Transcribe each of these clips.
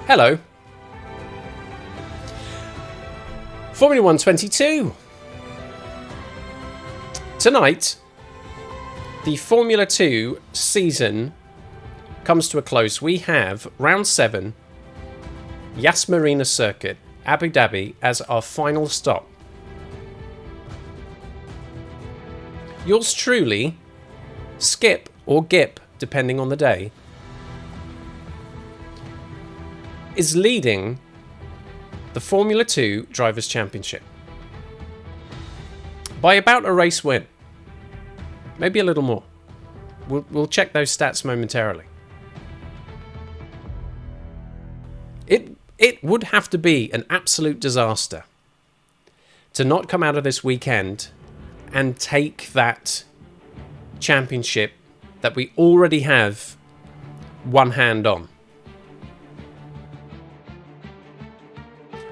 Hello. Formula 1 22. Tonight, the Formula 2 season comes to a close. We have round 7, Yas Marina circuit, Abu Dhabi, as our final stop. Yours truly, Skip or Gip, depending on the day, is leading the Formula 2 Drivers' Championship by about a race win. Maybe a little more. We'll check those stats momentarily. It would have to be an absolute disaster to not come out of this weekend and take that championship that we already have one hand on.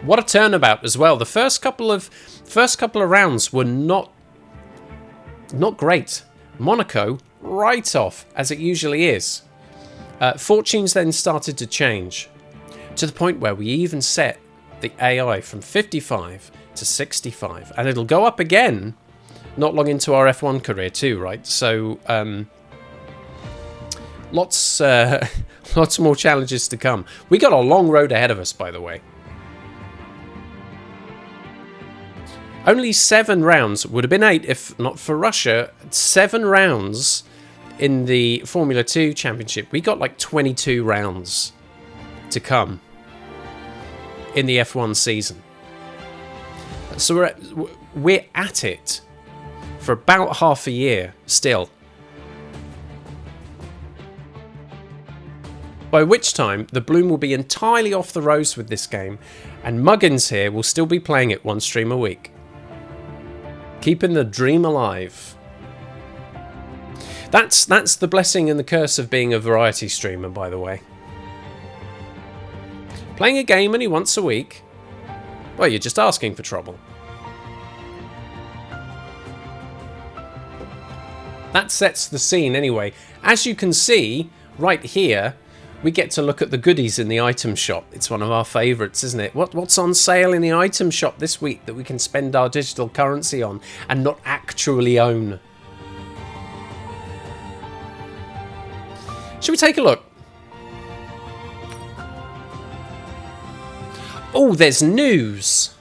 What a turnabout as well. The first couple of rounds were not great. Monaco right off, as it usually is. Fortunes then started to change to the point where we even set the AI from 55 to 65, and it'll go up again not long into our F1 career too, right? So lots more challenges to come. We got a long road ahead of us, by the way. Only 7 rounds, would have been 8 if not for Russia. 7 rounds in the Formula 2 Championship. We got like 22 rounds to come in the F1 season. So we're at it for about half a year still. By which time, the bloom will be entirely off the rose with this game, and Muggins here will still be playing it 1 stream a week. Keeping the dream alive. That's the blessing and the curse of being a variety streamer, by the way. Playing a game only once a week? Well, you're just asking for trouble. That sets the scene anyway. As you can see, right here, we get to look at the goodies in the item shop. It's one of our favourites, isn't it? What's on sale in the item shop this week that we can spend our digital currency on and not actually own? Should we take a look? Oh, there's news.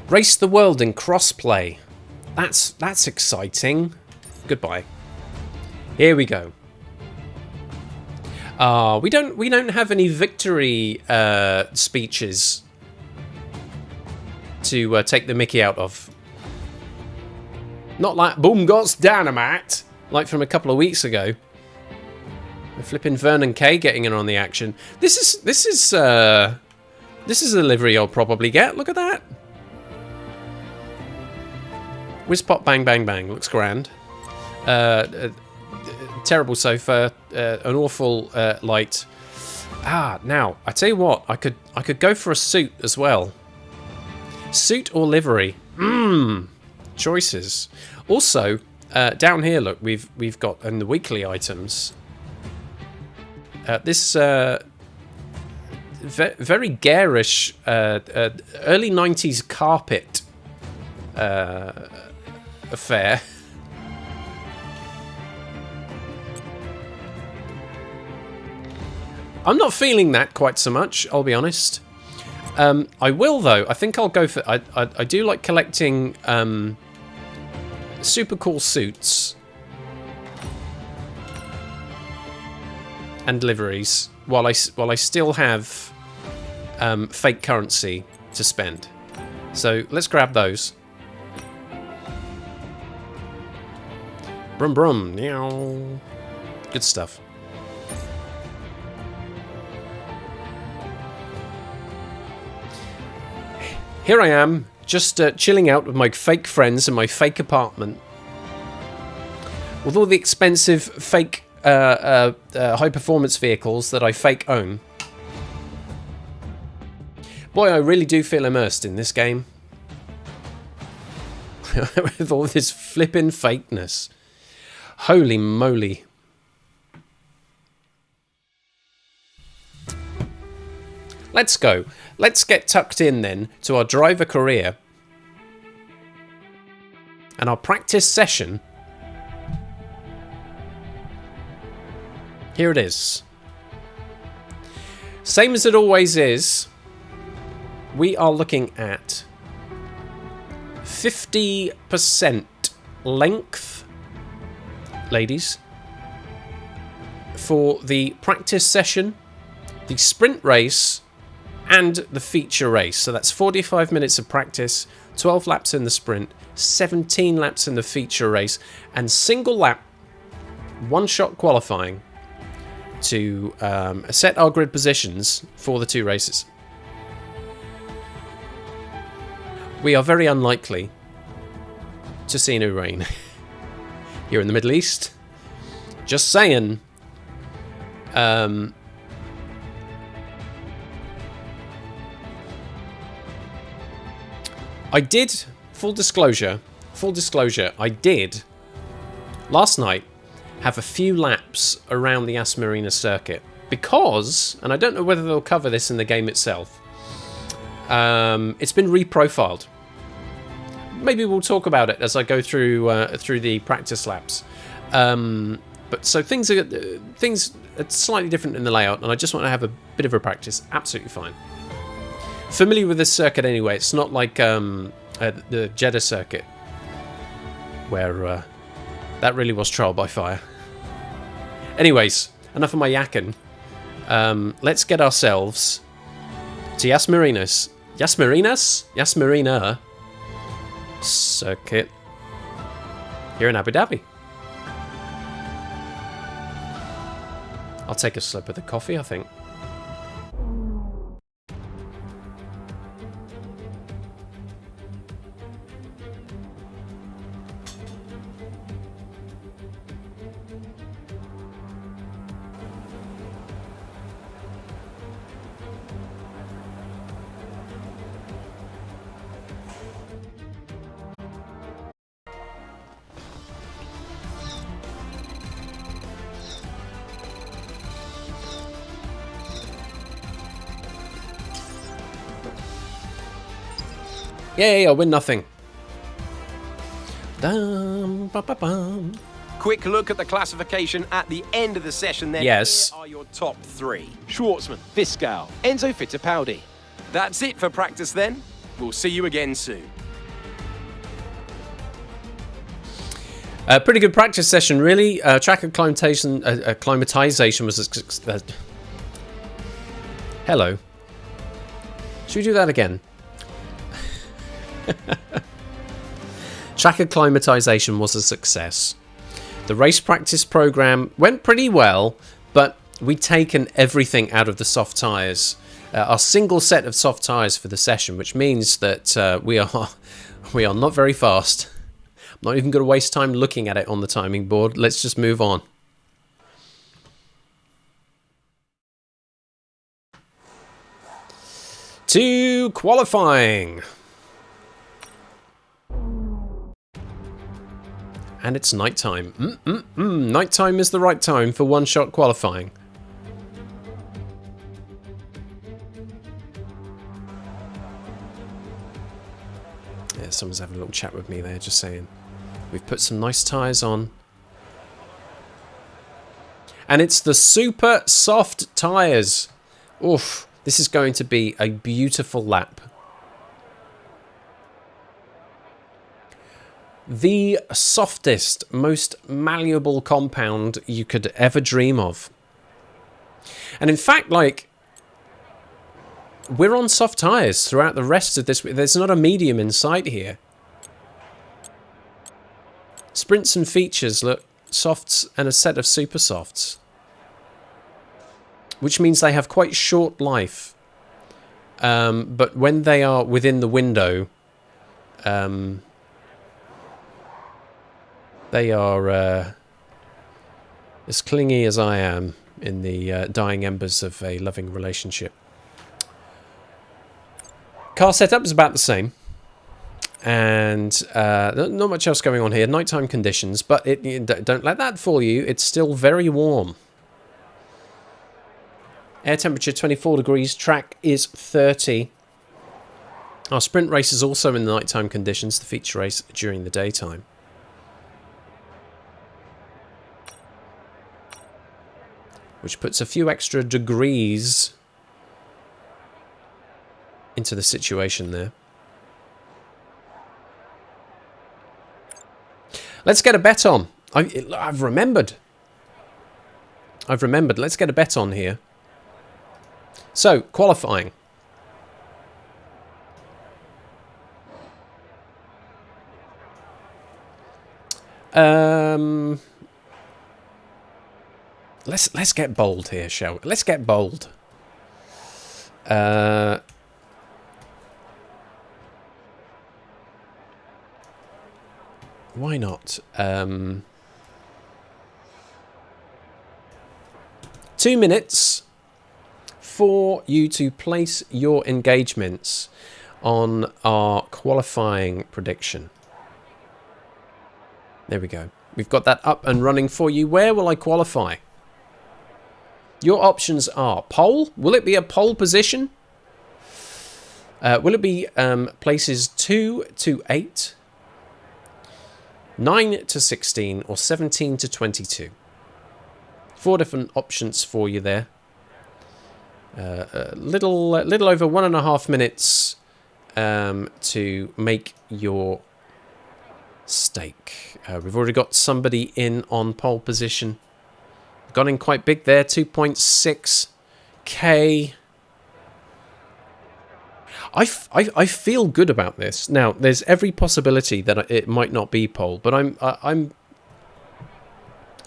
Race the world in crossplay. That's exciting. Goodbye. Here we go. We don't have any victory speeches to take the mickey out of. Not like Boom Gots Dynamite, like from a couple of weeks ago. We're flipping Vernon Kay getting in on the action. This is a livery I'll probably get. Look at that. Whiz pop bang bang bang. Looks grand. Terrible sofa. An awful light. Now I tell you what. I could go for a suit as well. Suit or livery. Choices. Also, down here, look, we've got in the weekly items. This very garish early 90s carpet affair. I'm not feeling that quite so much, I'll be honest. I will though. I think I'll go for. I do like collecting super cool suits and liveries while I still have fake currency to spend. So let's grab those. Brum brum, meow. Good stuff. Here I am, just chilling out with my fake friends in my fake apartment. With all the expensive fake high-performance vehicles that I fake own. Boy, I really do feel immersed in this game. With all this flippin' fakeness. Holy moly. Let's go. Let's get tucked in then to our driver career and our practice session. Here it is. Same as it always is. We are looking at 50% length, ladies, for the practice session, the sprint race, and the feature race. So that's 45 minutes of practice, 12 laps in the sprint, 17 laps in the feature race, and single lap, one-shot qualifying to set our grid positions for the 2 races. We are very unlikely to see no rain here in the Middle East. Just saying. I did, full disclosure, I did last night have a few laps around the Yas Marina circuit because, and I don't know whether they'll cover this in the game itself, it's been reprofiled. Maybe we'll talk about it as I go through the practice laps. But so things are slightly different in the layout, and I just want to have a bit of a practice. Absolutely fine. Familiar with this circuit anyway. It's not like the Jeddah circuit, where that really was trial by fire. Anyways, enough of my yakking. Let's get ourselves to Yas Marina circuit here in Abu Dhabi. I'll take a sip of the coffee, I think. Yay, I win nothing. Quick look at the classification at the end of the session then. Yes. Here are your top 3. Schwartzman, Viscal, Enzo Fittipaldi. That's it for practice then. We'll see you again soon. Pretty good practice session, really. Track acclimatization was a hello. Should we do that again? Track acclimatization was a success. The race practice program went pretty well, but we'd taken everything out of the soft tyres. Our single set of soft tyres for the session, which means that we are not very fast. I'm not even going to waste time looking at it on the timing board. Let's just move on. To qualifying. And it's nighttime. Nighttime is the right time for one-shot qualifying. Yeah, someone's having a little chat with me there, just saying. We've put some nice tyres on. And it's the super soft tyres. Oof, this is going to be a beautiful lap. The softest, most malleable compound you could ever dream of. And in fact, like, we're on soft tyres throughout the rest of this. There's not a medium in sight here. Sprints and features look softs and a set of super softs, which means they have quite short life. But when they are within the window, they are as clingy as I am in the dying embers of a loving relationship. Car setup is about the same. And not much else going on here. Nighttime conditions, but don't let that fool you. It's still very warm. Air temperature 24 degrees. Track is 30. Our sprint race is also in the nighttime conditions. The feature race during the daytime. Which puts a few extra degrees into the situation there. Let's get a bet on. I've remembered. Let's get a bet on here. So, qualifying. Let's get bold here, shall we? Let's get bold. Why not? 2 minutes for you to place your engagements on our qualifying prediction. There we go. We've got that up and running for you. Where will I qualify? Your options are pole. Will it be a pole position? Will it be places 2 to 8, 9 to 16, or 17 to 22? 4 different options for you there. Little over 1.5 minutes to make your stake. We've already got somebody in on pole position. Got in quite big there, 2.6k. I feel good about this. Now, there's every possibility that it might not be pole, but I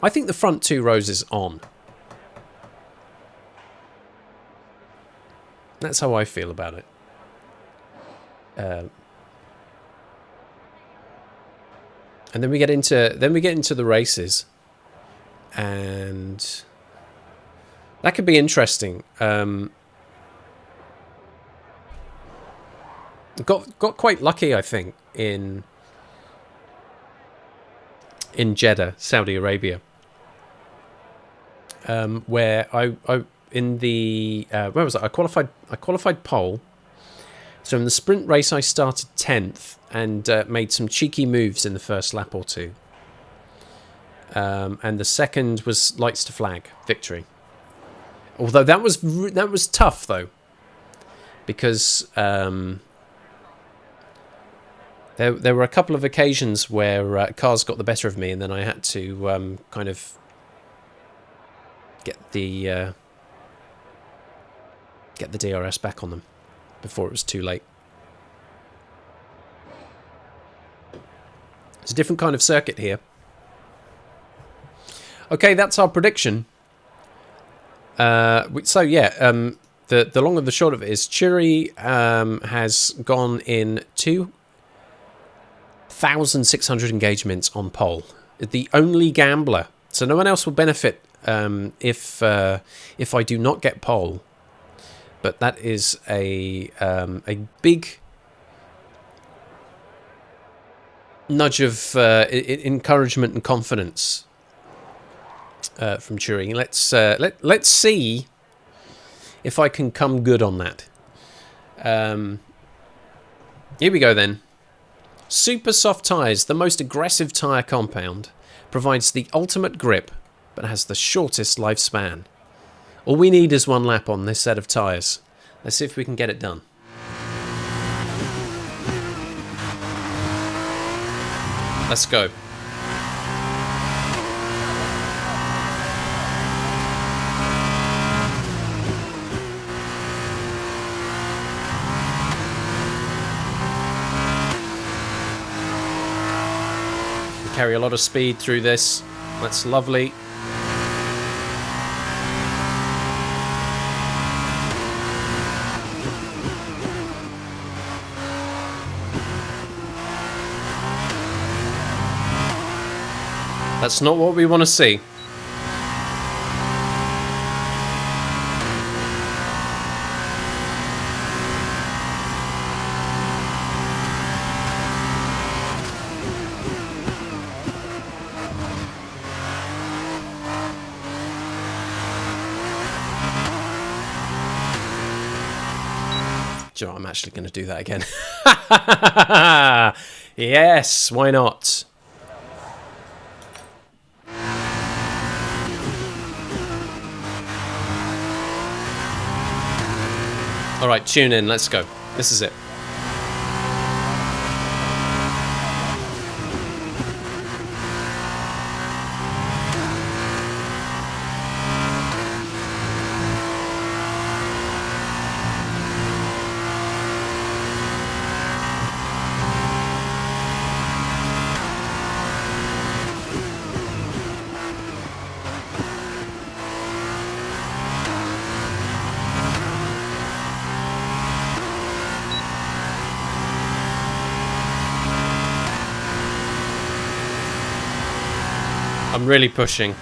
think the front 2 rows is on. That's how I feel about it. And then we get into the races, and that could be interesting. Got quite lucky, I think, in Jeddah, Saudi Arabia, where I in the where was I? I qualified pole. So in the sprint race, I started 10th and made some cheeky moves in the first lap or two. And the second was lights to flag victory. Although that was tough though, because there were a couple of occasions where cars got the better of me, and then I had to kind of get the DRS back on them before it was too late. It's a different kind of circuit here. Okay, that's our prediction. So yeah, the long and the short of it is Churi has gone in 2,600 engagements on pole. The only gambler. So no one else will benefit if I do not get pole. But that is a big nudge of encouragement and confidence from Churi. Let's see if I can come good on that. Here we go then. Super soft tyres, the most aggressive tyre compound, provides the ultimate grip, but has the shortest lifespan. All we need is one lap on this set of tyres. Let's see if we can get it done. Let's go. We carry a lot of speed through this. That's lovely. That's not what we want to see. Do you know what? I'm actually going to do that again. Yes, why not? All right, tune in. Let's go. This is it. I'm really pushing.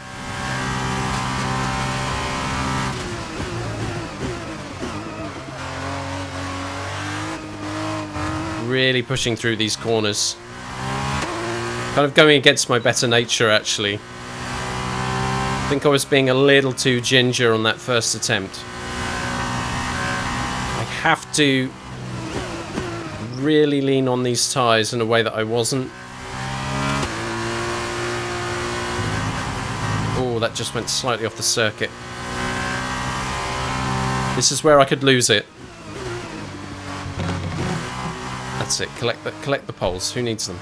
Really pushing through these corners. Kind of going against my better nature, actually. I think I was being a little too ginger on that first attempt. I have to really lean on these tyres in a way that I wasn't. Oh, that just went slightly off the circuit. This is where I could lose it. That's it. Collect the poles. Who needs them?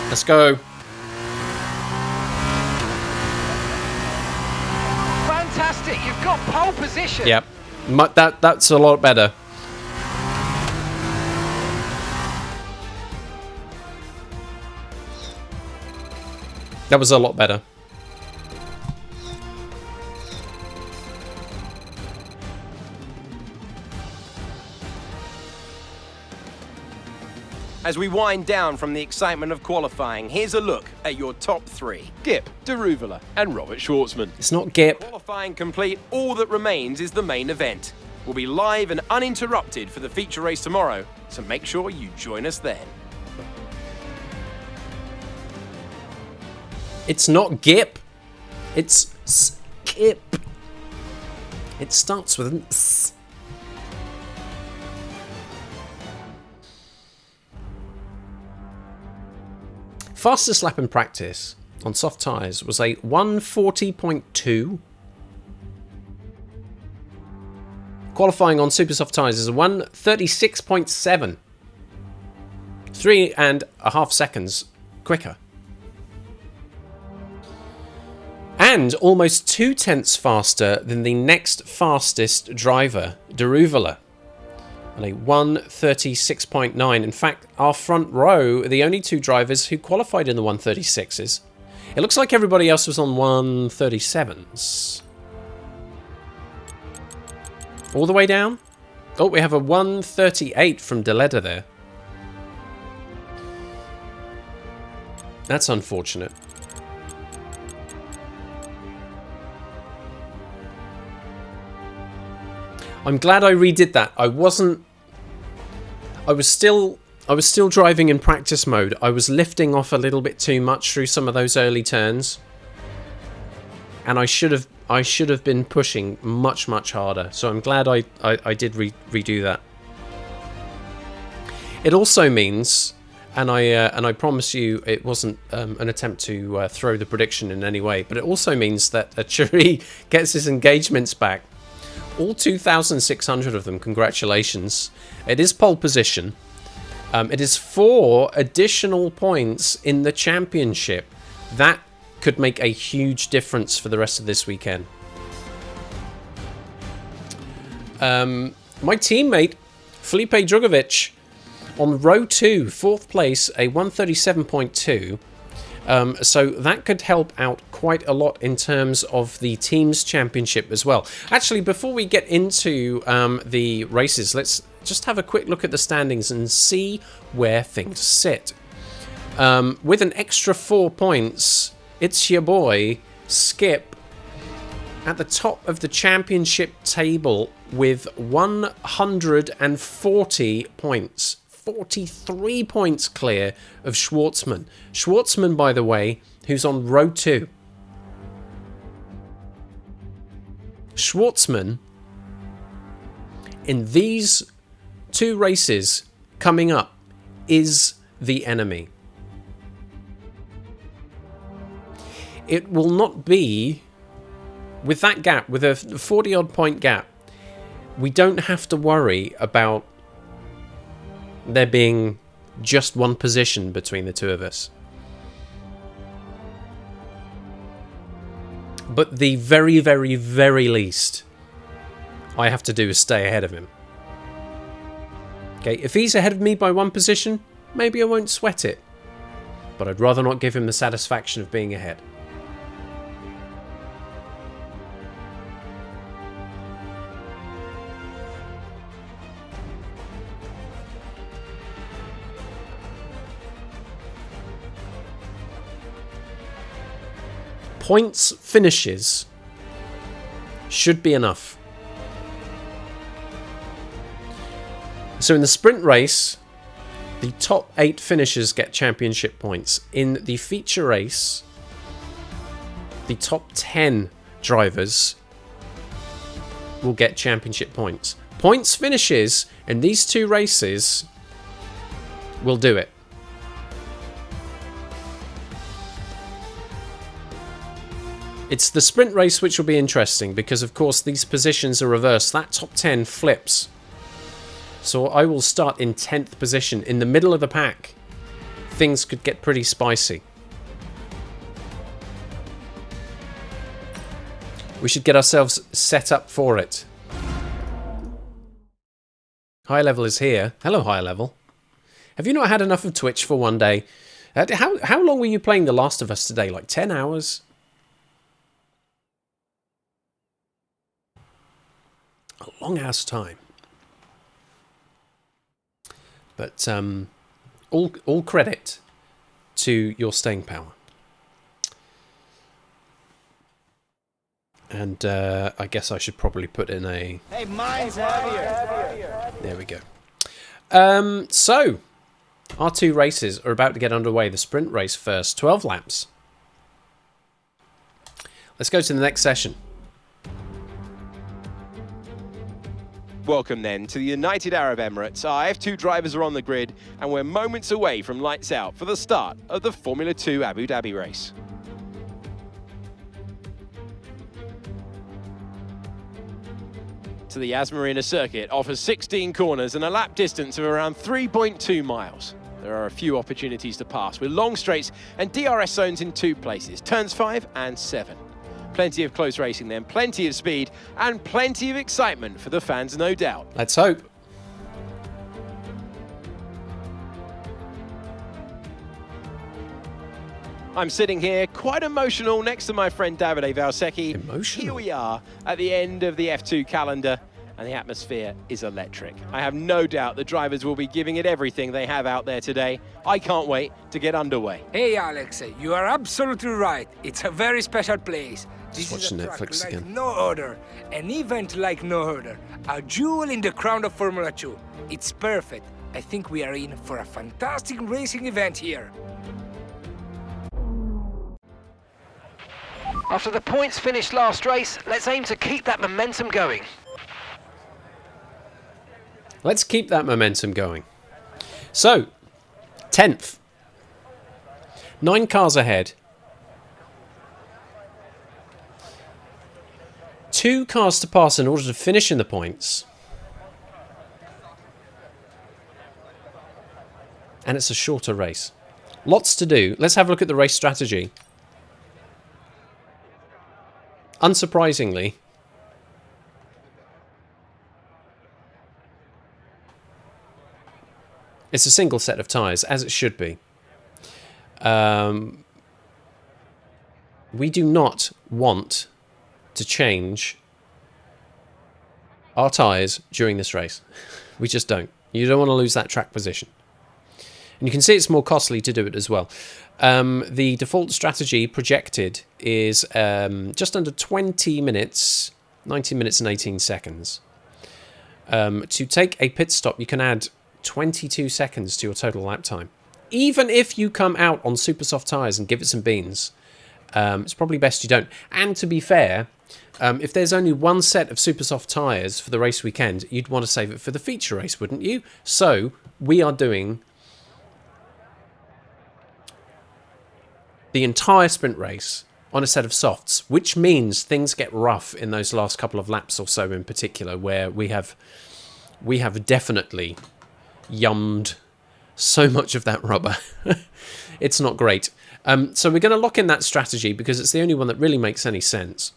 Let's go. Fantastic, you've got pole position. Yep. That's a lot better. That was a lot better. As we wind down from the excitement of qualifying, here's a look at your top three. Gip, Daruvula, and Robert Schwartzman. It's not Gip. Qualifying complete, all that remains is the main event. We'll be live and uninterrupted for the feature race tomorrow, so make sure you join us then. It's not Gip. It's Skip. It starts with an S. Fastest lap in practice on soft tyres was a 1:40.2. Qualifying on super soft tyres is a 1:36.7. 3.5 seconds quicker. And almost 2/10 faster than the next fastest driver, Daruvula. And a 1:36.9. In fact, our front row are the only two drivers who qualified in the 1:36s. It looks like everybody else was on 1:37s. All the way down? Oh, we have a 1:38 from Deleda there. That's unfortunate. I'm glad I redid that. I was still driving in practice mode. I was lifting off a little bit too much through some of those early turns. And I should have been pushing much harder. So I'm glad I did redo that. It also means, and I promise you it wasn't an attempt to throw the prediction in any way, but it also means that Churi gets his engagements back. All 2,600 of them, congratulations. It is pole position. It is 4 additional points in the championship. That could make a huge difference for the rest of this weekend. My teammate, Felipe Drugovic, on row 2, 4th place, a 1:37.2. So that could help out quite a lot in terms of the team's championship as well. Actually, before we get into the races, let's just have a quick look at the standings and see where things sit. With an extra 4 points, it's your boy, Skip, at the top of the championship table with 140 points. 43 points clear of Schwartzman. Schwartzman, by the way, who's on row 2. Schwartzman, in these 2 races coming up, is the enemy. It will not be, with that gap, with a 40-odd point gap, we don't have to worry about there being just one position between the two of us. But the very, very, very least I have to do is stay ahead of him. Okay, if he's ahead of me by 1 position, maybe I won't sweat it. But I'd rather not give him the satisfaction of being ahead. Points finishes should be enough. So in the sprint race, the top 8 finishers get championship points. In the feature race, the top 10 drivers will get championship points. Points finishes in these 2 races will do it. It's the sprint race which will be interesting because, of course, these positions are reversed. That top 10 flips. So I will start in 10th position in the middle of the pack. Things could get pretty spicy. We should get ourselves set up for it. High Level is here. Hello, High Level. Have you not had enough of Twitch for one day? How long were you playing The Last of Us today? Like 10 hours? A long ass time. But all credit to your staying power. And I guess I should probably put in a... Hey, mine's heavier. There we go. So, our 2 races are about to get underway. The sprint race first, 12 laps. Let's go to the next session. Welcome then to the United Arab Emirates. Our F2 drivers are on the grid and we're moments away from lights out for the start of the Formula 2 Abu Dhabi race. To the Yas Marina circuit offers 16 corners and a lap distance of around 3.2 miles. There are a few opportunities to pass with long straights and DRS zones in 2 places, turns 5 and 7. Plenty of close racing then, plenty of speed, and plenty of excitement for the fans, no doubt. Let's hope. I'm sitting here quite emotional next to my friend Davide Valsecchi. Emotional? Here we are at the end of the F2 calendar, and the atmosphere is electric. I have no doubt the drivers will be giving it everything they have out there today. I can't wait to get underway. Hey Alex, you are absolutely right. It's a very special place. This is watching a track Netflix like again. no other, an event like no other, a jewel in the crown of Formula 2. It's perfect. I think we are in for a fantastic racing event here. After the points finished last race, let's aim to keep that momentum going. Let's keep that momentum going. So, 10th. 9 cars ahead. 2 cars to pass in order to finish in the points. And it's a shorter race. Lots to do. Let's have a look at the race strategy. Unsurprisingly, it's a single set of tyres, as it should be. We do not want to change our tyres during this race. We just don't. You don't want to lose that track position. And you can see it's more costly to do it as well. The default strategy projected is just under 20 minutes, 19 minutes and 18 seconds. to take a pit stop, you can add 22 seconds to your total lap time. Even if you come out on super soft tyres and give it some beans, it's probably best you don't. And to be fair, if there's only one set of super soft tyres for the race weekend, you'd want to save it for the feature race, wouldn't you? So we are doing the entire sprint race on a set of softs, which means things get rough in those last couple of laps or so in particular, where we have definitely yummed so much of that rubber. It's not great. So we're going to lock in that strategy because it's the only one that really makes any sense.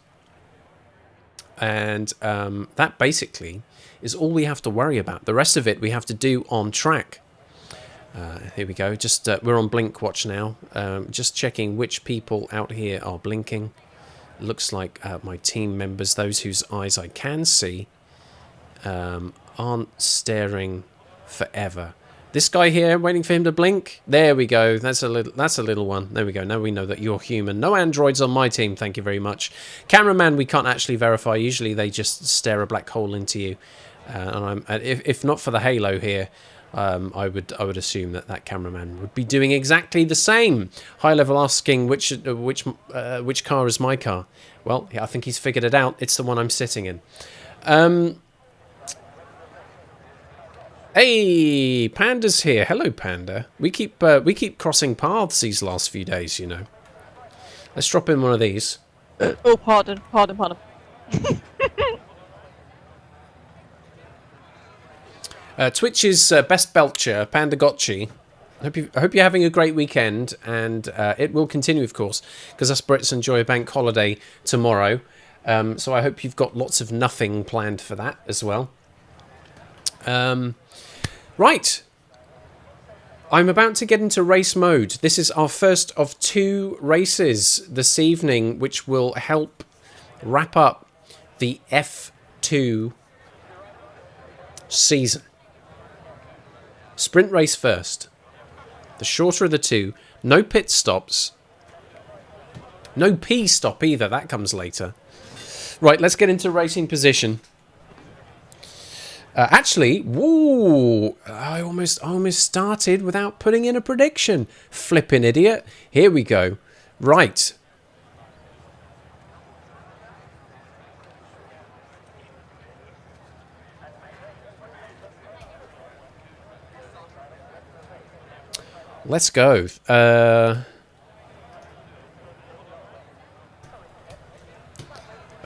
And that basically is all we have to worry about. The rest of it we have to do on track. Here we go. Just we're on blink watch now. Just checking which people out here are blinking. Looks like my team members, those whose eyes I can see, aren't staring forever. This guy here, waiting for him to blink. There we go. That's a little one. There we go. Now we know that you're human. No androids on my team. Thank you very much. Cameraman, we can't actually verify. Usually they just stare a black hole into you. And if not for the halo here, I would assume that cameraman would be doing exactly the same. High level asking which car is my car. Well, I think he's figured it out. It's the one I'm sitting in. Hey, Panda's here. Hello, Panda. We keep crossing paths these last few days, you know. Let's drop in one of these. Oh, pardon. Twitch's best belcher, Panda Gotchi. I hope you're having a great weekend, and it will continue, of course, because us Brits enjoy a bank holiday tomorrow. So I hope you've got lots of nothing planned for that as well. Right. I'm about to get into race mode. This is our first of 2 races this evening, which will help wrap up the F2 season. Sprint race first. The shorter of the two. No pit stops. No P stop either. That comes later. Right, let's get into racing position. Actually, woo! I almost started without putting in a prediction. Flippin' idiot. Here we go. Right. Let's go.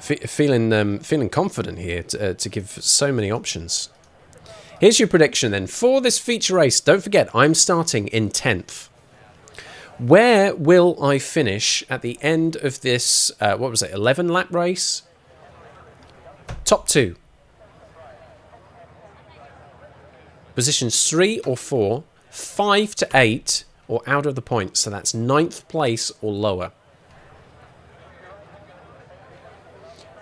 Feeling confident here to give so many options. Here's your prediction then for this feature race. Don't forget, I'm starting in 10th. Where will I finish at the end of this? What was it? 11 lap race. Top 2. Positions 3 or 4. 5 to 8 or out of the points, so that's 9th place or lower.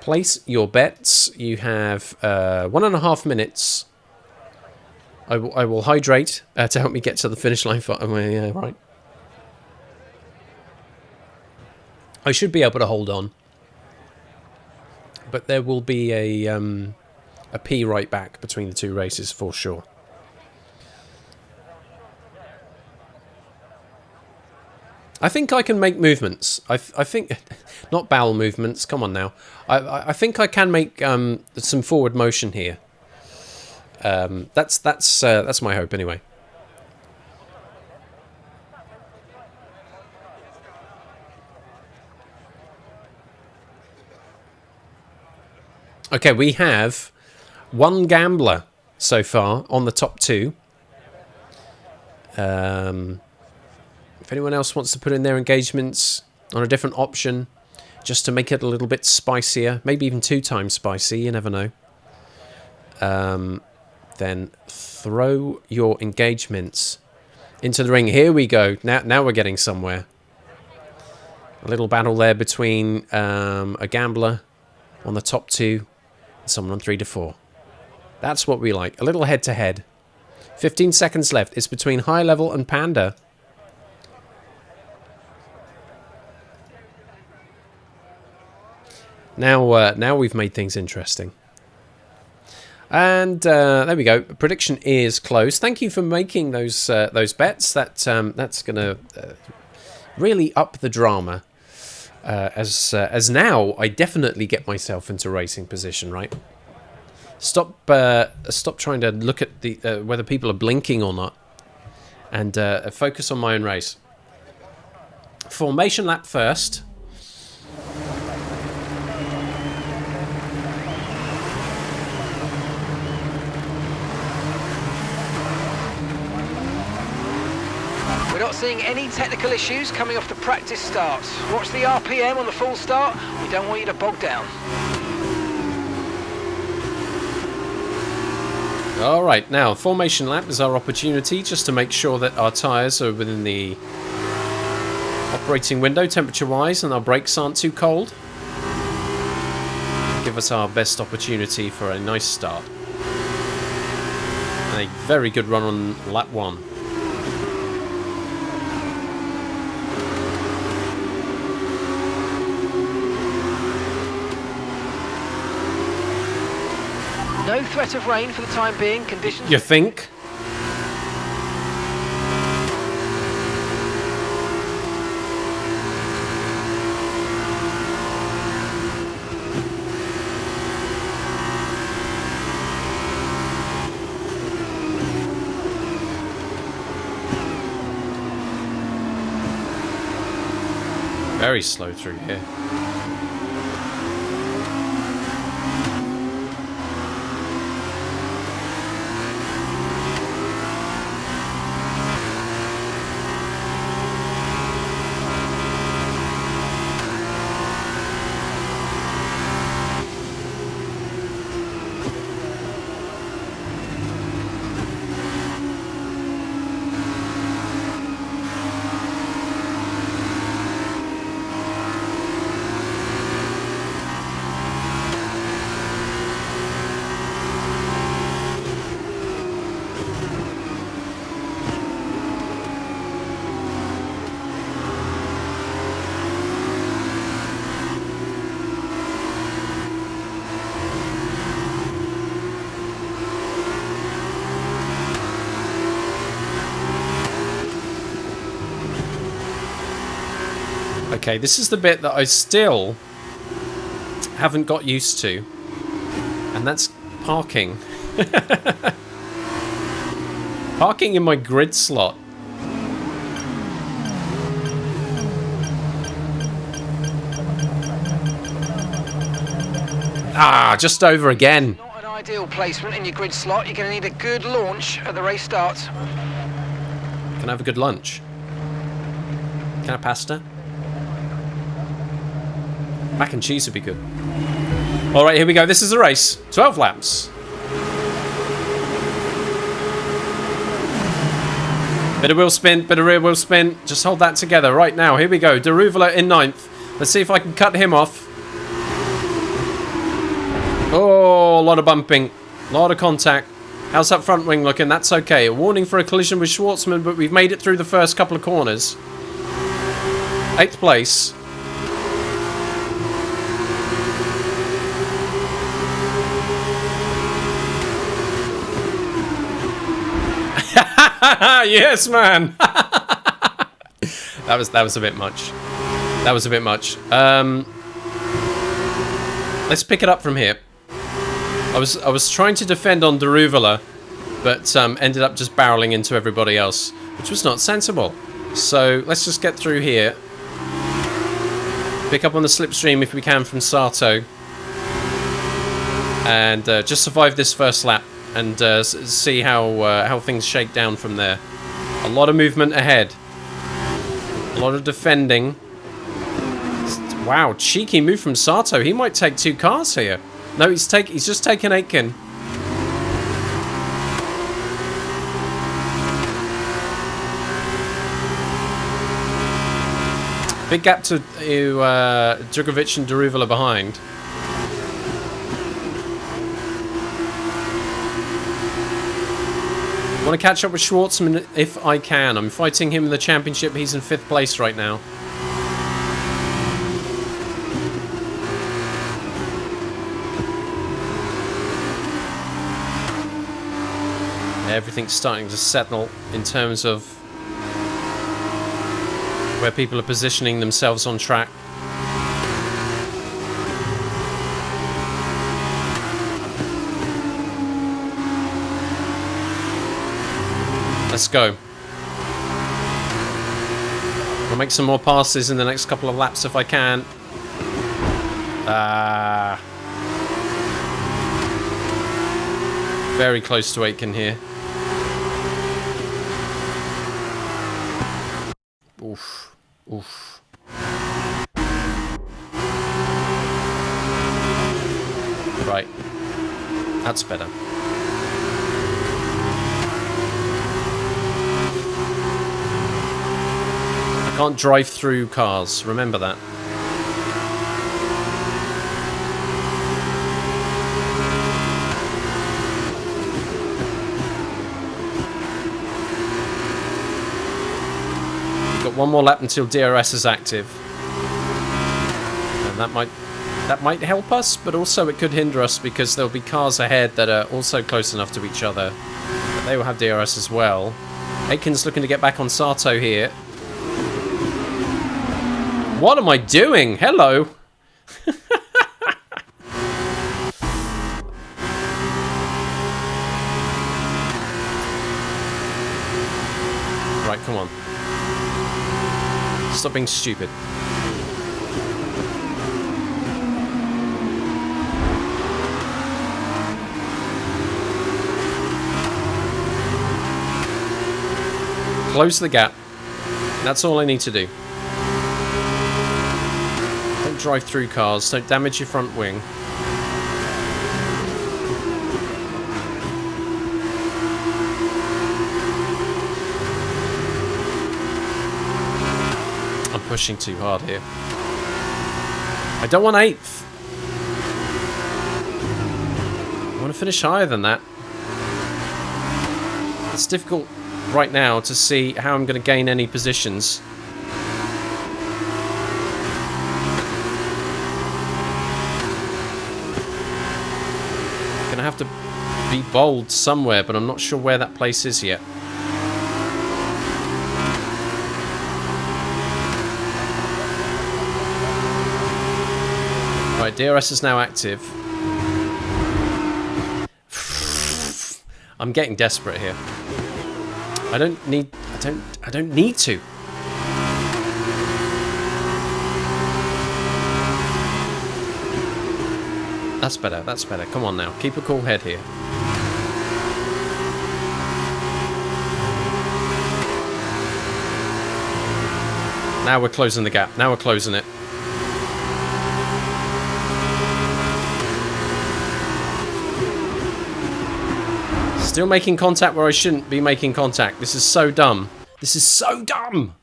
Place your bets. You have 1.5 minutes. I will hydrate to help me get to the finish line. Right. I should be able to hold on, but there will be a P right back between the 2 races for sure. I think I can make movements. I think, not bowel movements. Come on now. I think I can make some forward motion here. That's my hope anyway. Okay, we have 1 gambler so far on the top 2. If anyone else wants to put in their engagements on a different option, just to make it a little bit spicier, maybe even 2 times spicy, you never know, then throw your engagements into the ring. Here we go. Now we're getting somewhere. A little battle there between a gambler on the top 2 and someone on 3 to 4. That's what we like. A little head-to-head. 15 seconds left. It's between High Level and Panda. Now we've made things interesting. And there we go. Prediction is closed. Thank you for making those bets. That's going to really up the drama. As now I definitely get myself into racing position, right? Stop trying to look at the whether people are blinking or not, and focus on my own race. Formation lap first. We're not seeing any technical issues coming off the practice starts. Watch the RPM on the full start. We don't want you to bog down. All right, now formation lap is our opportunity just to make sure that our tyres are within the operating window temperature-wise and our brakes aren't too cold. Give us our best opportunity for a nice start. And a very good run on lap 1. No threat of rain for the time being. Conditions... You think? Very slow through here. Okay, this is the bit that I still haven't got used to, and that's parking. Parking in my grid slot. Ah, just over again. Not an ideal placement in your grid slot. You're going to need a good launch at the race starts. Can I have a good lunch? Can I have pasta? Mac and cheese would be good. All right, here we go. This is the race. 12 laps. Bit of wheel spin, bit of rear wheel spin. Just hold that together right now. Here we go. Daruvula in 9th. Let's see if I can cut him off. Oh, a lot of bumping. A lot of contact. How's that front wing looking? That's okay. A warning for a collision with Schwartzman, but we've made it through the first couple of corners. 8th place. Yes, man. that was a bit much. That was a bit much. Let's pick it up from here. I was trying to defend on Daruvula, but ended up just barreling into everybody else, which was not sensible. So let's just get through here. Pick up on the slipstream if we can from Sato, and just survive this first lap. And see how things shake down from there. A lot of movement ahead. A lot of defending. Wow, cheeky move from Sato. He might take 2 cars here. No, he's just taken Aitken. Big gap to Djokovic and Daruvula behind. I want to catch up with Schwartzman if I can. I'm fighting him in the championship. He's in 5th place right now. Everything's starting to settle in terms of where people are positioning themselves on track. Let's go. I'll make some more passes in the next couple of laps if I can. Very close to Aitken here. Oof. Oof. Right. That's better. I can't drive through cars, remember that. Got one more lap until DRS is active. And that might help us, but also it could hinder us because there'll be cars ahead that are also close enough to each other. But they will have DRS as well. Aitken's looking to get back on Sato here. What am I doing? Hello. Right, come on. Stop being stupid. Close the gap. That's all I need to do. Don't drive through cars. Don't damage your front wing. I'm pushing too hard here. I don't want 8th. I want to finish higher than that. It's difficult right now to see how I'm going to gain any positions. Gonna have to be bold somewhere, but I'm not sure where that place is yet. Right, DRS is now active. I'm getting desperate here. I don't need to. That's better, that's better. Come on now, keep a cool head here. Now we're closing the gap, now we're closing it. Still making contact where I shouldn't be making contact. This is so dumb. This is so dumb!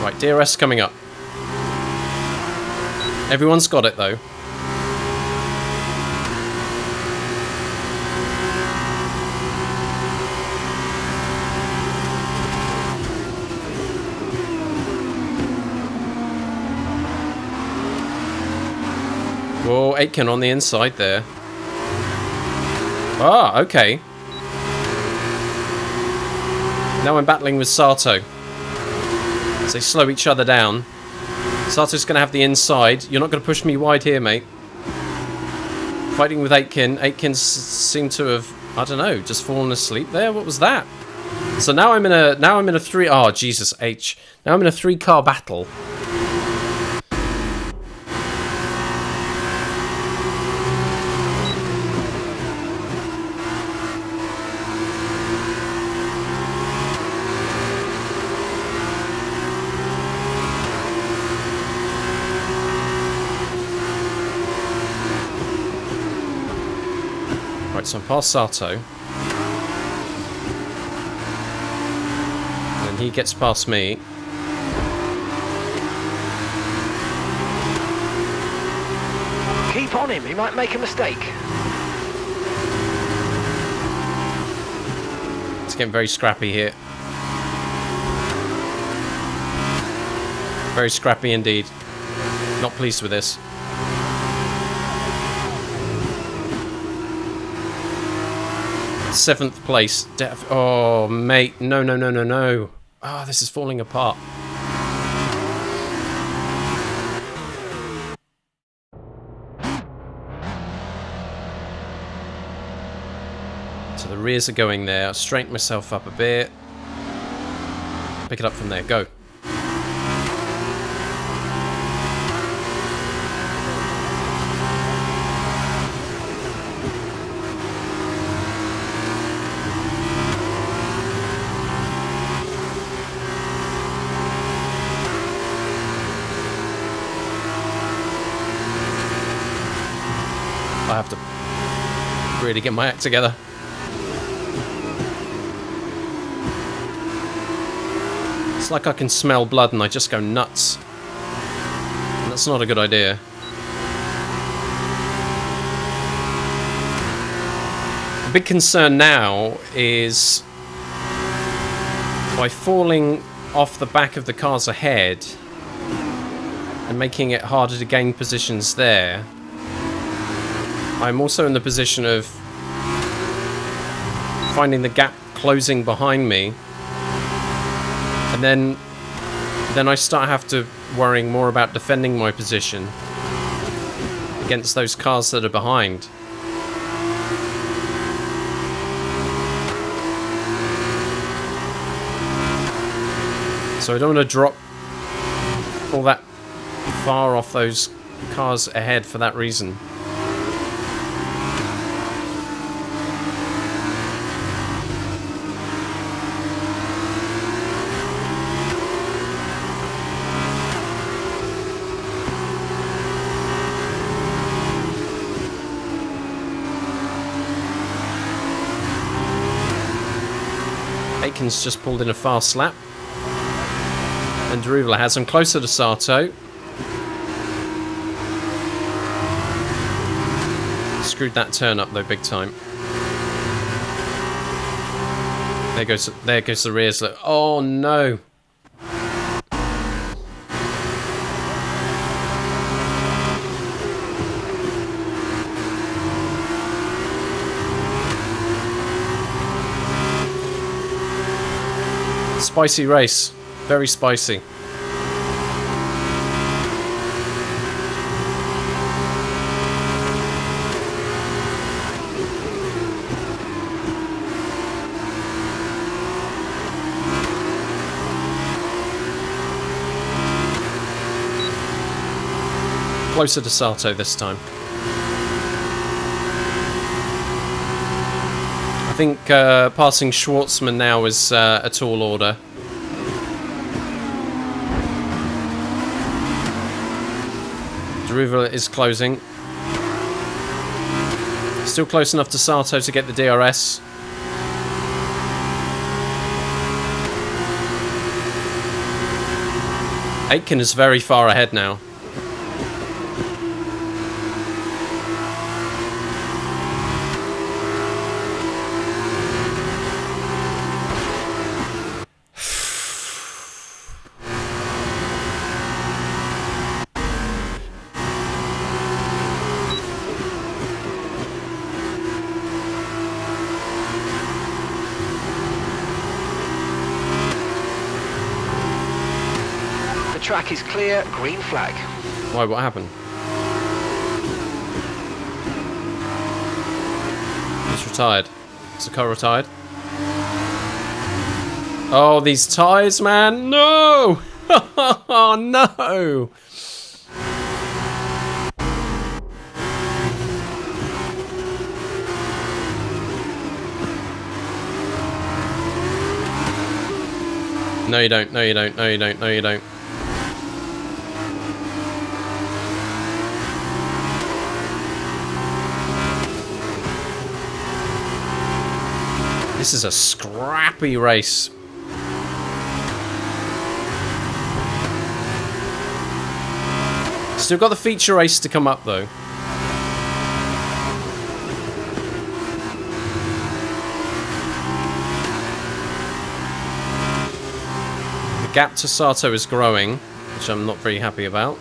Right, DRS coming up. Everyone's got it though. Whoa, Aitken on the inside there. Ah, okay. Now I'm battling with Sato. As they slow each other down. Sato's going to have the inside. You're not going to push me wide here, mate. Fighting with Aitken. Aitken seemed to have, I don't know, just fallen asleep there. What was that? So now I'm in a three. Oh Jesus H. Now I'm in a 3-car battle. Right, so I'm past Sato. And he gets past me. Keep on him, he might make a mistake. It's getting very scrappy here. Very scrappy indeed. Not pleased with this. Seventh place. Oh, mate. No, no, no, no, no. Oh, this is falling apart. So the rears are going there. I'll straighten myself up a bit. Pick it up from there. Go. I have to really get my act together. It's like I can smell blood and I just go nuts. And that's not a good idea. The big concern now is by falling off the back of the cars ahead and making it harder to gain positions there, I'm also in the position of finding the gap closing behind me, and then I have to worrying more about defending my position against those cars that are behind. So I don't want to drop all that far off those cars ahead for that reason. Aiken's just pulled in a fast lap. And Deruvla has him closer to Sato. Screwed that turn up though, big time. There goes the rears. Look. Oh no. Spicy race. Very spicy. Closer to Sato this time. I think passing Schwartzman now is a tall order. Deruvla is closing. Still close enough to Sato to get the DRS. Aitken is very far ahead now. Track is clear, green flag. Why, what happened? He's retired. Is the car retired? Oh, these tyres, man! No! Oh, no! No, you don't. No, you don't. No, you don't. No, you don't. This is a scrappy race. Still got the feature race to come up though. gap to Sato is growing, which I'm not very happy about.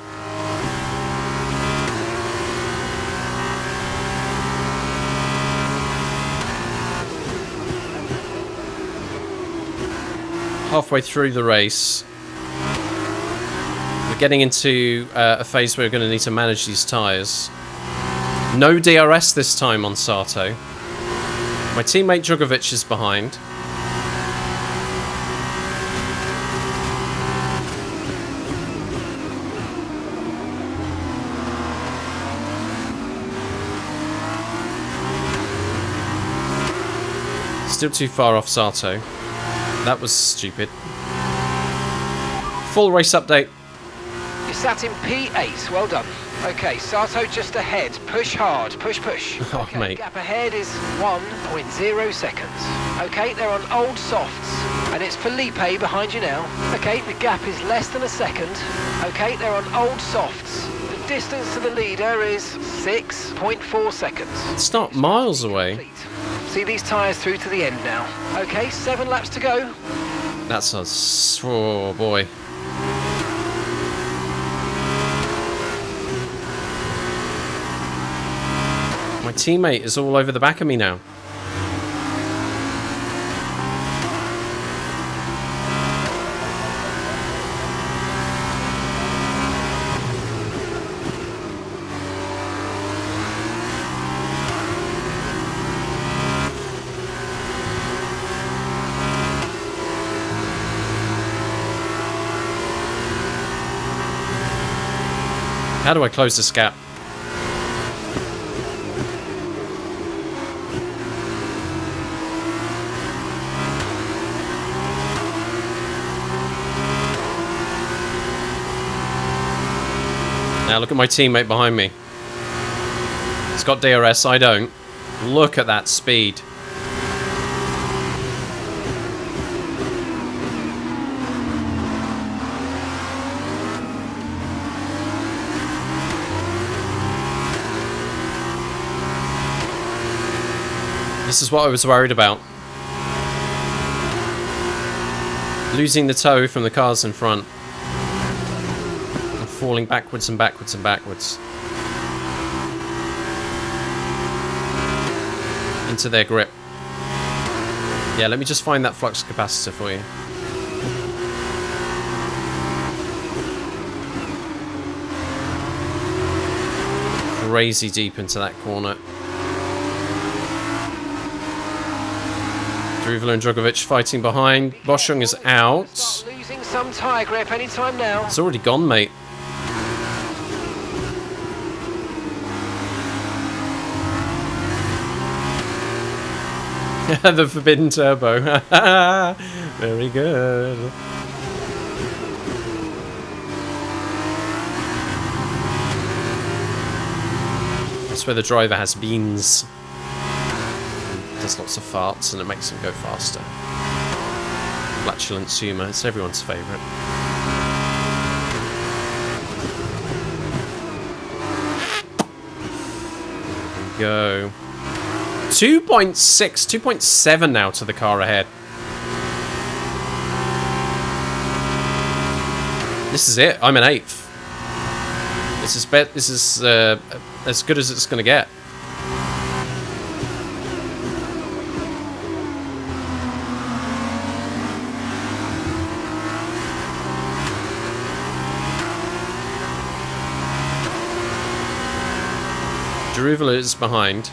Halfway through the race, we're getting into a phase where we're going to need to manage these tyres. No DRS this time on Sato. My teammate Djokovic is behind. Still too far off Sato. That was stupid. Full race update. You sat in P8, well done. Okay, Sato just ahead. Push hard, push, push. Oh, Okay, mate. gap ahead is 1.0 seconds. Okay, they're on old softs, and it's Felipe behind you now. Okay, the gap is less than a second. Okay, they're on old softs. The distance to the leader is 6.4 seconds. It's not miles away. Complete. See these tyres through to the end now. Okay, 7 laps to go. That's a... oh, boy. My teammate is all over the back of me now. How do I close this gap? Now look at my teammate behind me. He's got DRS, I don't. Look at that speed. This is what I was worried about. Losing the toe from the cars in front. And falling backwards and backwards and backwards. Into their grip. Yeah, let me just find that flux capacitor for you. Crazy deep into that corner. Druvela and Djokovic fighting behind. Boschung is out. Start losing some tyre grip anytime now. It's already gone, mate. The forbidden turbo. Very good. That's where the driver has beans. Does lots of farts and it makes them go faster. Flatulence humour, it's everyone's favourite. There we go. 2.6, 2.7 now to the car ahead. This is it. I'm an 8th. This is as good as it's going to get. Druvela is behind.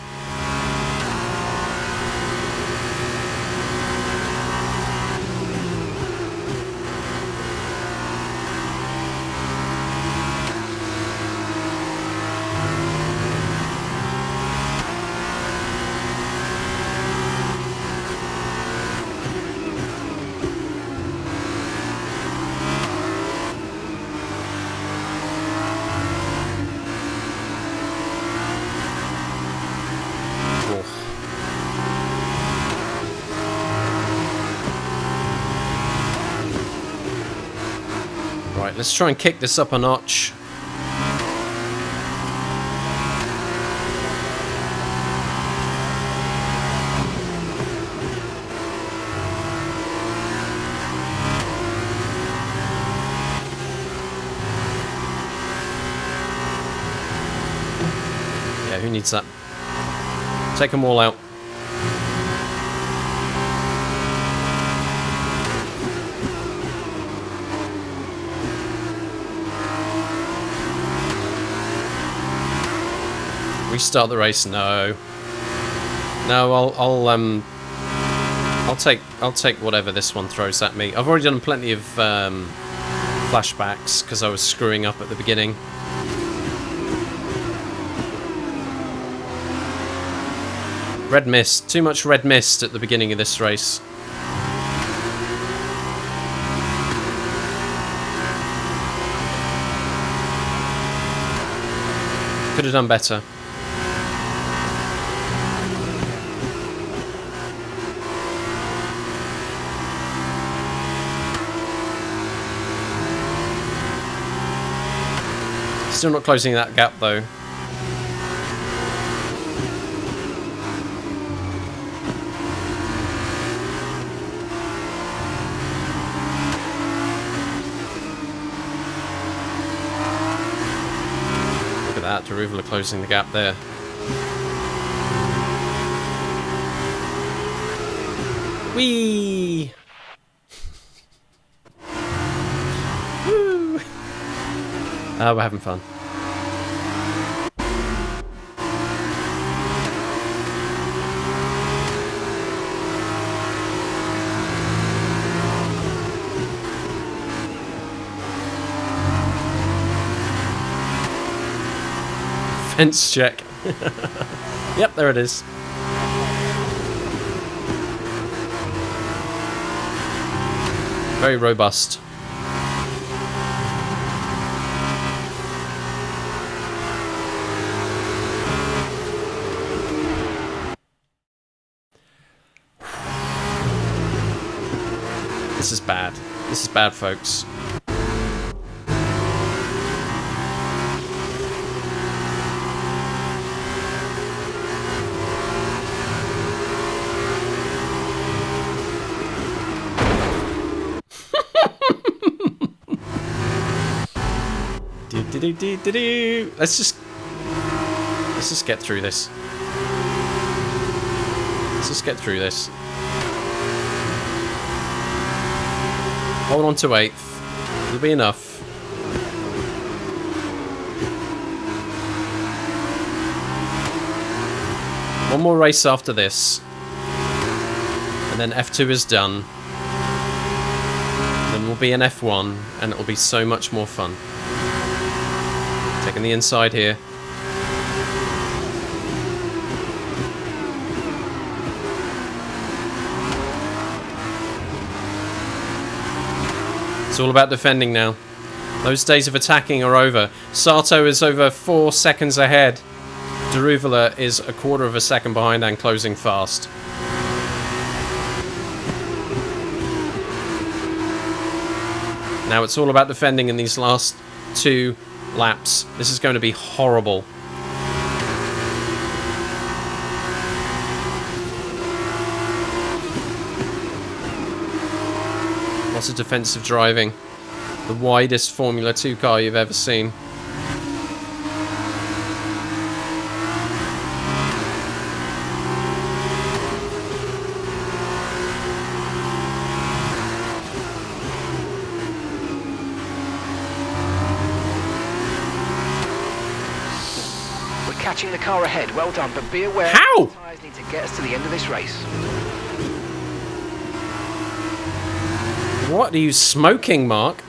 Right, let's try and kick this up a notch. who needs that? Take them all out. Restart the race? No. No, I'll take whatever this one throws at me. I've already done plenty of flashbacks because I was screwing up at the beginning. Red mist. Too much red mist at the beginning of this race. Could have done better. Still not closing that gap though. Look at that, Daruvula closing the gap there. Whee! Woo! We're having fun. Fence check. Yep, there it is. Very robust. This is bad. This is bad, folks. Let's just get through this. Let's just get through this. Hold on to 8th. It'll be enough. One more race after this. And then F2 is done. Then we'll be in F1 and it'll be so much more fun. Taking the inside here. It's all about defending now. Those days of attacking are over. Sato is over 4 seconds ahead. Daruvula is a quarter of a second behind and closing fast. Now it's all about defending in these last 2 laps. This is going to be horrible. Lots of defensive driving. The widest Formula 2 car you've ever seen. Catching the car ahead, well done, but be aware. How? The tyres need to get us to the end of this race. What are you smoking, Mark?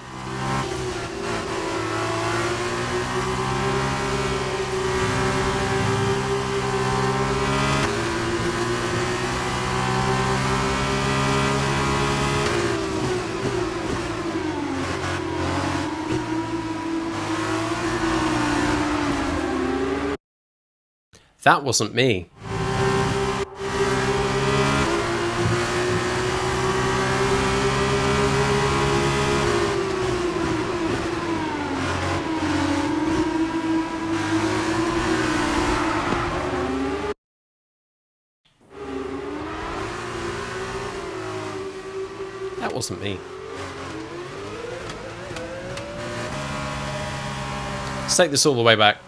That wasn't me. That wasn't me. Let's take this all the way back.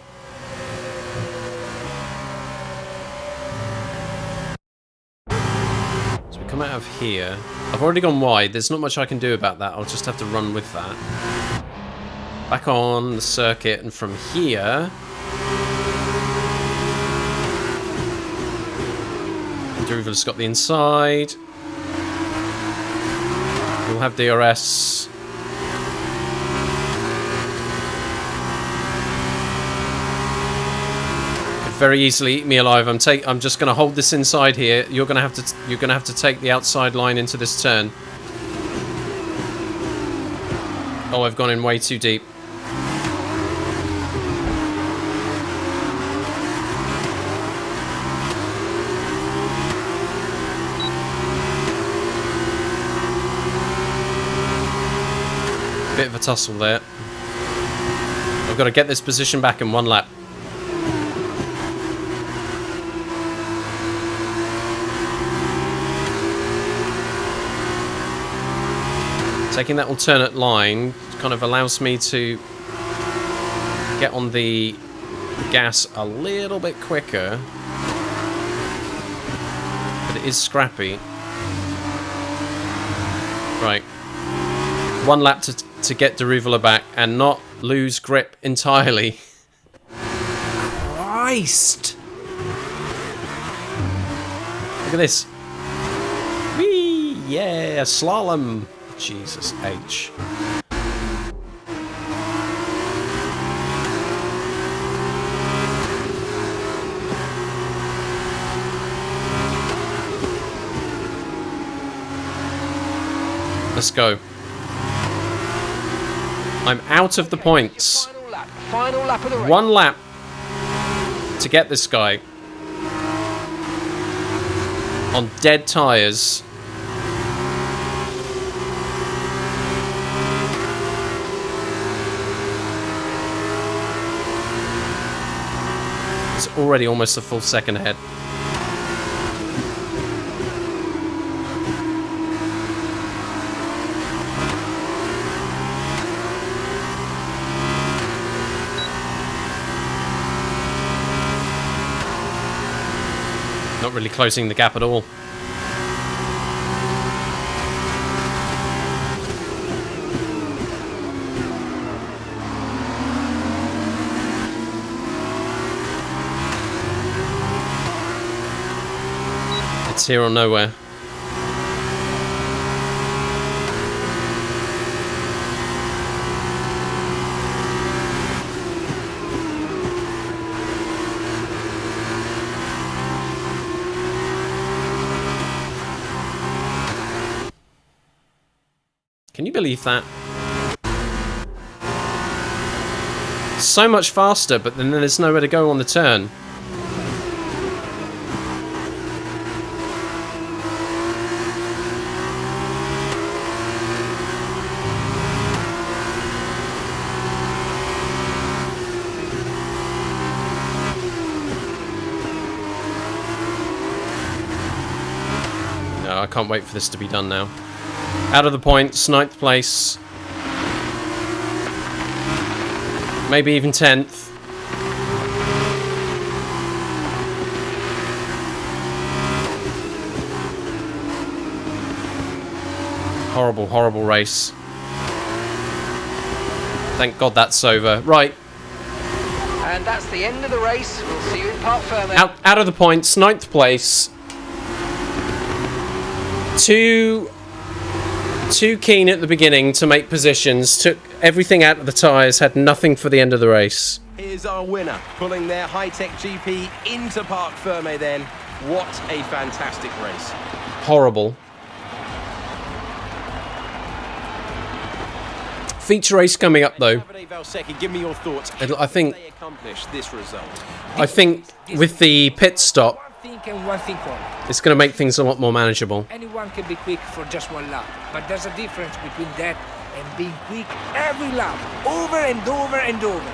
come out of here. I've already gone wide. There's not much I can do about that. I'll just have to run with that. Back on the circuit, and from here... Deruvala's got the inside. We'll have DRS. Very easily eat me alive. I'm just going to hold this inside here. You're going to have to take the outside line into this turn. Oh, I've gone in way too deep. Bit of a tussle there. I've got to get this position back in one lap. Taking that alternate line kind of allows me to get on the gas a little bit quicker. But it is scrappy. Right. One lap to get Daruvala back and not lose grip entirely. Christ! Look at this. Whee! Yeah, slalom. Jesus H. Let's go. I'm out of the points. Final lap of the race. One lap to get this guy on dead tyres. It's already almost a full second ahead. Not really closing the gap at all. It's here or nowhere. Can you believe that? So much faster, but then there's nowhere to go on the turn. No, I can't wait for this to be done now. Out of the points, 9th place. Maybe even 10th. Horrible, horrible race. Thank God that's over. Right. And that's the end of the race. We'll see you in Parc Ferme. Out of the points, 9th place. Too keen at the beginning to make positions, took everything out of the tyres, had nothing for the end of the race. Here's our winner, pulling their high-tech GP into Parc Ferme then. What a fantastic race. Horrible. Feature race coming up though. Give me your thoughts. I think they accomplished this result. I think with the pit stop, One thing only. it's going to make things a lot more manageable. Anyone can be quick for just one lap, but there's a difference between that and being quick every lap, over and over and over.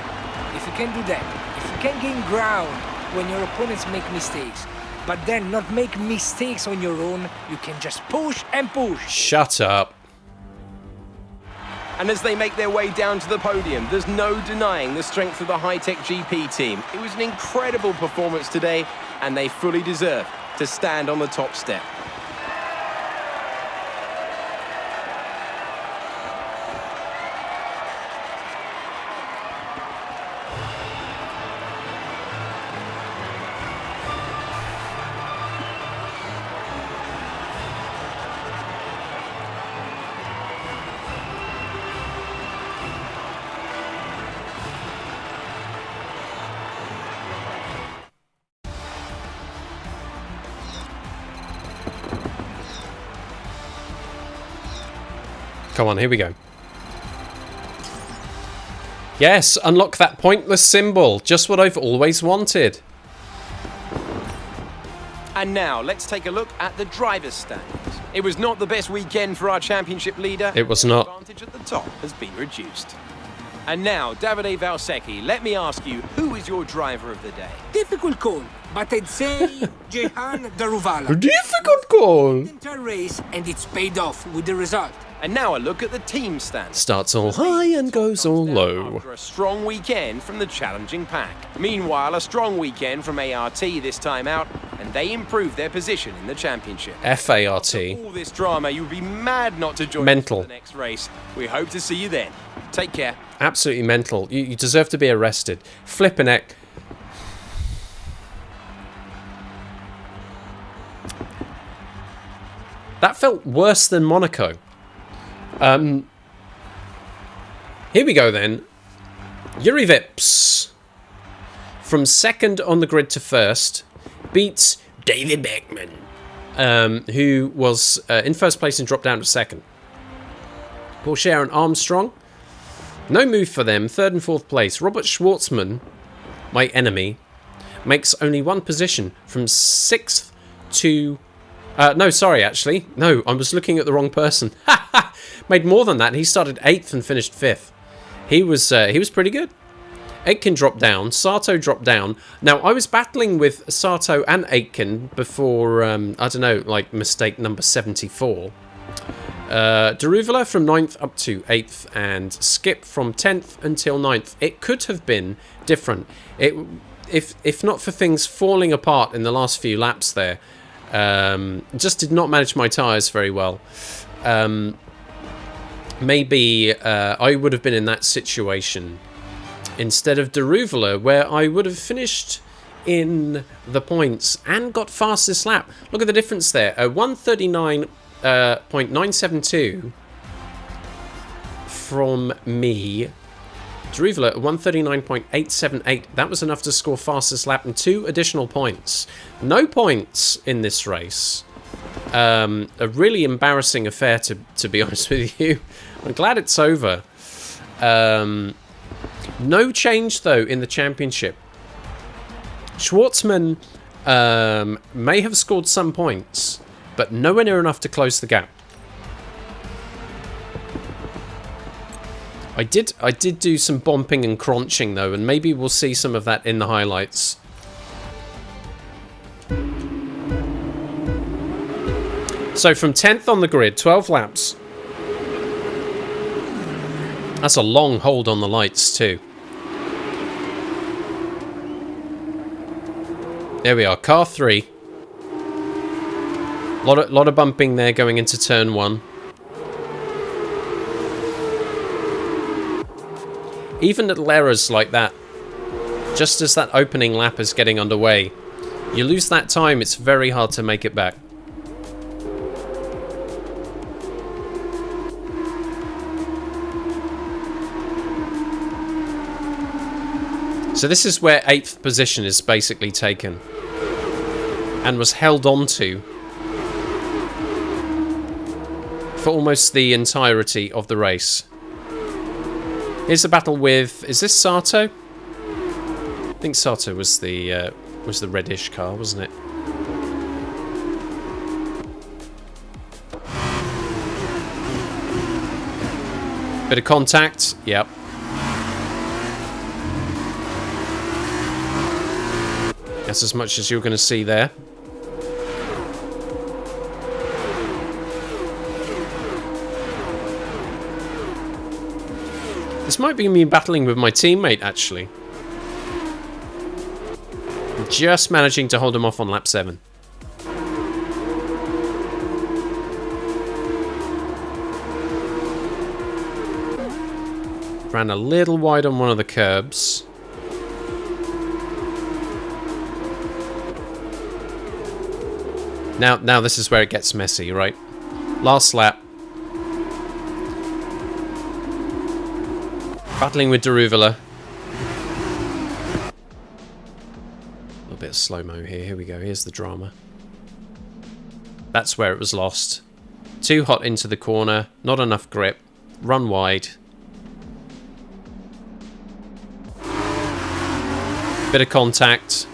If you can do that, if you can gain ground when your opponents make mistakes, but then not make mistakes on your own, you can just push and push. Shut up. And as they make their way down to the podium, there's no denying the strength of the high-tech GP team. It was an incredible performance today, and they fully deserve to stand on the top step. Come on, here we go. Yes, unlock that pointless symbol. Just what I've always wanted. And now, let's take a look at the driver's standings. It was not the best weekend for our championship leader. It was not. The advantage at the top has been reduced. And now, Davide Valsecchi, let me ask you, who is your driver of the day? Difficult call, but I'd say Jehan Daruvala. Difficult call. Entire race, and it's paid off with the result. And now a look at the team standings. Starts all high and goes all low. After a strong weekend from the challenging pack. Meanwhile, a strong weekend from ART this time out, and they improved their position in the championship. FART. After all this drama, you would be mad not to join us for the next race. We hope to see you then. Take care. Absolutely mental. You deserve to be arrested. Flippin' heck. That felt worse than Monaco. Here we go then. Yuri Vips, from second on the grid to first, beats David Beckman, who was in first place and dropped down to second. Porsche and Armstrong, no move for them, third and fourth place. Robert Schwartzman, my enemy, makes only one position from sixth to... no, sorry, actually. No, I was looking at the wrong person. Made more than that. He started 8th and finished 5th. He was pretty good. Aitken dropped down. Sato dropped down. Now, I was battling with Sato and Aitken before, I don't know, like mistake number 74. Daruvala from 9th up to 8th and Skip from 10th until 9th. It could have been different. If not for things falling apart in the last few laps there. Just did not manage my tyres very well. Maybe I would have been in that situation instead of Daruvala, where I would have finished in the points and got fastest lap. Look at the difference there. 139.972 from me. Daruvala 139.878. That was enough to score fastest lap and 2 additional points. No points in this race. A really embarrassing affair, to be honest with you. I'm glad it's over. No change, though, in the championship. Schwartzman may have scored some points, but nowhere near enough to close the gap. I did do some bumping and crunching, though, and maybe we'll see some of that in the highlights. So from 10th on the grid, 12 laps. That's a long hold on the lights too. There we are, car 3. Lot of bumping there going into turn 1. Even little errors like that, just as that opening lap is getting underway, you lose that time, it's very hard to make it back. So this is where 8th position is basically taken and was held on to for almost the entirety of the race. Here's the battle with... Is this Sato? I think Sato was the reddish car, wasn't it? Bit of contact. Yep. That's as much as you're going to see there. This might be me battling with my teammate, actually. Just managing to hold him off on lap 7. Ran a little wide on one of the curbs. Now this is where it gets messy, right? Last lap. Battling with Daruvala. A little bit of slow-mo here. Here we go. Here's the drama. That's where it was lost. Too hot into the corner. Not enough grip. run wide. Bit of contact.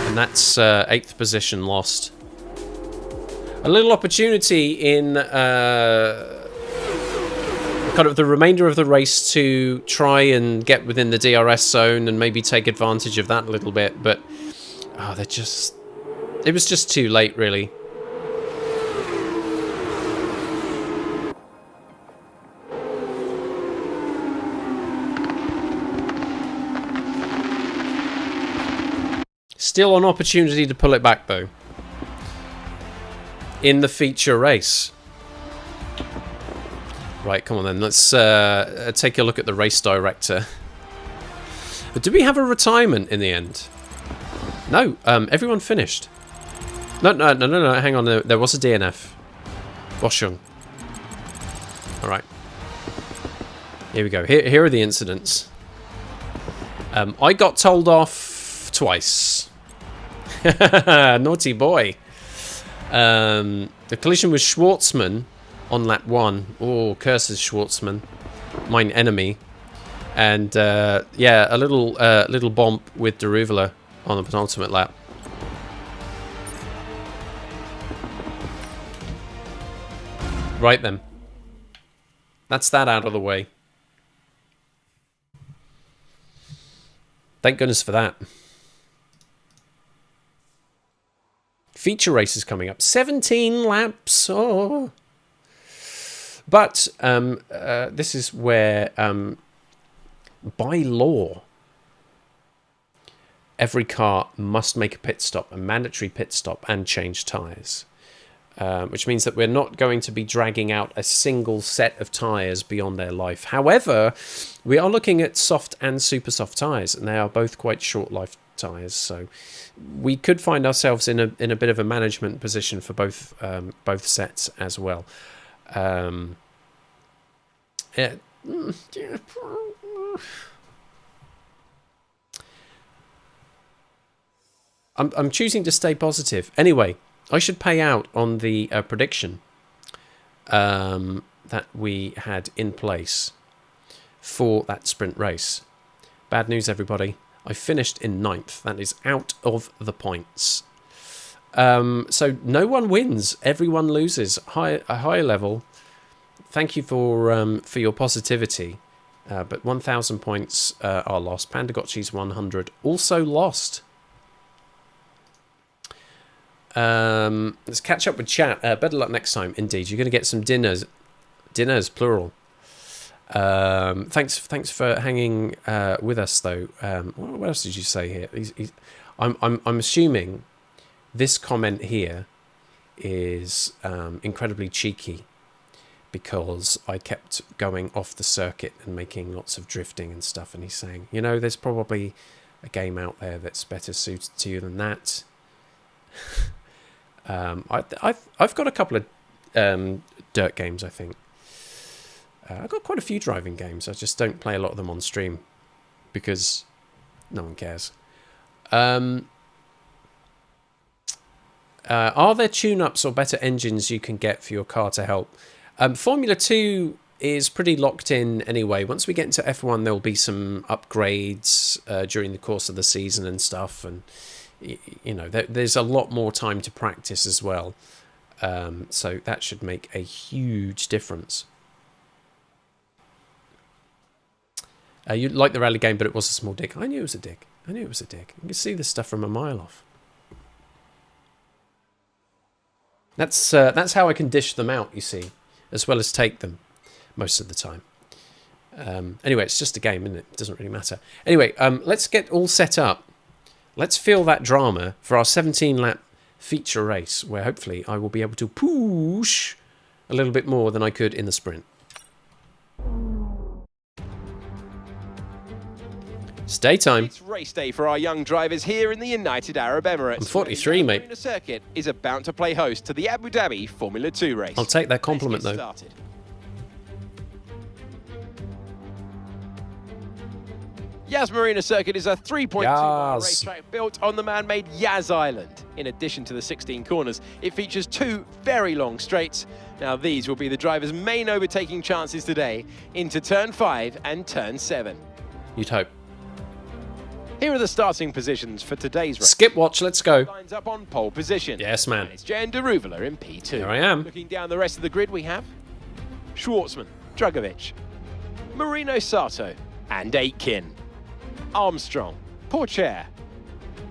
And that's 8th position lost. A little opportunity in kind of the remainder of the race to try and get within the DRS zone and maybe take advantage of that a little bit, but it was just too late, really. Still an opportunity to pull it back, though, in the feature race. Right, come on then. Let's take a look at the race director. But did we have a retirement in the end? No, everyone finished. No, hang on. There was a DNF. Boschung. All right. Here we go. Here are the incidents. I got told off twice. Naughty boy. The collision with Schwartzman on lap 1. Oh, curses Schwartzman, mine enemy. And yeah, a little bump with Deruvela on the penultimate lap. Right then, that's that out of the way. Thank goodness for that. Feature race is coming up. 17 laps. Oh. But this is where, by law, every car must make a pit stop, a mandatory pit stop, and change tyres. Which means that we're not going to be dragging out a single set of tyres beyond their life. However, we are looking at soft and super soft tyres, and they are both quite short life tyres. So we could find ourselves in a bit of a management position for both sets as well. Yeah. I'm choosing to stay positive. Anyway, I should pay out on the prediction that we had in place for that sprint race. Bad news, everybody. I finished in 9th. That is out of the points. So no one wins. Everyone loses. A high level. Thank you for your positivity. But 1,000 points are lost. Pandagotchi's 100 also lost. Let's catch up with chat. Better luck next time. Indeed, you're going to get some dinners. Dinners, plural. Thanks for hanging with us, though. What else did you say here? I'm assuming this comment here is incredibly cheeky because I kept going off the circuit and making lots of drifting and stuff. And he's saying, you know, there's probably a game out there that's better suited to you than that. I've got a couple of dirt games, I think. I've got quite a few driving games. I just don't play a lot of them on stream because no one cares. Are there tune-ups or better engines you can get for your car to help? Formula 2 is pretty locked in anyway. Once we get into F1, there'll be some upgrades during the course of the season and stuff, and you know, there's a lot more time to practice as well. So that should make a huge difference. You like the rally game, but it was a small dig. I knew it was a dig. You can see this stuff from a mile off. That's how I can dish them out, you see, as well as take them most of the time. Anyway, it's just a game, isn't it? It doesn't really matter. Anyway, let's get all set up. Let's feel that drama for our 17-lap feature race, where hopefully I will be able to push a little bit more than I could in the sprint. It's daytime. It's race day for our young drivers here in the United Arab Emirates. I'm 43, mate. The circuit is about to play host to the Abu Dhabi Formula 2 race. I'll take that compliment, though. Started. Yas Marina circuit is a 3.2 mile racetrack built on the man-made Yas Island. In addition to the 16 corners, it features 2 very long straights. Now these will be the driver's main overtaking chances today into turn 5 and turn 7. You'd hope. Here are the starting positions for today's race. Skip watch, let's go. Lines up on pole position. Yes, man. And it's Jan Deruvela in P2. Here I am. Looking down the rest of the grid, we have Schwartzman, Drugovic, Marino Sato, and Aitken. Armstrong, Pourchaire,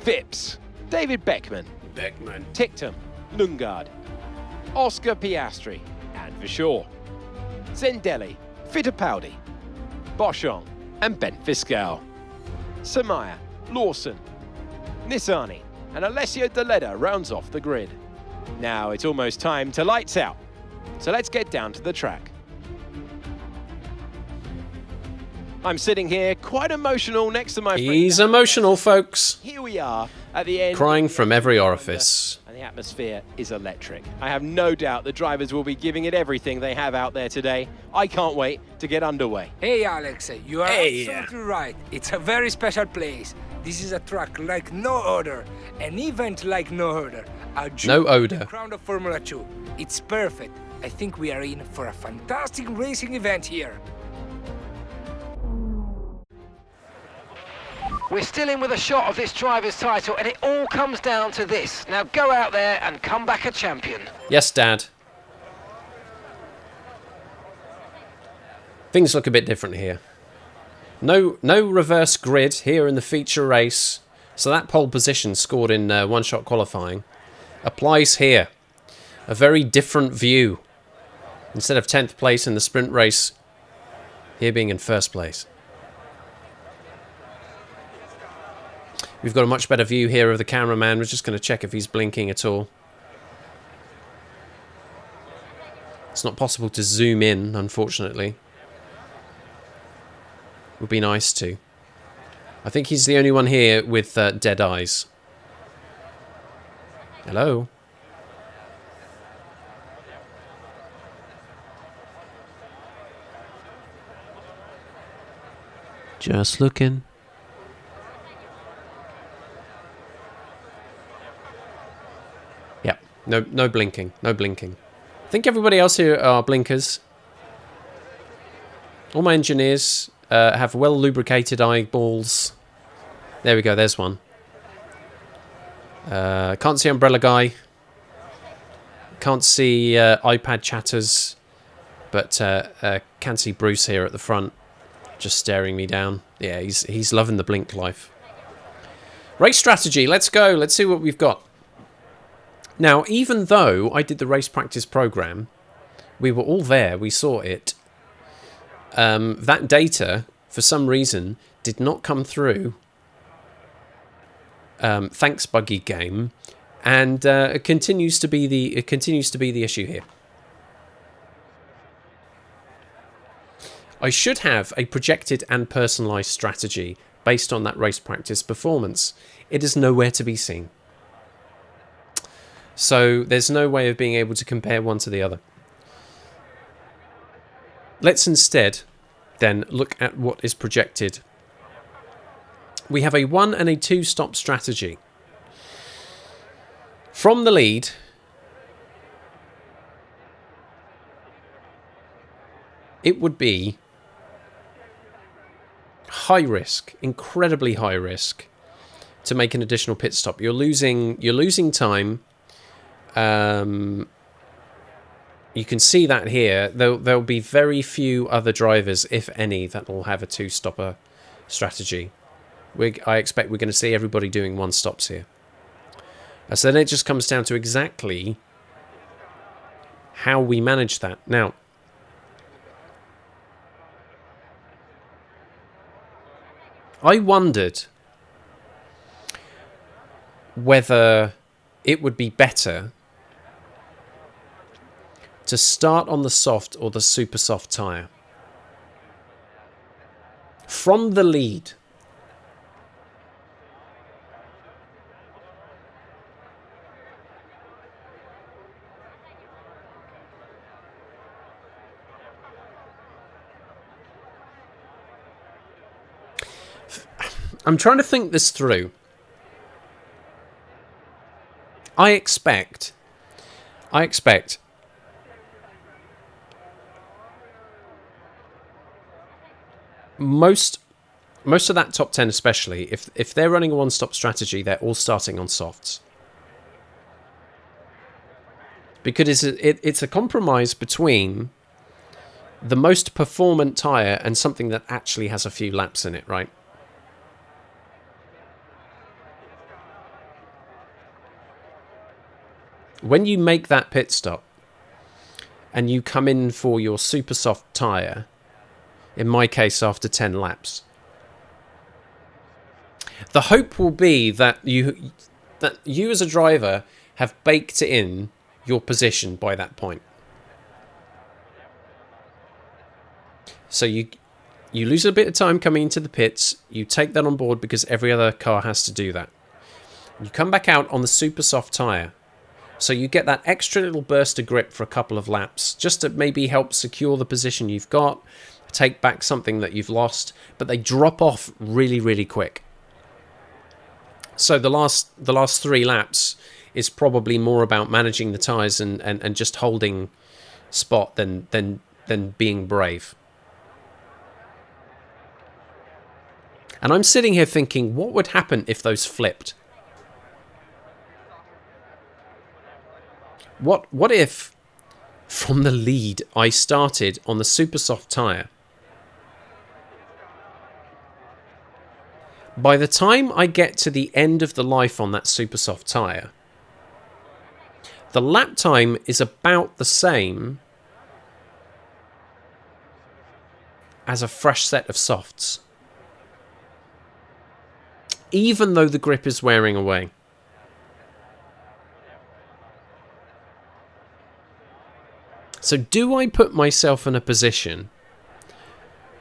Phipps, David Beckman, Ticktum, Lundgaard, Oscar Piastri, and Vachor. Zendelli, Fittipaldi, Boschong, and Bent Fiscal. Samaya, Lawson, Nissani, and Alessio Deleda rounds off the grid. Now it's almost time to lights out, so let's get down to the track. I'm sitting here quite emotional next to my friend. He's emotional, folks. Here we are at the end. Crying from every orifice. And the atmosphere is electric. I have no doubt the drivers will be giving it everything they have out there today. I can't wait to get underway. Hey, Alex, you are absolutely right. It's a very special place. This is a track like no other, an event like no other. No odor. The crown of Formula 2. It's perfect. I think we are in for a fantastic racing event here. We're still in with a shot of this driver's title, and it all comes down to this. Now go out there and come back a champion. Yes, Dad. Things look a bit different here. No reverse grid here in the feature race. So that pole position scored in one-shot qualifying applies here. A very different view. Instead of 10th place in the sprint race, here being in first place. We've got a much better view here of the cameraman. We're just going to check if he's blinking at all. It's not possible to zoom in, unfortunately. Would be nice to. I think he's the only one here with dead eyes. Hello? Just looking. No blinking. No blinking. I think everybody else here are blinkers. All my engineers have well lubricated eyeballs. There we go. There's one. Can't see Umbrella Guy. Can't see iPad chatters. But can see Bruce here at the front. Just staring me down. Yeah, he's loving the blink life. Race strategy. Let's go. Let's see what we've got. Now, even though I did the race practice program, we were all there, we saw it, that data, for some reason, did not come through. Thanks, Buggy Game, and it continues to be the issue here. I should have a projected and personalised strategy based on that race practice performance. It is nowhere to be seen. So there's no way of being able to compare one to the other. Let's instead then look at what is projected. We have a 1 and a 2 stop strategy. From the lead, it would be high risk, incredibly high risk, to make an additional pit stop. You're losing time. You can see that here. There'll be very few other drivers, if any, that will have a 2-stopper strategy. I expect we're going to see everybody doing 1-stops here. So then it just comes down to exactly how we manage that. Now, I wondered whether it would be better to start on the soft or the super soft tyre. From the lead. I'm trying to think this through. I expect most of that top 10, especially if they're running a one-stop strategy, they're all starting on softs, because it's a compromise between the most performant tyre and something that actually has a few laps in it, right? When you make that pit stop and you come in for your super soft tyre, in my case after 10 laps, the hope will be that you as a driver have baked in your position by that point. So you lose a bit of time coming into the pits, you take that on board because every other car has to do that. You come back out on the super soft tyre, so you get that extra little burst of grip for a couple of laps, just to maybe help secure the position you've got, take back something that you've lost, but they drop off really, really quick. So the last 3 laps is probably more about managing the tyres and just holding spot than being brave. And I'm sitting here thinking, what would happen if those flipped? What if, from the lead, I started on the super soft tyre? By the time I get to the end of the life on that super soft tyre, the lap time is about the same as a fresh set of softs, even though the grip is wearing away. So do I put myself in a position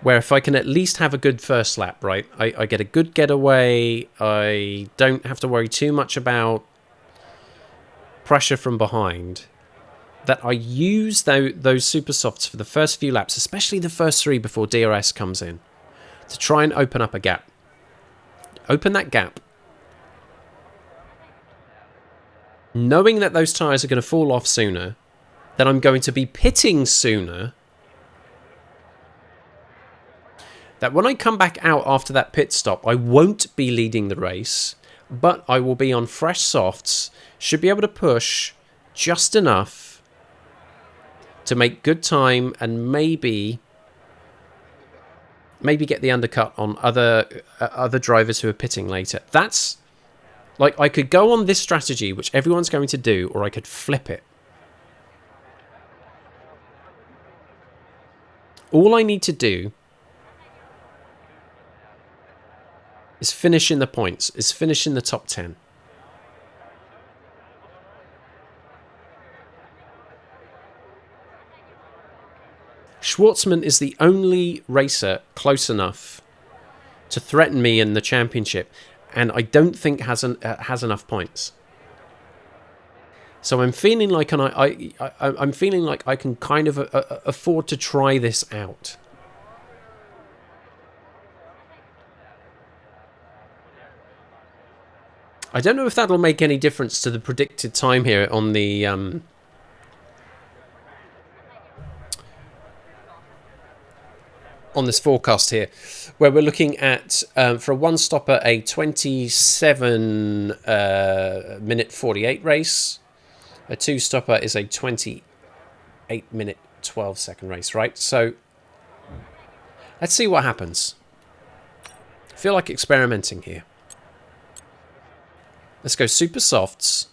where if I can at least have a good first lap, right? I get a good getaway, I don't have to worry too much about pressure from behind, that I use those super softs for the first few laps, especially the first 3 before DRS comes in, to try and open up a gap. Open that gap, knowing that those tyres are going to fall off sooner, that I'm going to be pitting sooner, that when I come back out after that pit stop, I won't be leading the race, but I will be on fresh softs, should be able to push just enough to make good time and maybe get the undercut on other drivers who are pitting later. That's, like, I could go on this strategy, which everyone's going to do, or I could flip it. All I need to do is finish in the points, is finish in the top 10. Schwartzman is the only racer close enough to threaten me in the championship, and I don't think has enough points. So I'm feeling like I'm feeling like I can kind of afford to try this out. I don't know if that'll make any difference to the predicted time here on the on this forecast here, where we're looking at for a one-stopper a 27 minute 48 race. A two-stopper is a 28 minute 12 second race, right? So let's see what happens. I feel like experimenting here. Let's go super softs.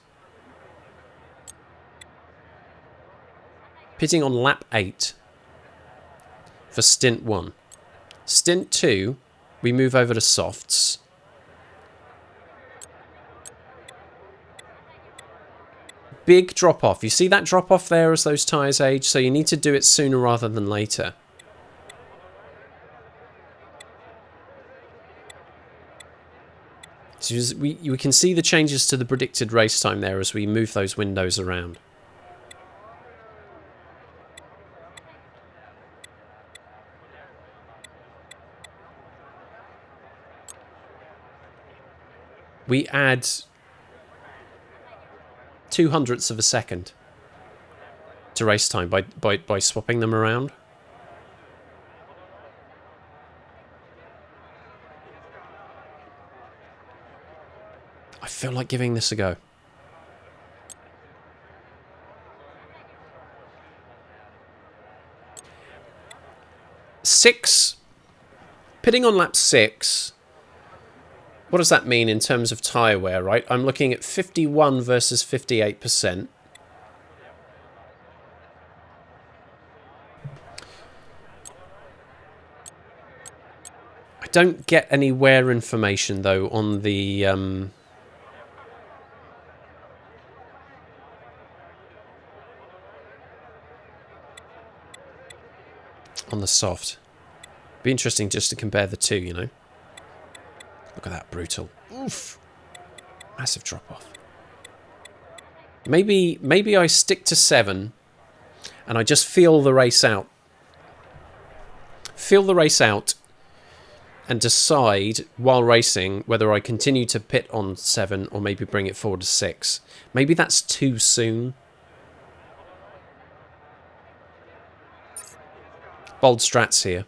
Pitting on lap 8 for stint 1. Stint 2, we move over to softs. Big drop off. You see that drop off there as those tyres age? So you need to do it sooner rather than later. So we can see the changes to the predicted race time there as we move those windows around. We add 0.02 of a second to race time by swapping them around. I feel like giving this a go. Pitting on lap 6. What does that mean in terms of tyre wear, right? I'm looking at 51 versus 58%. I don't get any wear information, though, on the... on the soft. Be interesting just to compare the two, you know. Look at that, brutal. Oof. Massive drop off. Maybe I stick to 7 and I just feel the race out. Feel the race out and decide while racing whether I continue to pit on 7 or maybe bring it forward to 6. Maybe that's too soon. Bold strats here.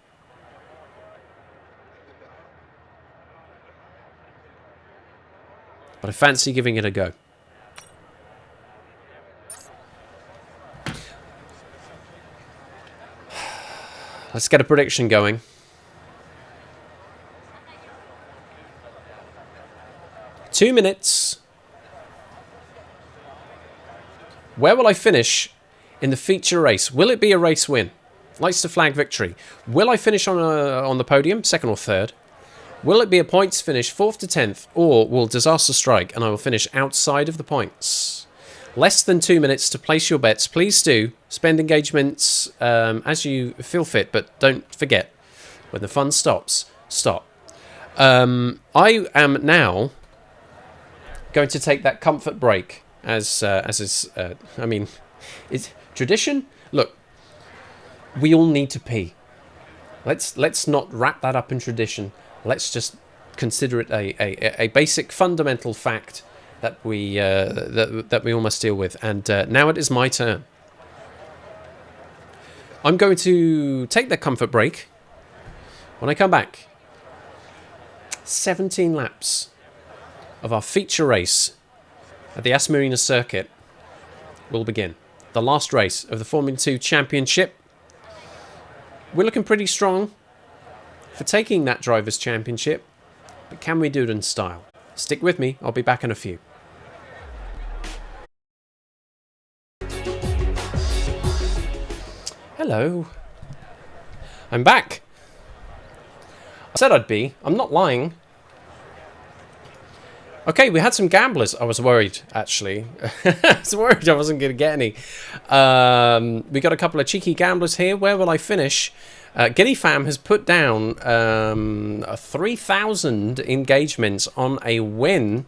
But I fancy giving it a go. Let's get a prediction going. Two minutes. Where will I finish in the feature race? Will it be a race win? Lights to flag victory. Will I finish on the podium, 2nd or 3rd? Will it be a points finish, 4th to 10th, or will disaster strike and I will finish outside of the points? Less than 2 minutes to place your bets. Please do spend engagements as you feel fit, but don't forget, when the fun stops, stop. I am now going to take that comfort break, as is. I mean, it's tradition. Look, we all need to pee. Let's not wrap that up in tradition. Let's just consider it a basic fundamental fact that we that we all must deal with. And now it is my turn. I'm going to take that comfort break. When I come back, 17 laps of our feature race at the Yas Marina circuit will begin. The last race of the Formula 2 Championship. We're looking pretty strong for taking that Drivers' Championship, but can we do it in style? Stick with me, I'll be back in a few. Hello. I'm back. I said I'd be. I'm not lying. Okay, we had some gamblers. I was worried, actually. I was worried I wasn't going to get any. We got a couple of cheeky gamblers here. Where will I finish? Giddy Fam has put down 3,000 engagements on a win.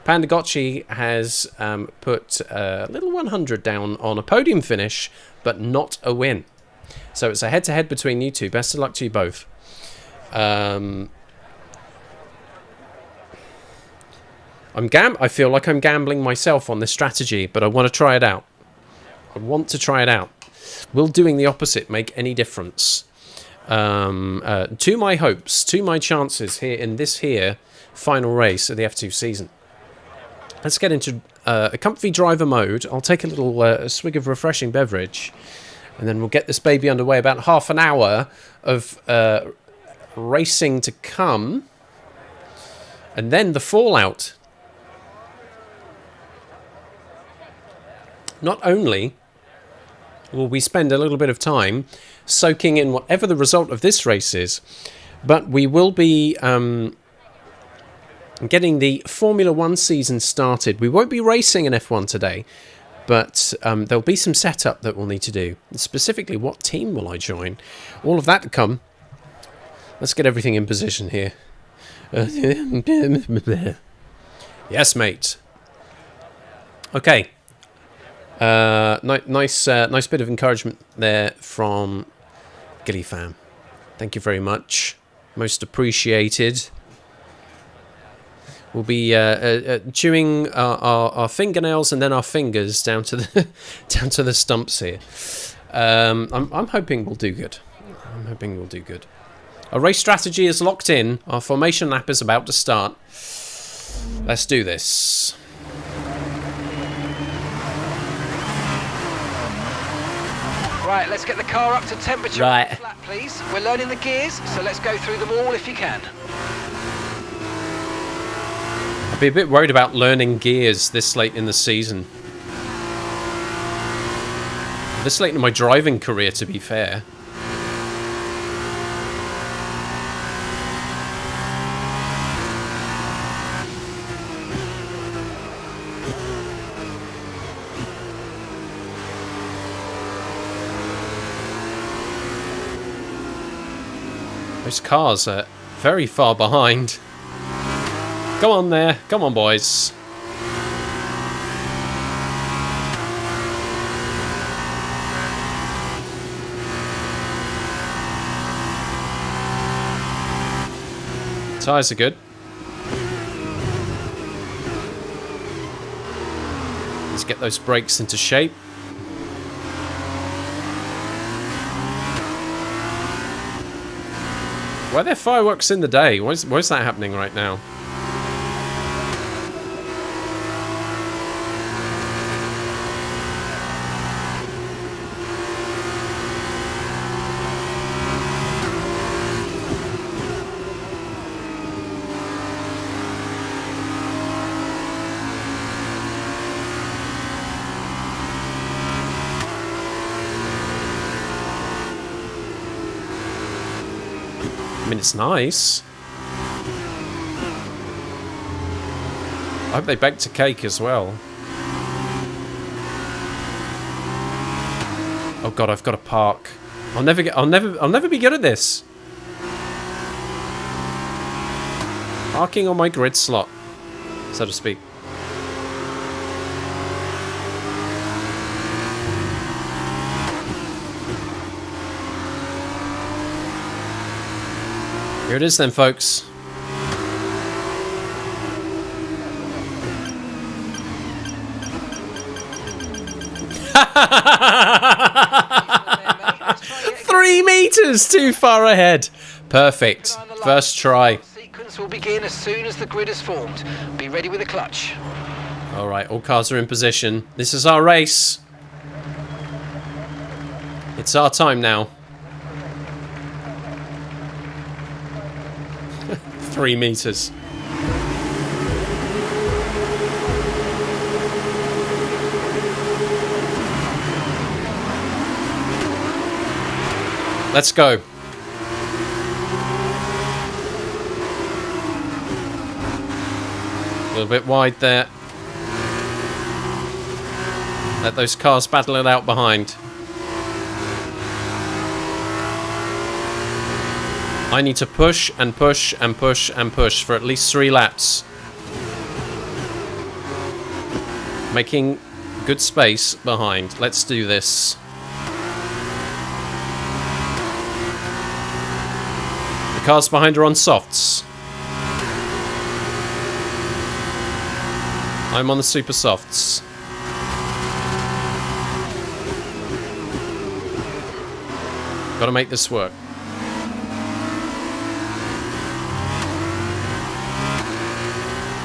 Pandagotchi has put a little 100 down on a podium finish, but not a win. So it's a head-to-head between you two. Best of luck to you both. I feel like I'm gambling myself on this strategy, but I want to try it out. Will doing the opposite make any difference? To my hopes, to my chances here in this final race of the F2 season. Let's get into a comfy driver mode. I'll take a little swig of refreshing beverage, and then we'll get this baby underway. About half an hour of racing to come, and then the fallout. Not only will we spend a little bit of time soaking in whatever the result of this race is, but we will be getting the Formula 1 season started. We won't be racing in F1 today, but there'll be some setup that we'll need to do. Specifically, what team will I join? All of that to come. Let's get everything in position here. Yes, mate. Okay. Nice bit of encouragement there from Gilly Fam. Thank you very much. Most appreciated. We'll be chewing our fingernails and then our fingers down to the down to the stumps here. I'm hoping we'll do good. I'm hoping we'll do good. Our race strategy is locked in. Our formation lap is about to start. Let's do this. Right, let's get the car up to temperature. Right. Flat, please. We're learning the gears, so let's go through them all if you can. I'd be a bit worried about learning gears this late in the season. This late in my driving career, to be fair. Those cars are very far behind. Come on there. Come on, boys. Tyres are good. Let's get those brakes into shape. Why are there fireworks in the day? Why is that happening right now? I mean, it's nice. I hope they baked a cake as well. Oh god, I've got to park. I'll never be good at this. Parking on my grid slot, so to speak. Here it is then, folks. Three meters too far ahead. Perfect. First try. Sequence will begin as soon as the grid is formed. Be ready with the clutch. All right, all cars are in position. This is our race. It's our time now. 3 meters. Let's go. A little bit wide there. Let those cars battle it out behind. I need to push and push and push and push for at least 3 laps. Making good space behind. Let's do this. The cars behind are on softs. I'm on the super softs. Gotta make this work.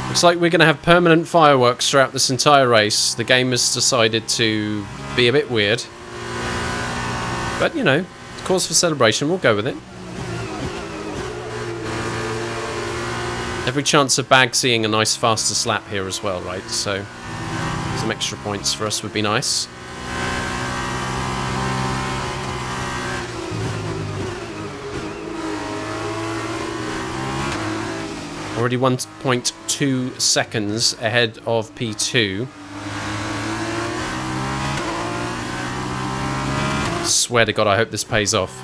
Looks like we're going to have permanent fireworks throughout this entire race. The game has decided to be a bit weird. But, you know, cause for celebration, we'll go with it. Every chance of Bag seeing a nice fastest lap here as well, right? So, some extra points for us would be nice. Already 1.2 seconds ahead of P2. Swear to God, I hope this pays off.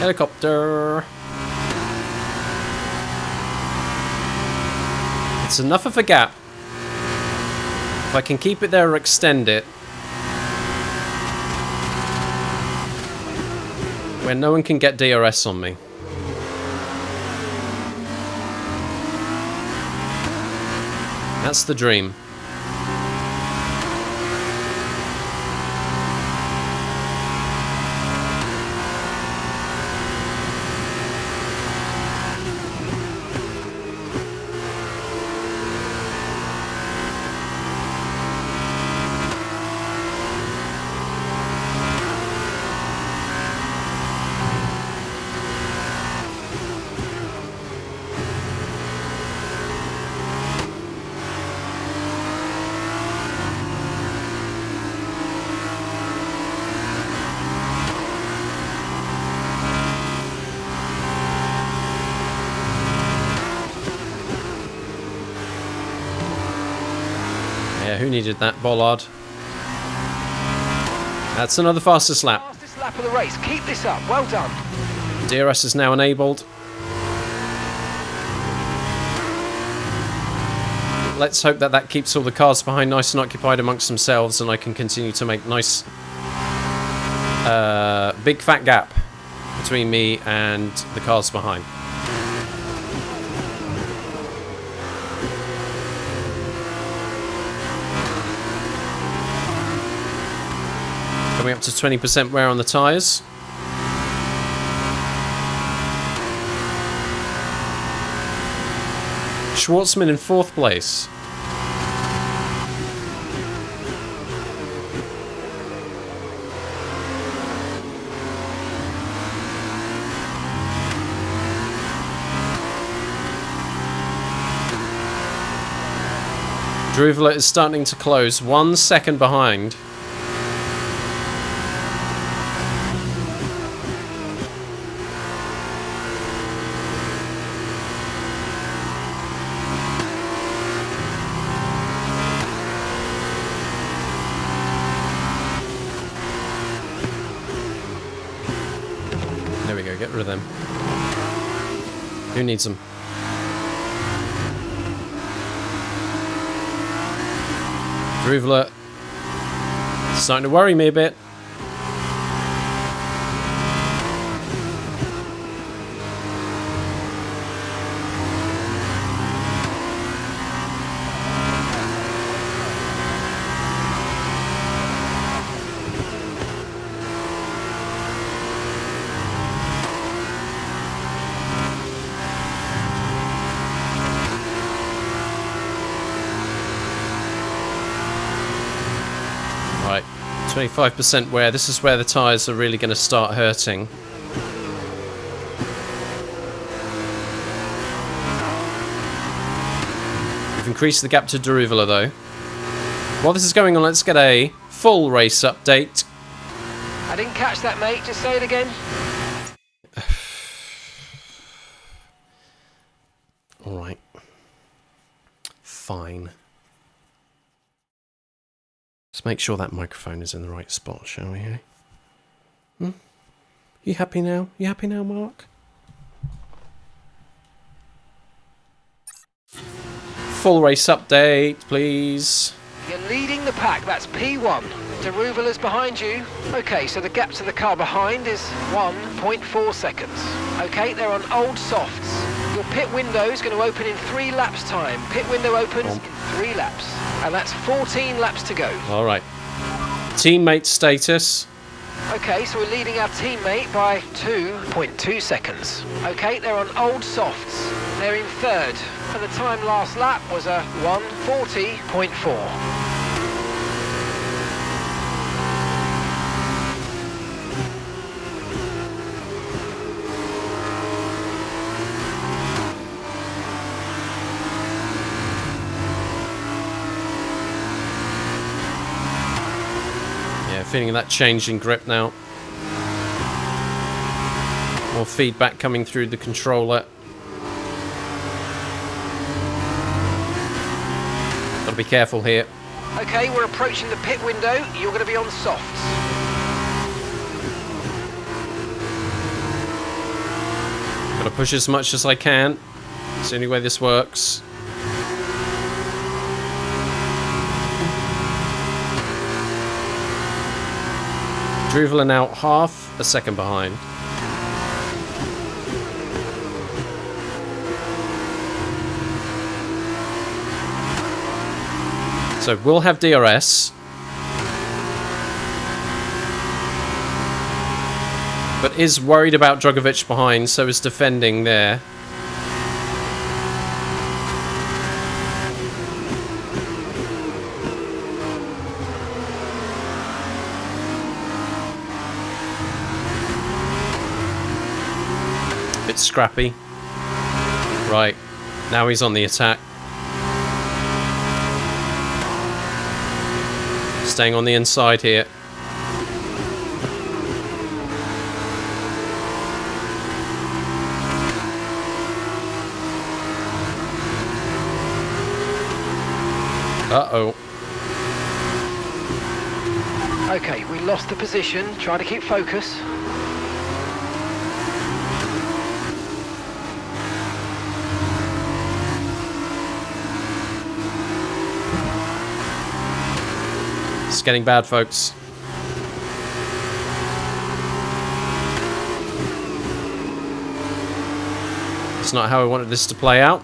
Helicopter. It's enough of a gap. If I can keep it there or extend it, where no one can get DRS on me. That's the dream. Yeah, who needed that, Bollard? That's another fastest lap. Fastest lap of the race. Keep this up. Well done. DRS is now enabled. Let's hope that that keeps all the cars behind nice and occupied amongst themselves, and I can continue to make nice big fat gap between me and the cars behind. Coming up to 20% wear on the tyres. Schwartzman in 4th place. Druvela is starting to close, 1 second behind. There we go, get rid of them. Who needs them? Druvela starting to worry me a bit. Right, 25% wear. This is where the tyres are really going to start hurting. We've increased the gap to Druvela though. While this is going on, let's get a full race update. I didn't catch that, mate. Just say it again. Alright. Fine. Let's make sure that microphone is in the right spot, shall we? Eh? You happy now? You happy now, Mark? Full race update, please. You're leading the pack. That's P1. Druvela's behind you. Okay, so the gap to the car behind is 1.4 seconds. Okay, they're on old softs. Your pit window is going to open in 3 laps time. Pit window opens in 3 laps. And that's 14 laps to go. Alright. Teammate status. Okay, so we're leading our teammate by 2.2 seconds. Okay, they're on old softs. They're in 3rd. And the time last lap was a 1:40.4. Feeling that change in grip now. More feedback coming through the controller. Gotta be careful here. Okay, we're approaching the pit window. You're going to be on softs. Gotta push as much as I can. It's the only way this works. Druvela now half a second behind. So we'll have DRS. But is worried about Drogovic behind, so is defending there. Bit scrappy. Right, now he's on the attack. Staying on the inside here. Uh-oh. Okay, we lost the position. Try to keep focus. It's getting bad, folks. It's not how I wanted this to play out.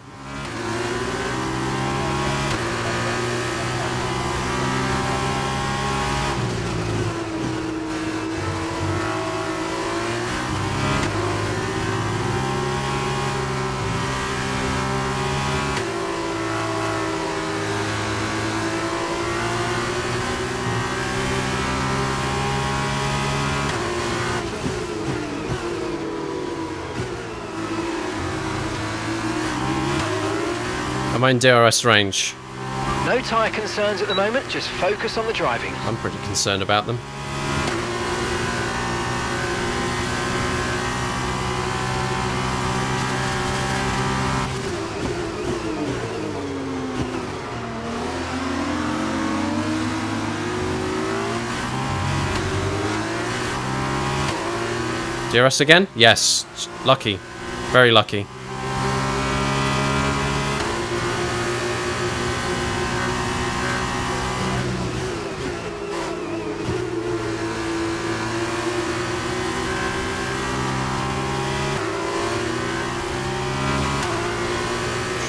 Am I in DRS range? No tyre concerns at the moment, just focus on the driving. I'm pretty concerned about them. DRS again? Yes. Lucky. Very lucky.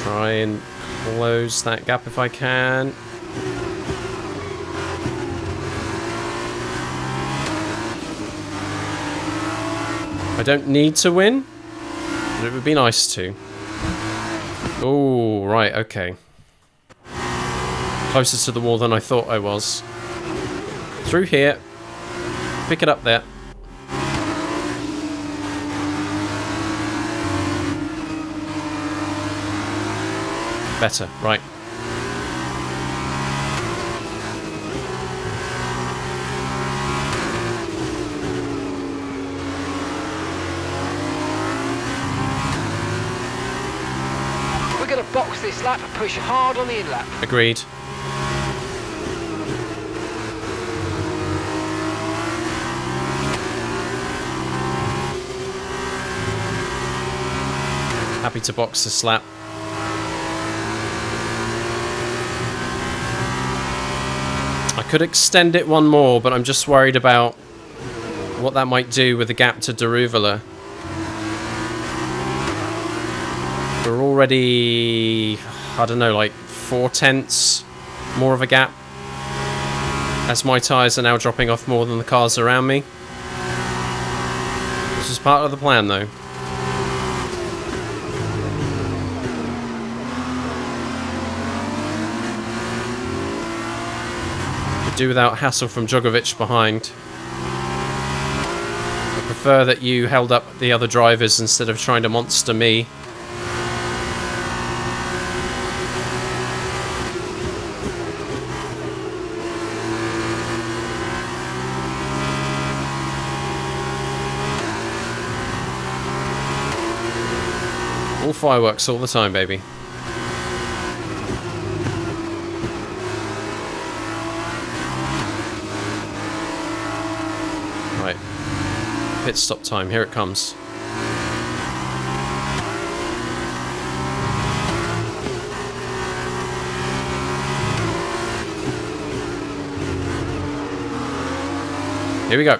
Try and close that gap if I can. I don't need to win, but it would be nice to. Oh, right, okay. Closer to the wall than I thought I was. Through here. Pick it up there. Better, right. We're going to box this lap and push hard on the in-lap. Agreed. Happy to box this lap. I could extend it one more, but I'm just worried about what that might do with the gap to Daruvula. We're already, I don't know, like 4/10 more of a gap, as my tyres are now dropping off more than the cars around me. This is part of the plan, though. Do without hassle from Drogovic behind. I prefer that you held up the other drivers instead of trying to monster me. All fireworks all the time, baby. Pit stop time, here it comes. Here we go.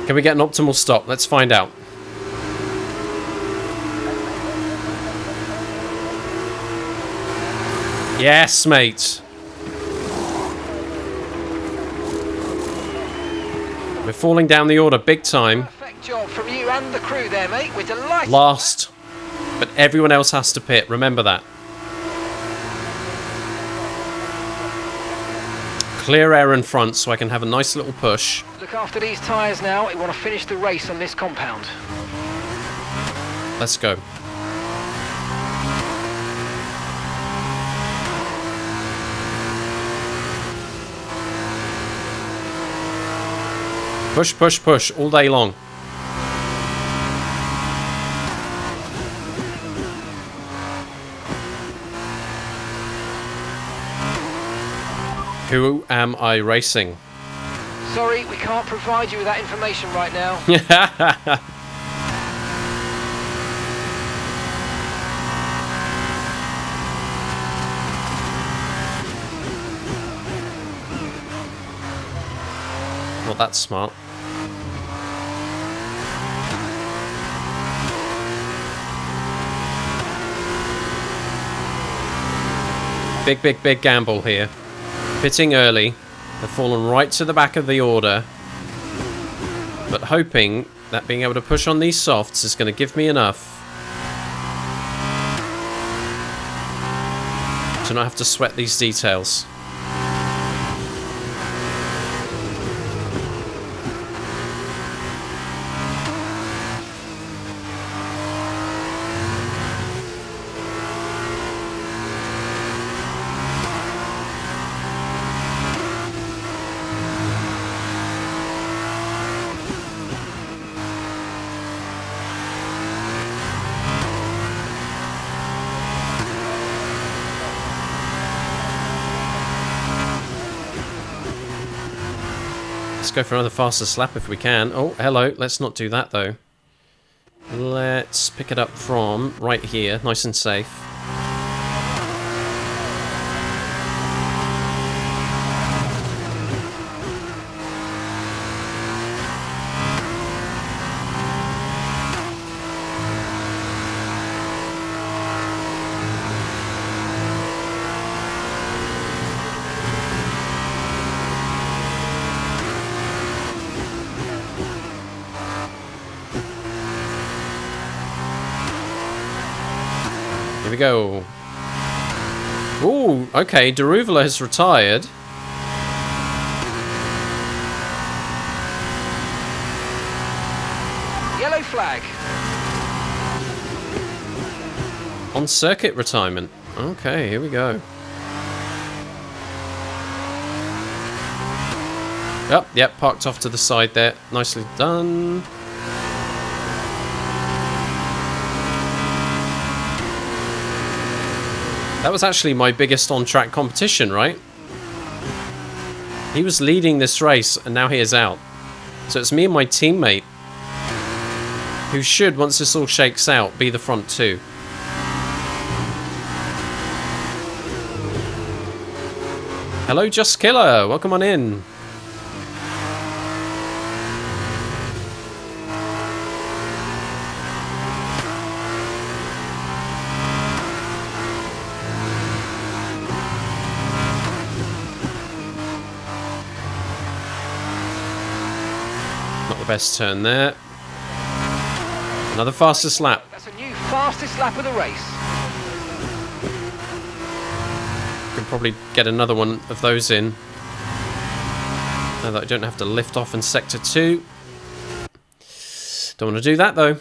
Can we get an optimal stop? Let's find out. Yes, mate. We're falling down the order big time. Perfect job from you and the crew there, mate. We're delighted. Last. But everyone else has to pit. Remember that. Clear air in front so I can have a nice little push. Look after these tyres now. We want to finish the race on this compound. Let's go. Push, push, push all day long. Who am I racing? Sorry, we can't provide you with that information right now. Well, that's smart. Big gamble here. Pitting early. They've fallen right to the back of the order. But hoping that being able to push on these softs is going to give me enough to not have to sweat these details. Let's go for another fastest lap if we can. Oh, hello. Let's not do that, though. Let's pick it up from right here. Nice and safe. Here we go. Ooh, okay, Daruvula has retired. Yellow flag. On circuit retirement. Okay, here we go. Yep, parked off to the side there. Nicely done. That was actually my biggest on-track competition, right? He was leading this race, and now he is out. So it's me and my teammate, who should, once this all shakes out, be the front two. Hello, Just Killer. Welcome on in. Best turn there. Another fastest lap. That's a new fastest lap of the race. Can probably get another one of those in. Now that I don't have to lift off in sector 2. Don't want to do that though.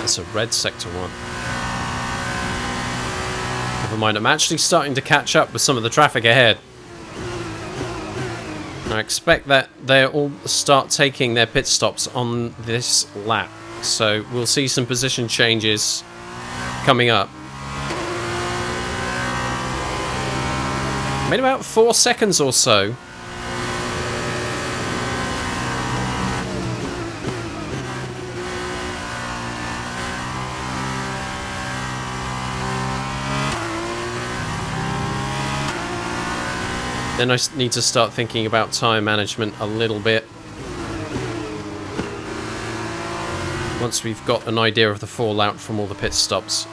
That's a red sector 1. Never mind, I'm actually starting to catch up with some of the traffic ahead. I expect that they'll all start taking their pit stops on this lap. So we'll see some position changes coming up. Made about 4 seconds or so. Then I need to start thinking about tyre management a little bit. Once we've got an idea of the fallout from all the pit stops.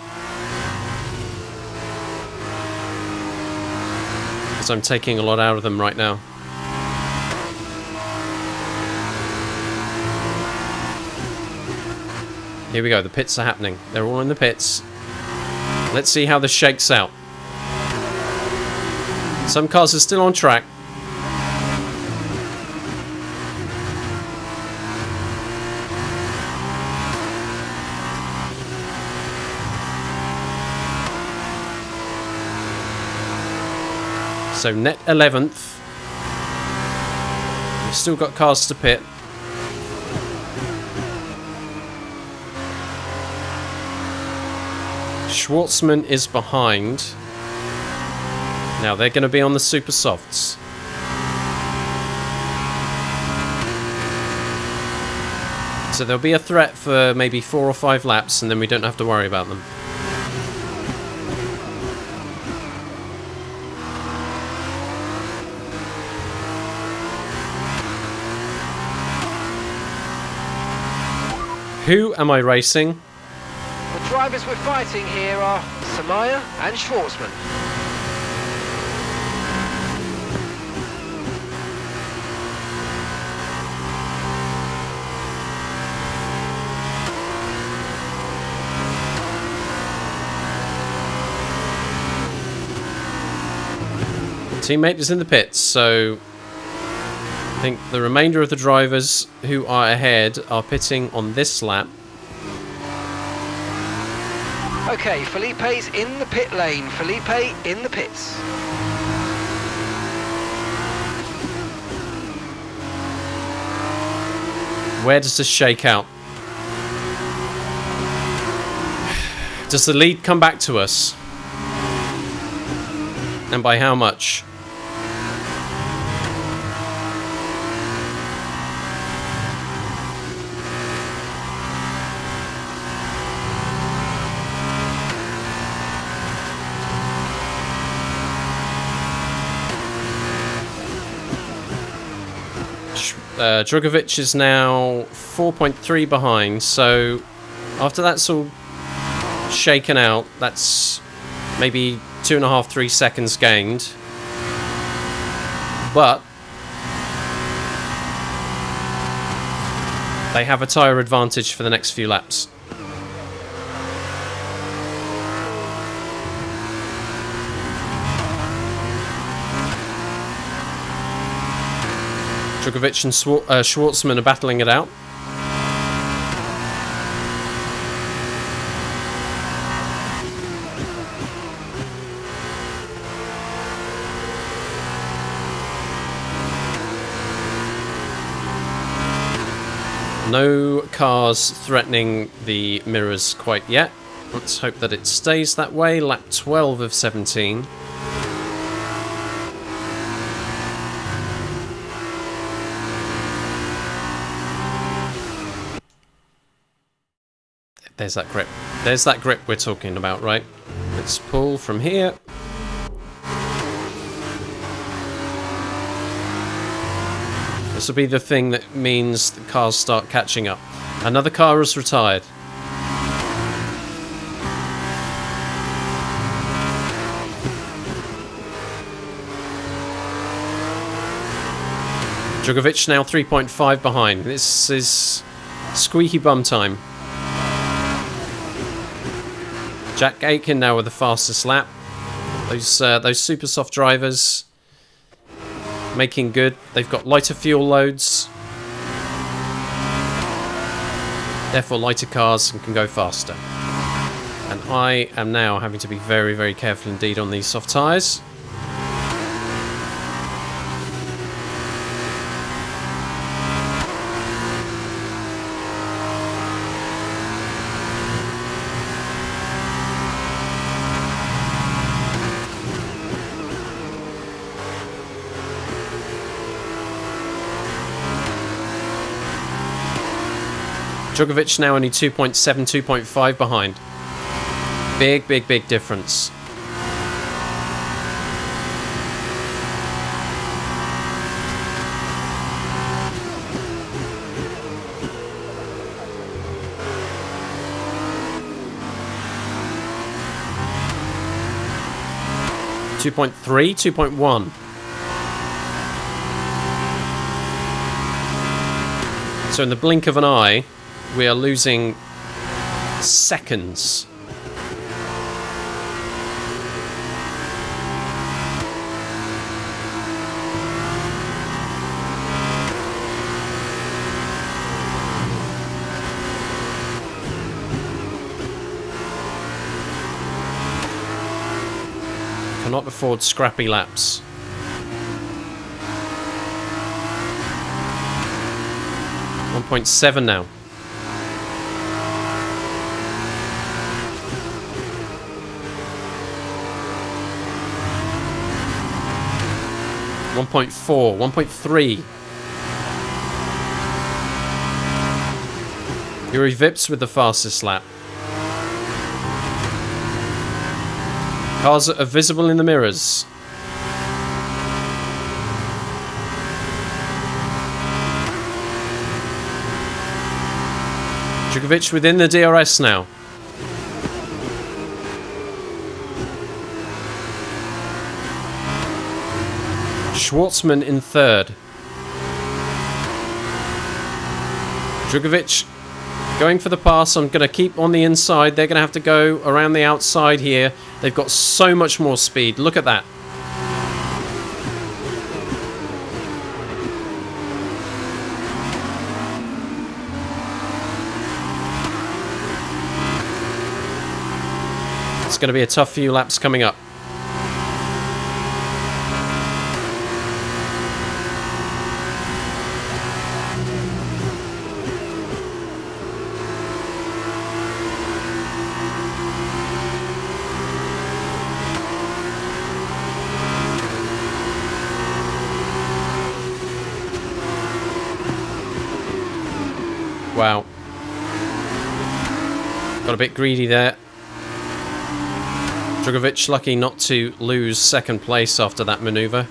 Because I'm taking a lot out of them right now. Here we go, the pits are happening. They're all in the pits. Let's see how this shakes out. Some cars are still on track. So net 11th. We've still got cars to pit. Schwartzman is behind. Now they're going to be on the super softs. So there'll be a threat for maybe 4 or 5 laps, and then we don't have to worry about them. Who am I racing? The drivers we're fighting here are Samaya and Schwartzman. Teammate is in the pits, so I think the remainder of the drivers who are ahead are pitting on this lap. Okay, Felipe's in the pit lane. Felipe in the pits. Where does this shake out? Does the lead come back to us? And by how much? Drugovic is now 4.3 behind, so after that's all shaken out, that's maybe 2.5, 3 seconds gained. But they have a tyre advantage for the next few laps. Drugovic and Schwartzman are battling it out. No cars threatening the mirrors quite yet. Let's hope that it stays that way. Lap 12 of 17. There's that grip. There's that grip we're talking about, right? Let's pull from here. This will be the thing that means the cars start catching up. Another car is retired. Drugovic now 3.5 behind. This is squeaky bum time. Jack Aitken now with the fastest lap. Those super soft drivers making good. They've got lighter fuel loads, therefore lighter cars and can go faster. And I am now having to be very, very careful indeed on these soft tyres. Djokovic now only 2.7, 2.5 behind. Big, big, big difference. Two 2.1. So in the blink of an eye, we are losing seconds. Cannot afford scrappy laps. .7 now. .4, 1.3. Yuri Vips with the fastest lap. Cars are visible in the mirrors. Djokovic within the DRS now. Schwartzman in third. Djokovic going for the pass. I'm going to keep on the inside. They're going to have to go around the outside here. They've got so much more speed. Look at that. It's going to be a tough few laps coming up. Wow. Got a bit greedy there. Djokovic lucky not to lose second place after that manoeuvre.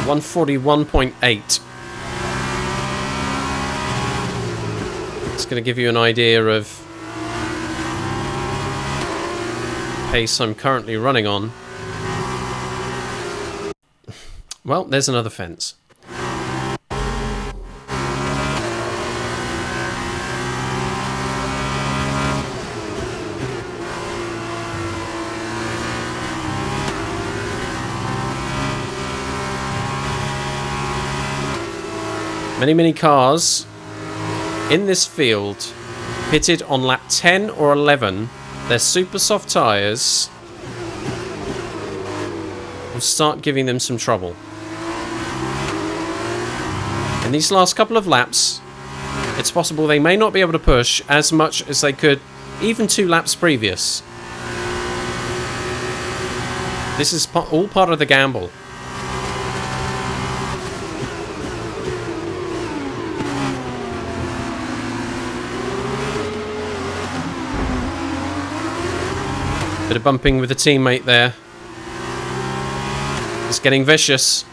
.141.8. It's going to give you an idea of pace I'm currently running on. Well, there's another fence. Many cars in this field pitted on lap 10 or 11. Their super soft tyres will start giving them some trouble. In these last couple of laps, it's possible they may not be able to push as much as they could even 2 laps previous. This is all part of the gamble. Bit of bumping with a teammate there. It's getting vicious.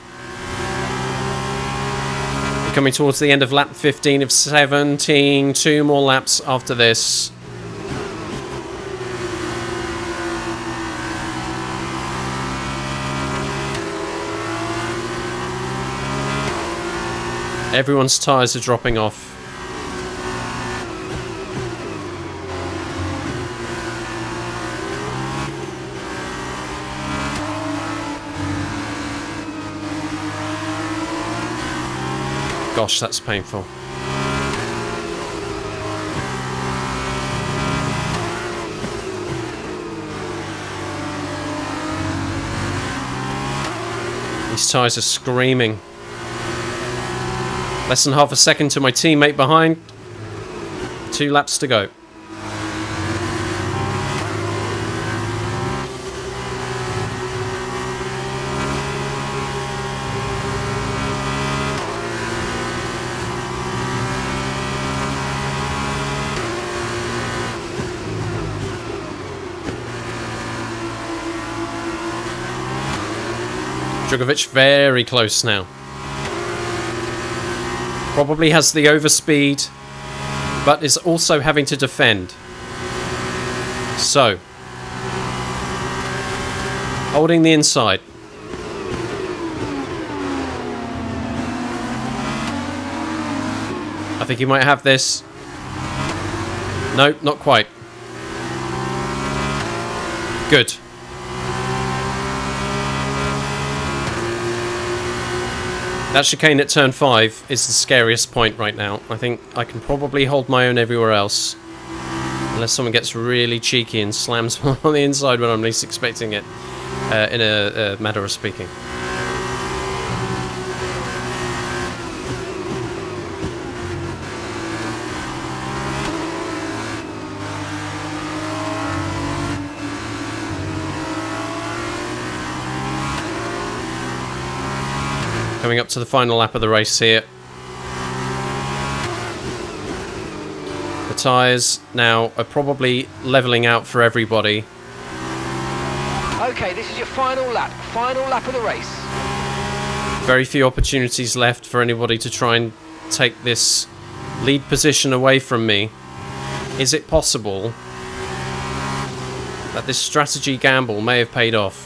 We're coming towards the end of lap 15 of 17. 2 more laps after this. Everyone's tyres are dropping off. Gosh, that's painful. These tyres are screaming. Less than half a second to my teammate behind. 2 laps to go. Djokovic very close now. Probably has the overspeed, but is also having to defend. So, holding the inside. I think he might have this. No, not quite. Good. That chicane at turn 5 is the scariest point right now. I think I can probably hold my own everywhere else. Unless someone gets really cheeky and slams on the inside when I'm least expecting it, in a matter of speaking. Coming up to the final lap of the race here. The tyres now are probably levelling out for everybody. Okay, this is your final lap of the race. Very few opportunities left for anybody to try and take this lead position away from me. Is it possible that this strategy gamble may have paid off?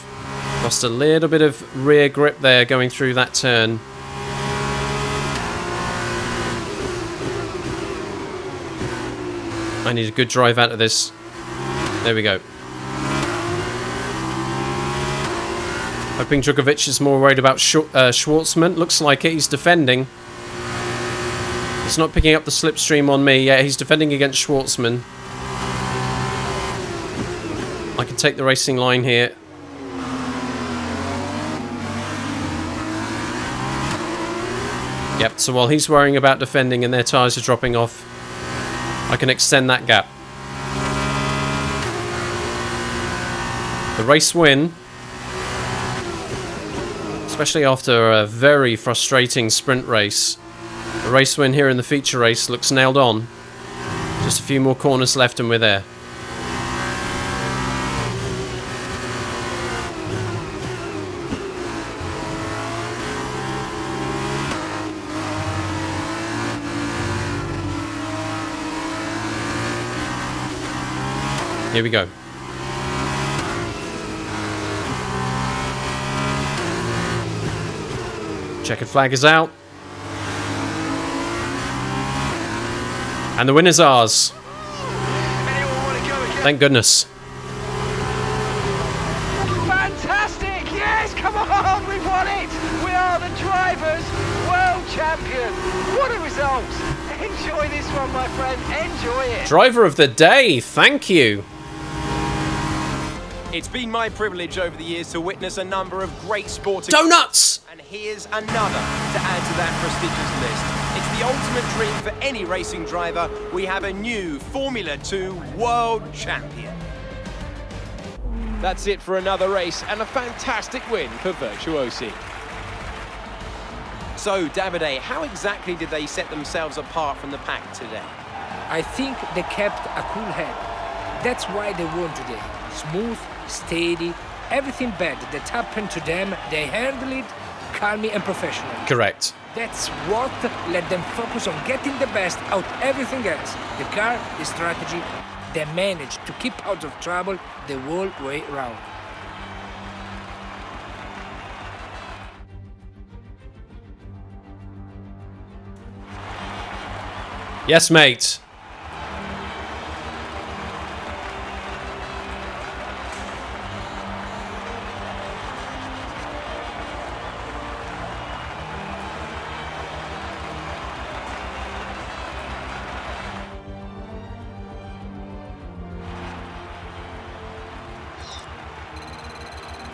Lost a little bit of rear grip there going through that turn. I need a good drive out of this. There we go. Hoping Djokovic is more worried about Schwartzman. Looks like it. He's defending. He's not picking up the slipstream on me. Yeah, he's defending against Schwartzman. I can take the racing line here. Yep, so while he's worrying about defending and their tyres are dropping off, I can extend that gap. The race win, especially after a very frustrating sprint race, the race win here in the feature race looks nailed on. Just a few more corners left and we're there. Here we go. Checkered flag is out. And the winner's ours. Thank goodness. Fantastic! Yes, come on, we won it! We are the drivers' world champion. What a result! Enjoy this one, my friend. Enjoy it. Driver of the day, thank you. It's been my privilege over the years to witness a number of great sporting... Donuts! And here's another to add to that prestigious list. It's the ultimate dream for any racing driver. We have a new Formula 2 world champion. That's it for another race and a fantastic win for Virtuosi. So, Davide, how exactly did they set themselves apart from the pack today? I think they kept a cool head. That's why they won today. Smooth, steady, everything bad that happened to them, they handled it calmly and professionally. Correct. That's what let them focus on getting the best out of everything else. The car, the strategy, they managed to keep out of trouble the whole way round. Yes, mate.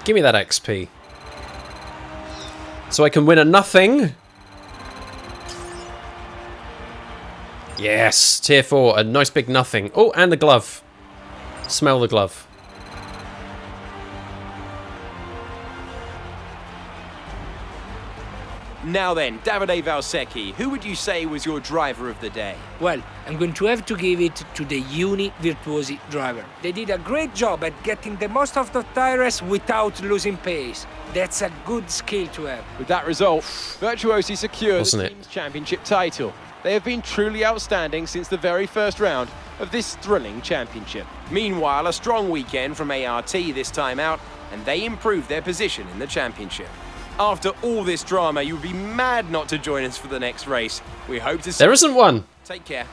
Give me that XP. So I can win a nothing. Yes, tier 4, a nice big nothing. Oh, and the glove. Smell the glove. Now then, Davide Valsecchi, who would you say was your driver of the day? Well, I'm going to have to give it to the Uni Virtuosi driver. They did a great job at getting the most out of tires without losing pace. That's a good skill to have. With that result, Virtuosi secured Wasn't the it? team's championship title. They have been truly outstanding since the very first round of this thrilling championship. Meanwhile, a strong weekend from ART this time out, and they improved their position in the championship. After all this drama, you would be mad not to join us for the next race. We hope to see There isn't one. Take care.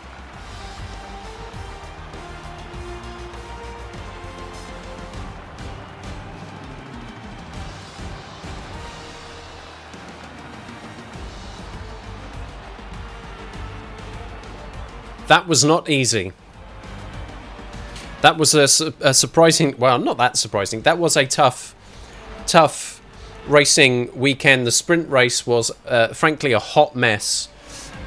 That was not easy. That was a surprising... Well, not that surprising. That was a tough racing weekend. The sprint race was, frankly, a hot mess.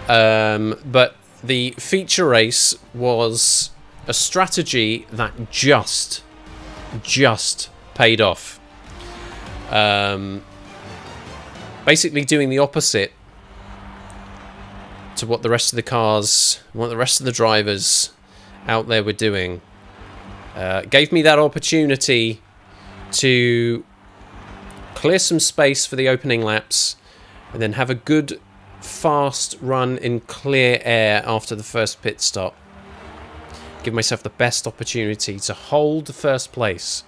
But the feature race was a strategy that just paid off. Basically doing the opposite to what the rest of the cars, what the rest of the drivers out there were doing. Gave me that opportunity to clear some space for the opening laps and then have a good fast run in clear air after the first pit stop. Give myself the best opportunity to hold first place.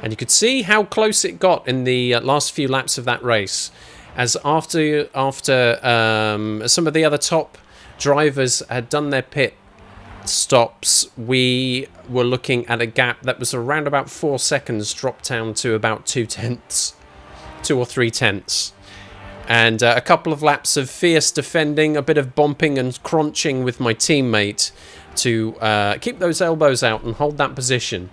And you could see how close it got in the last few laps of that race, as after some of the other top drivers had done their pit stops, we were looking at a gap that was around about 4 seconds, dropped down to about 2 or 3 tenths. And a couple of laps of fierce defending, a bit of bumping and crunching with my teammate to keep those elbows out and hold that position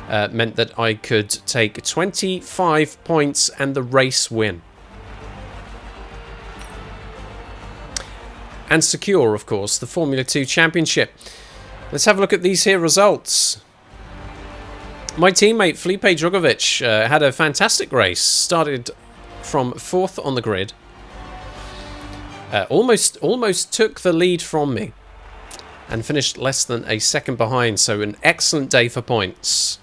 meant that I could take 25 points and the race win. And secure, of course, the Formula 2 Championship. Let's have a look at these here results. My teammate Felipe Drugovich had a fantastic race. Started from 4th on the grid. Almost took the lead from me. And finished less than a second behind. So an excellent day for points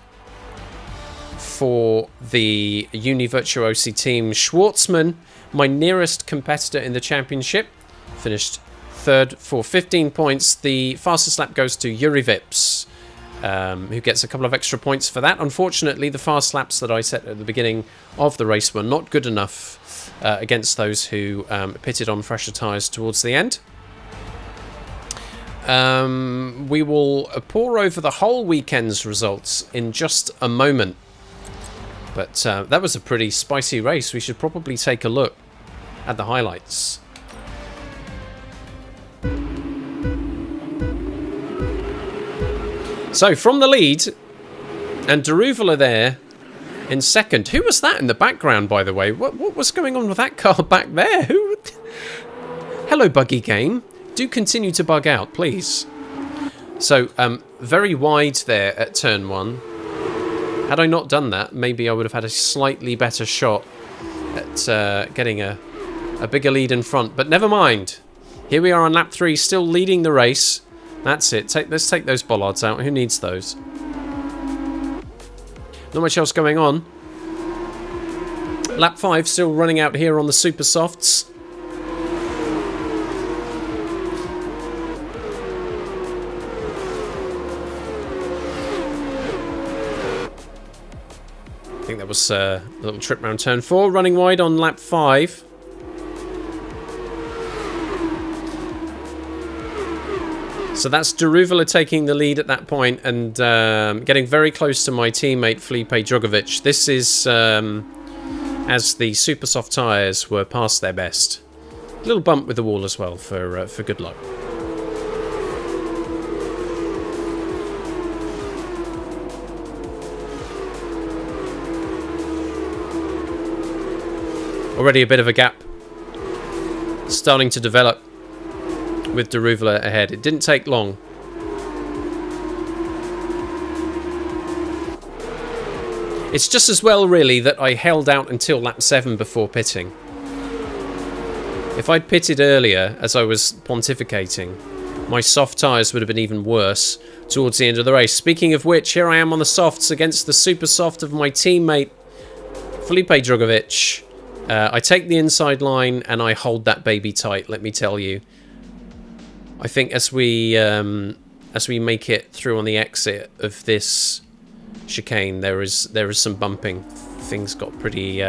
for the Uni Virtuosi team. Schwartzman, my nearest competitor in the championship, finished 3rd for 15 points. The fastest lap goes to Yuri Vips, who gets a couple of extra points for that. Unfortunately, the fast laps that I set at the beginning of the race were not good enough against those who pitted on fresher tyres towards the end. We will pore over the whole weekend's results in just a moment. But that was a pretty spicy race. We should probably take a look at the highlights. So, from the lead, and Daruvula there in second. Who was that in the background, by the way? What was going on with that car back there? Who? Hello, buggy game. Do continue to bug out, please. So, very wide there at turn 1. Had I not done that, maybe I would have had a slightly better shot at getting a bigger lead in front. But never mind. Here we are on lap 3, still leading the race. That's it. Let's take those bollards out. Who needs those? Not much else going on. Lap 5 still running out here on the super softs. I think that was a little trip round turn 4. Running wide on lap 5. So that's Daruvula taking the lead at that point and getting very close to my teammate Felipe Drugovich. This is as the super soft tyres were past their best. A little bump with the wall as well for good luck. Already a bit of a gap starting to develop with Daruvla ahead. It didn't take long. It's just as well, really, that I held out until lap 7 before pitting. If I'd pitted earlier, as I was pontificating, my soft tyres would have been even worse towards the end of the race. Speaking of which, here I am on the softs against the super soft of my teammate, Felipe Drugovich. I take the inside line and I hold that baby tight, let me tell you. I think as we make it through on the exit of this chicane, there is some bumping. Things got pretty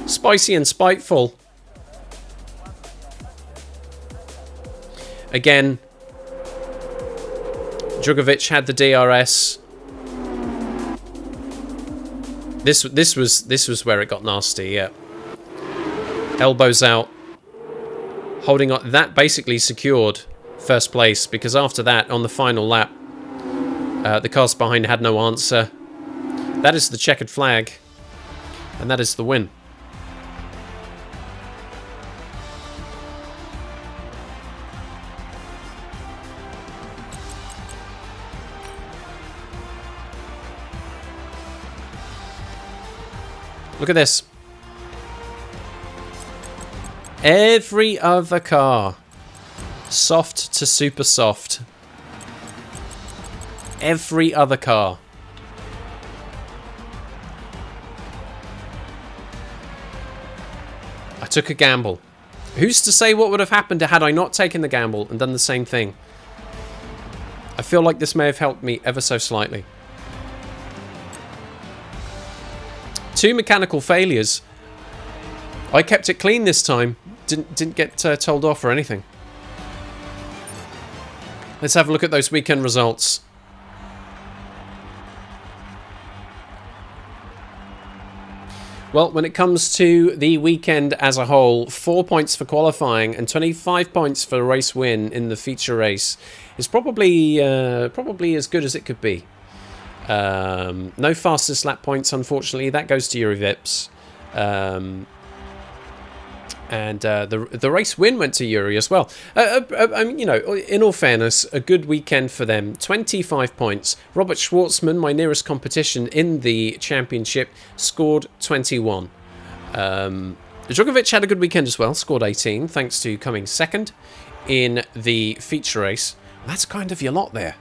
spicy and spiteful. Again, Drugovich had the DRS. This was where it got nasty. Yeah, elbows out, holding on. That basically secured first place, because after that, on the final lap, the cars behind had no answer. That is the checkered flag, and that is the win. Look at this. Every other car, soft to super soft. Every other car. I took a gamble. Who's to say what would have happened had I not taken the gamble and done the same thing? I feel like this may have helped me ever so slightly. 2 mechanical failures. I kept it clean this time. Didn't get told off or anything. Let's have a look at those weekend results. Well, when it comes to the weekend as a whole, 4 points for qualifying and 25 points for a race win in the feature race is probably as good as it could be. No fastest lap points, unfortunately. That goes to Yuri Vips. And the race win went to Yuri as well. I mean, you know, in all fairness, a good weekend for them. 25 points. Robert Schwartzman, my nearest competition in the championship, scored 21. Drugovich had a good weekend as well, scored 18, thanks to coming second in the feature race. That's kind of your lot there.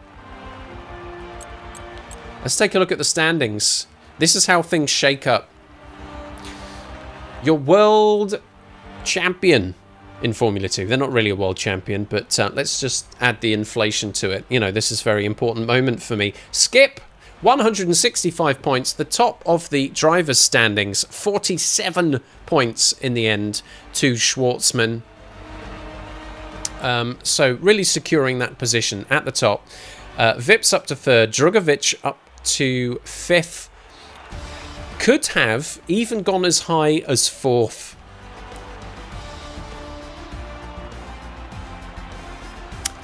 Let's take a look at the standings. This is how things shake up. Your world champion in Formula 2. They're not really a world champion, but let's just add the inflation to it. You know, this is a very important moment for me. Skip, 165 points, the top of the drivers' standings. 47 points in the end to Schwartzman. So really securing that position at the top. Vips up to third, Drugovich up to fifth. Could have even gone as high as fourth.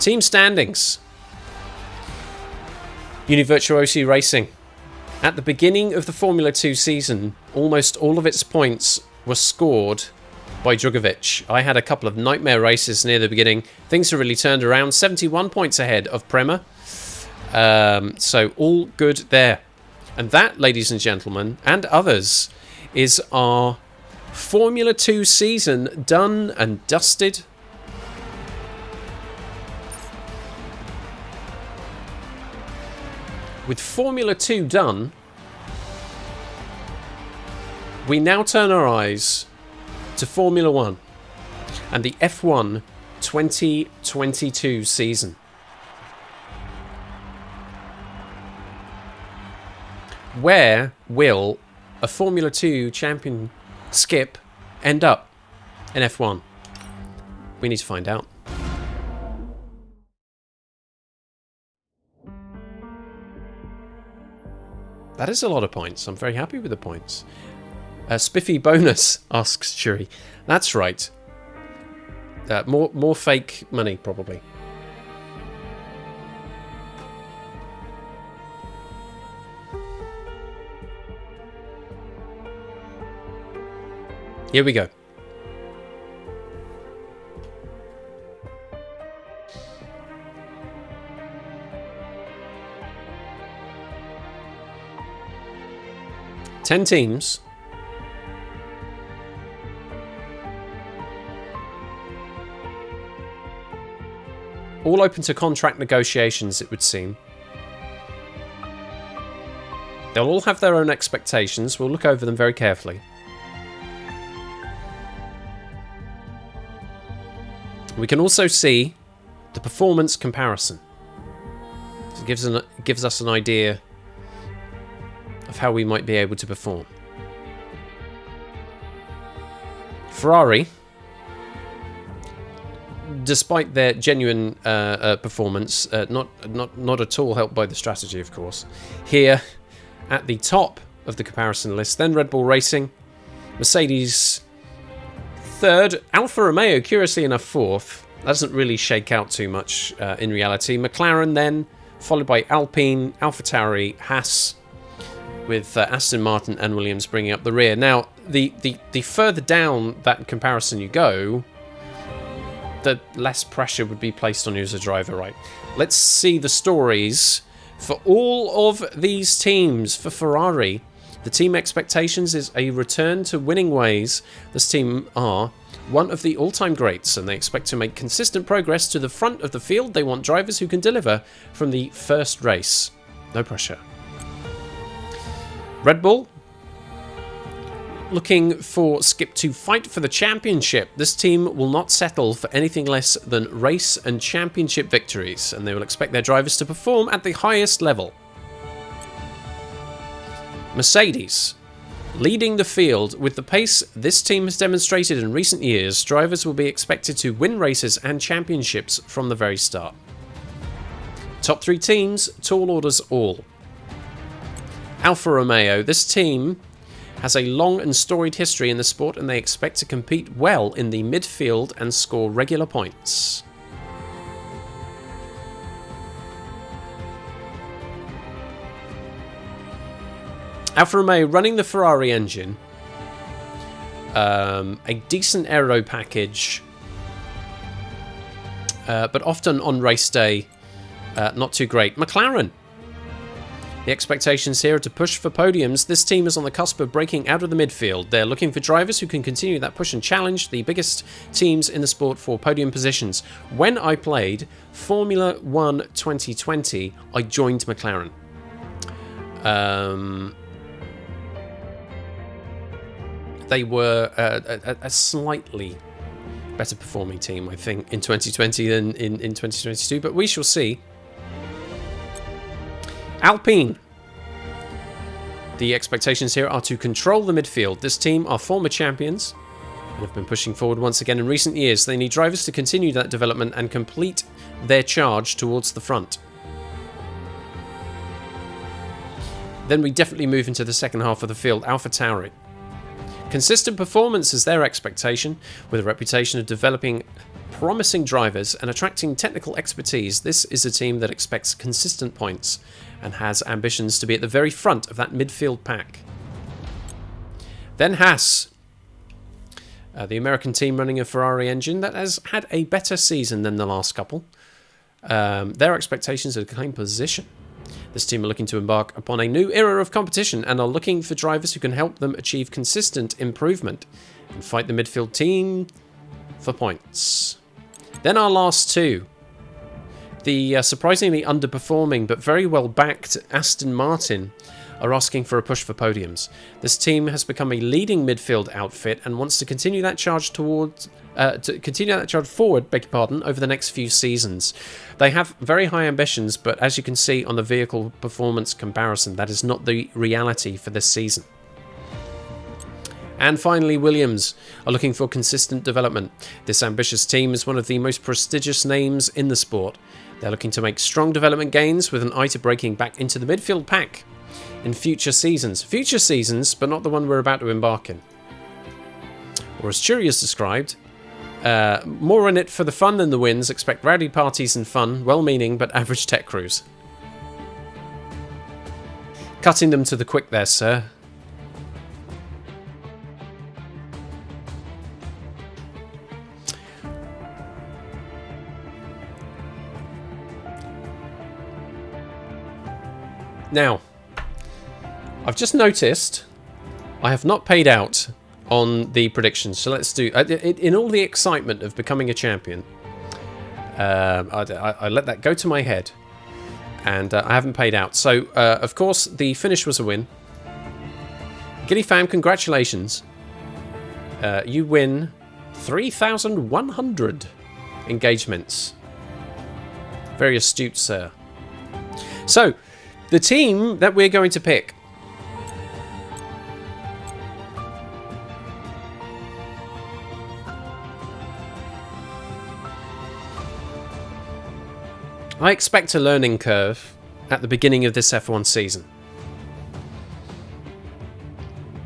Team standings. Univirtuosi Racing. At the beginning of the Formula 2 season, almost all of its points were scored by Drugovich. I had a couple of nightmare races near the beginning. Things have really turned around. 71 points ahead of Prema. So all good there. And that, ladies and gentlemen, and others, is our Formula 2 season done and dusted. With Formula 2 done, we now turn our eyes to Formula 1 and the F1 2022 season. Where will a Formula 2 champion Skip end up in F1? We need to find out. That is a lot of points. I'm very happy with the points. Spiffy bonus, asks Shuri. That's right. More fake money, probably. Here we go. 10 teams. All open to contract negotiations, it would seem. They'll all have their own expectations. We'll look over them very carefully. We can also see the performance comparison. It gives us an idea of how we might be able to perform. Ferrari, despite their genuine performance, not at all helped by the strategy, of course. Here, at the top of the comparison list, then Red Bull Racing, Mercedes third, Alfa Romeo, curiously enough, fourth. That doesn't really shake out too much in reality. McLaren then, followed by Alpine, AlphaTauri, Haas, with Aston Martin and Williams bringing up the rear. Now, the further down that comparison you go, the less pressure would be placed on you as a driver, right? Let's see the stories for all of these teams. For Ferrari, the team expectations is a return to winning ways. This team are one of the all-time greats, and they expect to make consistent progress to the front of the field. They want drivers who can deliver from the first race. No pressure. Red Bull, looking for Skip to fight for the championship. This team will not settle for anything less than race and championship victories, and they will expect their drivers to perform at the highest level. Mercedes, leading the field with the pace this team has demonstrated in recent years, drivers will be expected to win races and championships from the very start. Top three teams, tall orders all. Alfa Romeo, this team has a long and storied history in the sport, and they expect to compete well in the midfield and score regular points. Alfa Romeo running the Ferrari engine, a decent aero package, but often on race day, not too great. McLaren, the expectations here are to push for podiums. This team is on the cusp of breaking out of the midfield. They're looking for drivers who can continue that push and challenge the biggest teams in the sport for podium positions. When I played Formula 1 2020, I joined McLaren. They were a slightly better performing team, I think, in 2020 than in 2022, but we shall see. Alpine. The expectations here are to control the midfield. This team are former champions and have been pushing forward once again in recent years. They need drivers to continue that development and complete their charge towards the front. Then we definitely move into the second half of the field. AlphaTauri. Consistent performance is their expectation, with a reputation of developing promising drivers and attracting technical expertise. This is a team that expects consistent points and has ambitions to be at the very front of that midfield pack. Then Haas, the American team running a Ferrari engine that has had a better season than the last couple. Their expectations are to claim position. This team are looking to embark upon a new era of competition and are looking for drivers who can help them achieve consistent improvement and fight the midfield team for points. Then our last two. The surprisingly underperforming but very well backed Aston Martin are asking for a push for podiums. This team has become a leading midfield outfit and wants to continue that charge forward, over the next few seasons. They have very high ambitions, but as you can see on the vehicle performance comparison, that is not the reality for this season. And finally, Williams are looking for consistent development. This ambitious team is one of the most prestigious names in the sport. They're looking to make strong development gains with an eye to breaking back into the midfield pack in future seasons. Future seasons, but not the one we're about to embark in. Or as Churi has described, more in it for the fun than the wins. Expect rowdy parties and fun, well-meaning but average tech crews. Cutting them to the quick there, sir. Now, I've just noticed I have not paid out on the predictions, so let's do... in all the excitement of becoming a champion, I let that go to my head, and I haven't paid out. So, of course, the finish was a win. Gilly fam, congratulations. You win 3,100 engagements. Very astute, sir. So, the team that we're going to pick. I expect a learning curve at the beginning of this F1 season.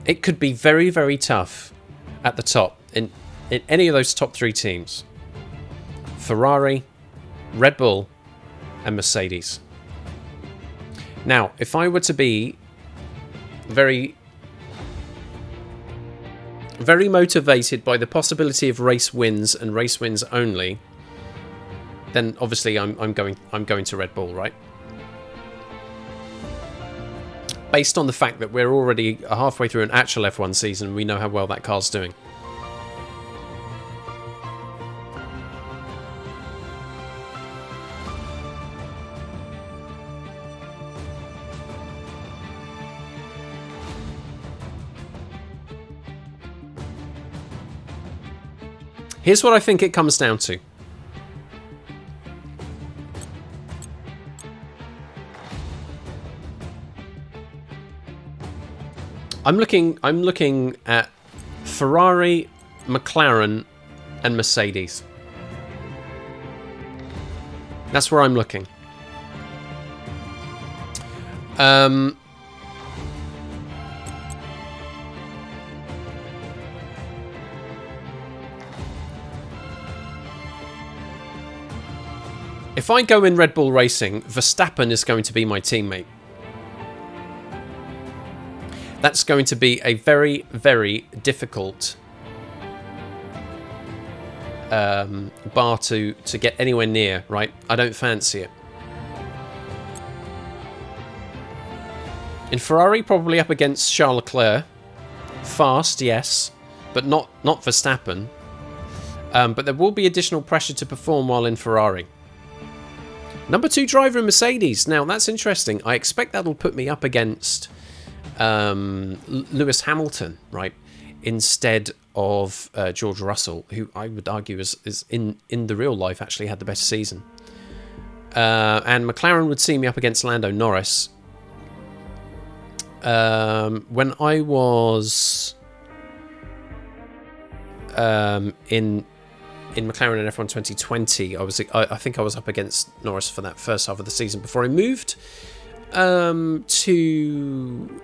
It could be very, very tough at the top in any of those top 3 teams. Ferrari, Red Bull, and Mercedes. Now, if I were to be very, very motivated by the possibility of race wins and race wins only, then obviously I'm going to Red Bull, right? Based on the fact that we're already halfway through an actual F1 season, we know how well that car's doing. Here's what I think it comes down to. I'm looking at Ferrari, McLaren, and Mercedes. That's where I'm looking. If I go in Red Bull Racing, Verstappen is going to be my teammate. That's going to be a very, very difficult bar to get anywhere near, right? I don't fancy it. In Ferrari, probably up against Charles Leclerc. Fast, yes, but not Verstappen. But there will be additional pressure to perform while in Ferrari. Number 2 driver in Mercedes. Now, that's interesting. I expect that'll put me up against Lewis Hamilton, right, instead of George Russell, who I would argue is in the real life actually had the better season. And McLaren would see me up against Lando Norris. When I was in McLaren in F1 2020, I think I was up against Norris for that first half of the season before I moved to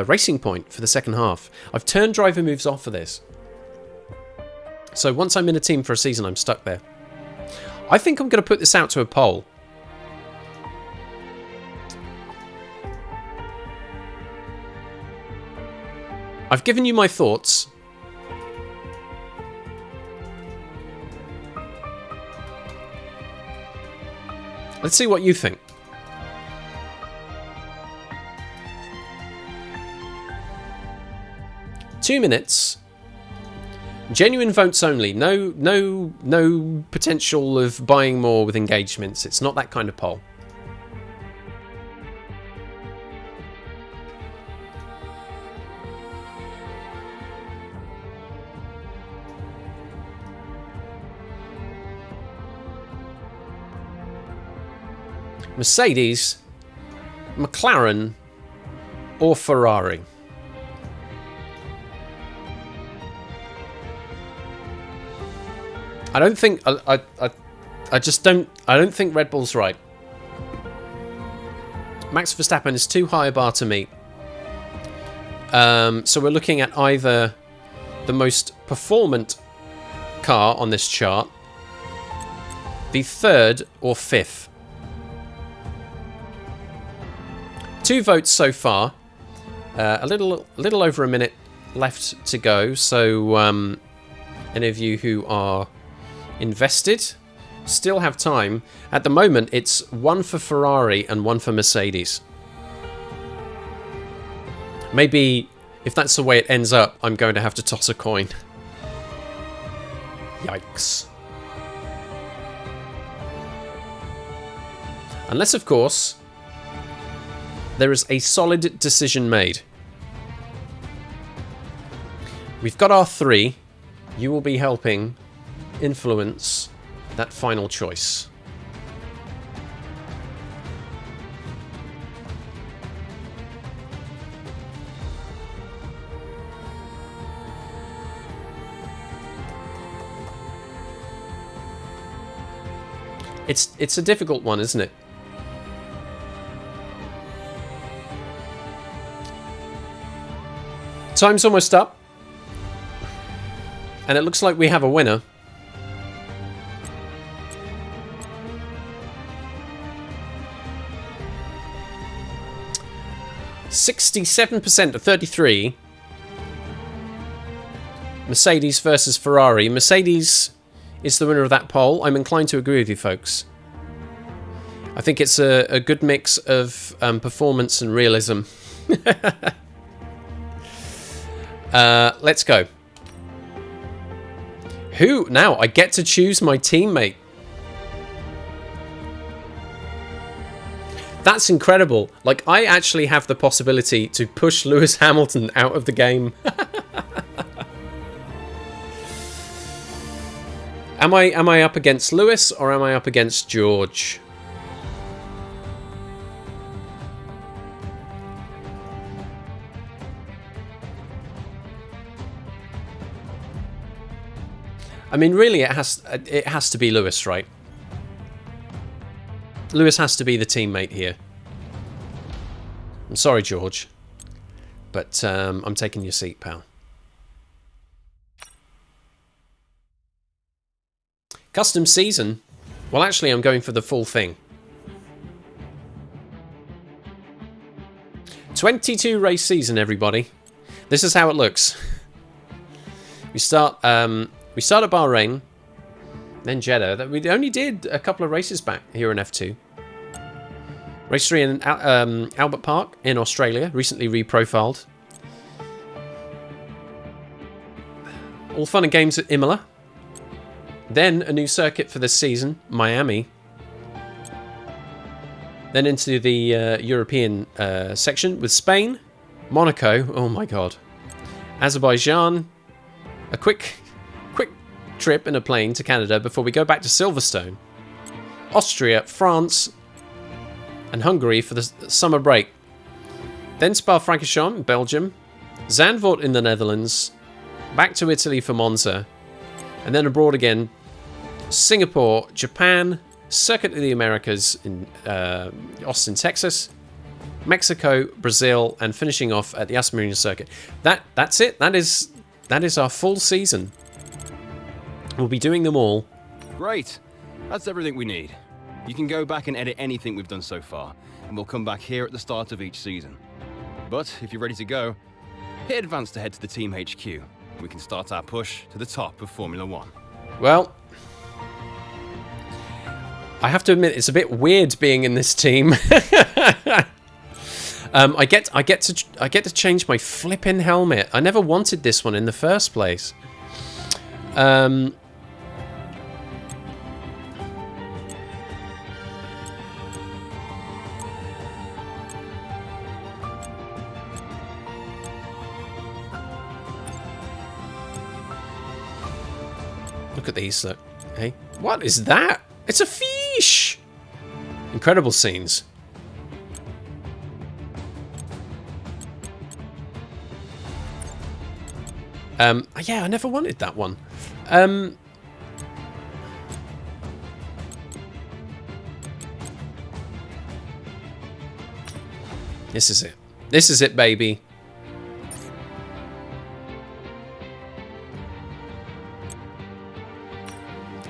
Racing Point for the second half. I've turned driver moves off for this. So once I'm in a team for a season, I'm stuck there. I think I'm going to put this out to a poll. I've given you my thoughts. Let's see what you think. Two minutes. Genuine votes only. No potential of buying more with engagements. It's not that kind of poll. Mercedes, McLaren, or Ferrari? I don't think I don't think Red Bull's right. Max Verstappen is too high a bar to meet. So we're looking at either the most performant car on this chart, the third or fifth. 2 votes so far. A little over a minute left to go. So any of you who are invested still have time. At the moment, it's 1 for Ferrari and 1 for Mercedes. Maybe If that's the way it ends up, I'm going to have to toss a coin. Yikes. Unless, of course, there is a solid decision made. We've got our 3. You will be helping influence that final choice. It's a difficult one, isn't it? Time's almost up. And it looks like we have a winner. (67% to 33). Mercedes versus Ferrari. Mercedes is the winner of that poll. I'm inclined to agree with you, folks. I think it's a good mix of performance and realism. Let's go. Who? Now, I get to choose my teammate. That's incredible. Like, I actually have the possibility to push Lewis Hamilton out of the game. Am I up against Lewis or am I up against George? I mean, really, it has to be Lewis, right? Lewis has to be the teammate here. I'm sorry, George, but I'm taking your seat, pal. Custom season? Well, actually, I'm going for the full thing. 22 race season, everybody. This is how it looks. We start at Bahrain, then Jeddah. We only did a couple of races back here in F2. Race 3 in Albert Park in Australia, recently reprofiled. All fun and games at Imola. Then a new circuit for this season, Miami. Then into the European section with Spain, Monaco, oh my god, Azerbaijan, a quick trip in a plane to Canada before we go back to Silverstone, Austria, France, and Hungary for the summer break. Then Spa-Francorchamps in Belgium, Zandvoort in the Netherlands, back to Italy for Monza, and then abroad again, Singapore, Japan, Circuit of the Americas in Austin, Texas, Mexico, Brazil, and finishing off at the Yas Marina circuit. That's it. That is our full season. We'll be doing them all. Great. That's everything we need. You can go back and edit anything we've done so far, and we'll come back here at the start of each season. But if you're ready to go, hit advance to head to the Team HQ. We can start our push to the top of Formula 1. Well, I have to admit, it's a bit weird being in this team. I get to change my flipping helmet. I never wanted this one in the first place. Look at these, look. Hey, what is that? It's a fish! Incredible scenes. Yeah, I never wanted that one. This is it. This is it, baby.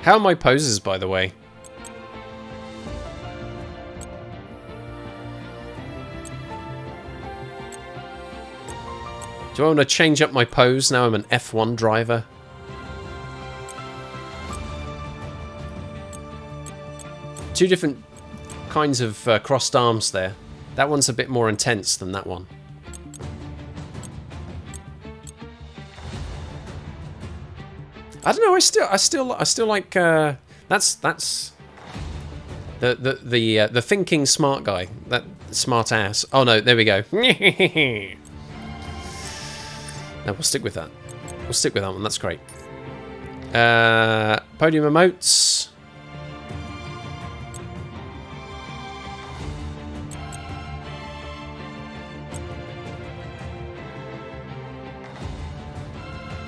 How are my poses, by the way? Do I want to change up my pose now I'm an F1 driver? Two different kinds of crossed arms there. That one's a bit more intense than that one. I don't know. I still like. That's the thinking smart guy. That smart ass. Oh no, there we go. No, we'll stick with that. We'll stick with that one. That's great. Podium emotes.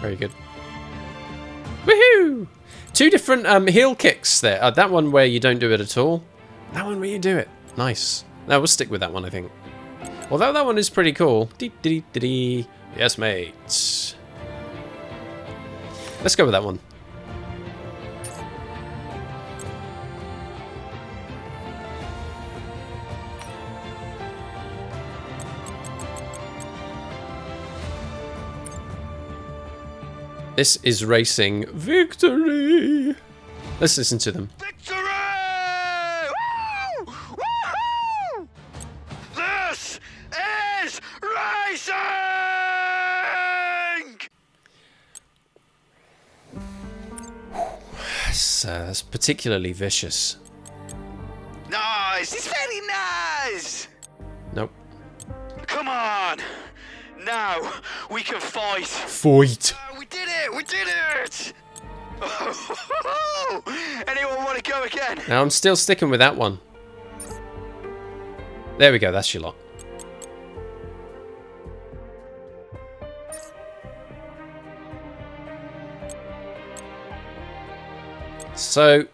Very good. Woohoo! 2 different heel kicks there. That one where you don't do it at all. That one where you do it. Nice. No, we'll stick with that one, I think. Although that one is pretty cool. Dee-dee-dee-dee. Yes, mate. Let's go with that one. This is racing victory. Let's listen to them. Victory! Woo! Woohoo! This is racing! That's particularly vicious. Nice! It's very nice! Nope. Come on! Now we can fight! Fight! We did it! We did it! Anyone want to go again? Now I'm still sticking with that one. There we go, that's your lot. So,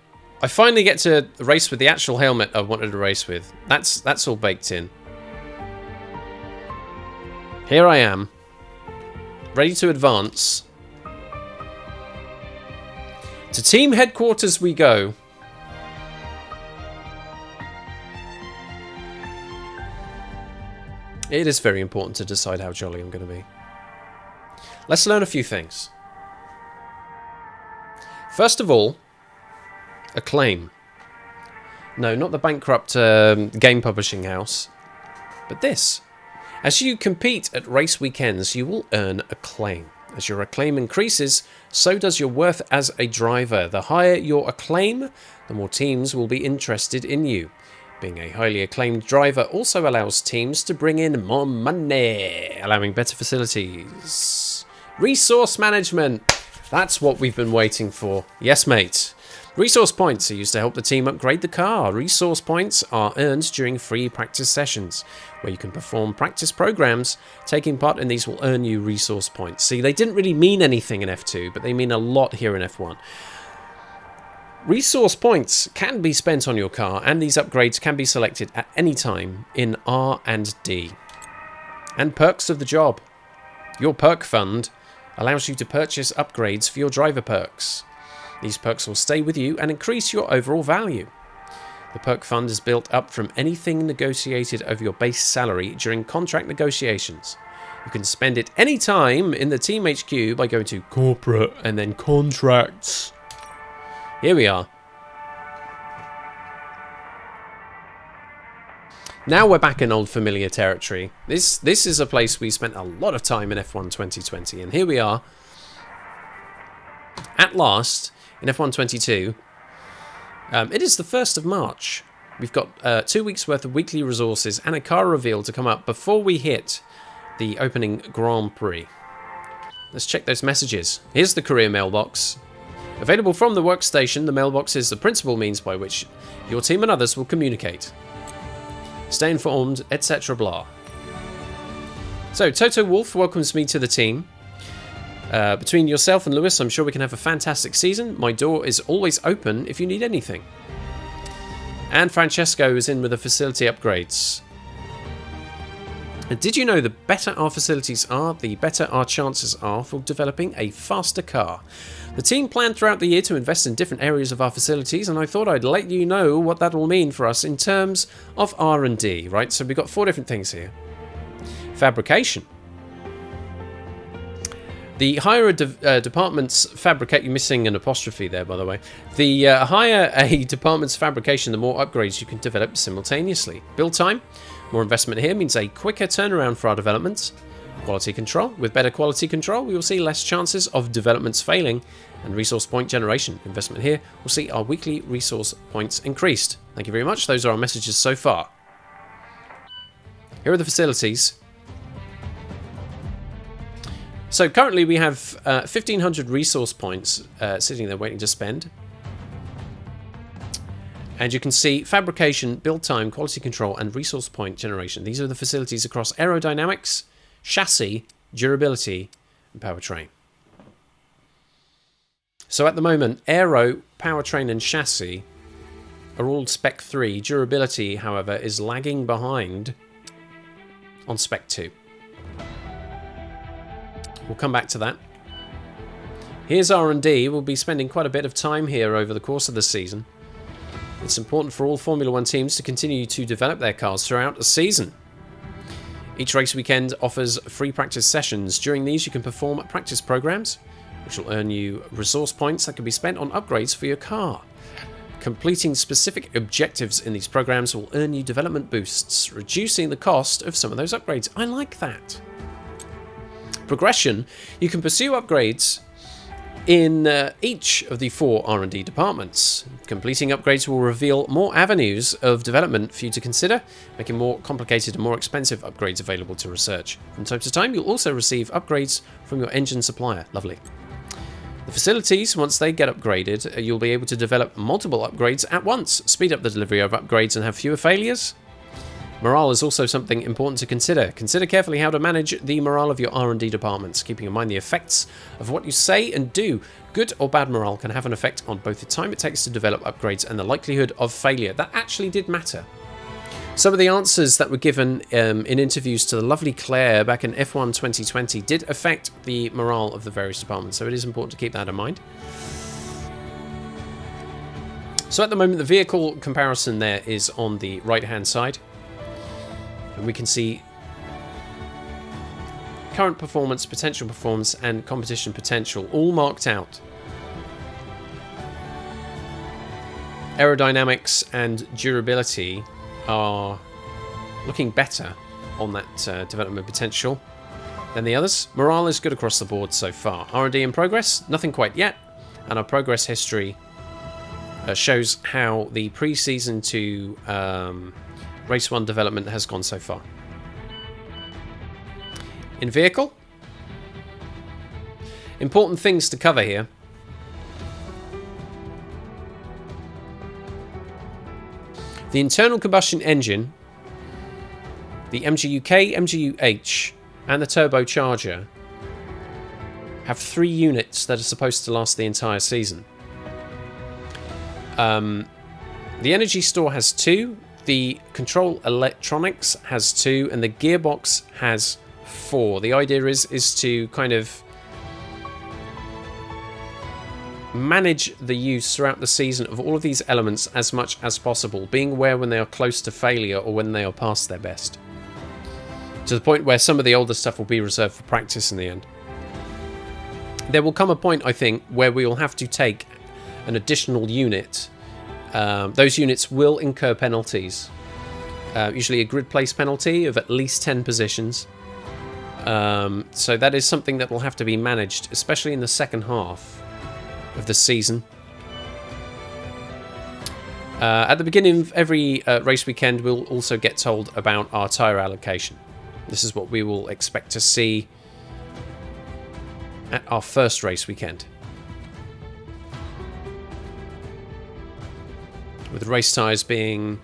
I finally get to race with the actual helmet I wanted to race with. That's all baked in. Here I am, ready to advance. To team headquarters we go. It is very important to decide how jolly I'm going to be. Let's learn a few things. First of all, Acclaim. No, not the bankrupt game publishing house, but this. As you compete at race weekends, you will earn Acclaim. As your Acclaim increases, so does your worth as a driver. The higher your Acclaim, the more teams will be interested in you. Being a highly acclaimed driver also allows teams to bring in more money, allowing better facilities. Resource management. That's what we've been waiting for. Yes, mate. Resource points are used to help the team upgrade the car. Resource points are earned during free practice sessions, where you can perform practice programs. Taking part in these will earn you resource points. See, they didn't really mean anything in F2, but they mean a lot here in F1. Resource points can be spent on your car, and these upgrades can be selected at any time in R and D. And perks of the job. Your perk fund allows you to purchase upgrades for your driver perks. These perks will stay with you and increase your overall value. The perk fund is built up from anything negotiated over your base salary during contract negotiations. You can spend it any time in the Team HQ by going to Corporate and then Contracts. Here we are. Now we're back in old familiar territory. This is a place we spent a lot of time in F1 2020, and here we are at last in F1 22. It is the 1st of March. We've got 2 weeks worth of weekly resources and a car reveal to come up before we hit the opening Grand Prix. Let's check those messages. Here's the career mailbox. Available from the workstation, the mailbox is the principal means by which your team and others will communicate. Stay informed, etc. blah. So, Toto Wolff welcomes me to the team. Between yourself and Lewis, I'm sure we can have a fantastic season. My door is always open if you need anything. And Francesco is in with the facility upgrades. And did you know the better our facilities are, the better our chances are for developing a faster car? The team planned throughout the year to invest in different areas of our facilities, and I thought I'd let you know what that will mean for us in terms of R&D, right? So we've got 4 different things here. Fabrication. The higher department's fabricate, you're missing an apostrophe there, by the way. The higher a department's fabrication, the more upgrades you can develop simultaneously. Build time, more investment here means a quicker turnaround for our developments. Quality control. With better quality control, we will see less chances of developments failing and resource point generation. Investment here will see our weekly resource points increased. Thank you very much. Those are our messages so far. Here are the facilities. So currently we have 1,500 resource points sitting there waiting to spend. And you can see fabrication, build time, quality control, and resource point generation. These are the facilities across aerodynamics, chassis, durability, and powertrain. So at the moment, aero, powertrain, and chassis are all spec 3. Durability, however, is lagging behind on spec 2. We'll come back to that. Here's R&D. We'll be spending quite a bit of time here over the course of the season. It's important for all Formula 1 teams to continue to develop their cars throughout the season. Each race weekend offers free practice sessions. During these, you can perform practice programs, which will earn you resource points that can be spent on upgrades for your car. Completing specific objectives in these programs will earn you development boosts, reducing the cost of some of those upgrades. I like that. Progression, you can pursue upgrades in each of the 4 R&D departments. Completing upgrades will reveal more avenues of development for you to consider, making more complicated and more expensive upgrades available to research. From time to time, you'll also receive upgrades from your engine supplier. Lovely. The facilities, once they get upgraded, you'll be able to develop multiple upgrades at once, speed up the delivery of upgrades and have fewer failures. Morale is also something important to consider. Consider carefully how to manage the morale of your R&D departments, keeping in mind the effects of what you say and do. Good or bad morale can have an effect on both the time it takes to develop upgrades and the likelihood of failure. That actually did matter. Some of the answers that were given in interviews to the lovely Claire back in F1 2020 did affect the morale of the various departments, so it is important to keep that in mind. So at the moment, the vehicle comparison there is on the right-hand side. And we can see current performance, potential performance, and competition potential all marked out. Aerodynamics and durability are looking better on that development potential than the others. Morale is good across the board so far. R&D in progress, nothing quite yet. And our progress history shows how the pre-season to Race 1 development has gone so far. In vehicle, important things to cover here. The internal combustion engine, the MGU-K, MGU-H, and the turbocharger have 3 units that are supposed to last the entire season. The energy store has 2. The control electronics has 2, and the gearbox has 4. The idea is to kind of manage the use throughout the season of all of these elements as much as possible, being aware when they are close to failure or when they are past their best. To the point where some of the older stuff will be reserved for practice in the end. There will come a point, I think, where we will have to take an additional unit. Those units will incur penalties, usually a grid place penalty of at least 10 positions. So that is something that will have to be managed, especially in the second half of the season. At the beginning of every race weekend, we'll also get told about our tyre allocation. This is what we will expect to see at our first race weekend. With race tyres being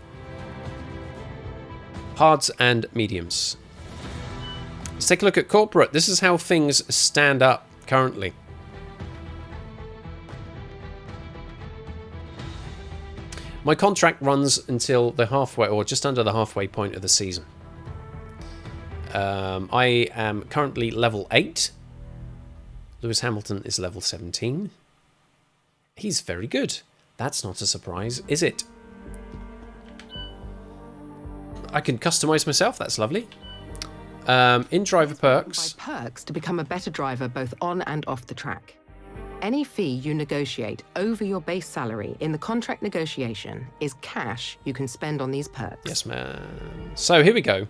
hards and mediums. Let's take a look at corporate. This is how things stand up currently. My contract runs until the halfway, or just under the halfway point of the season. I am currently level 8. Lewis Hamilton is level 17. He's very good. That's not a surprise, is it? I can customize myself. That's lovely. In driver perks. By perks to become a better driver both on and off the track. Any fee you negotiate over your base salary in the contract negotiation is cash you can spend on these perks. Yes, man. So here we go.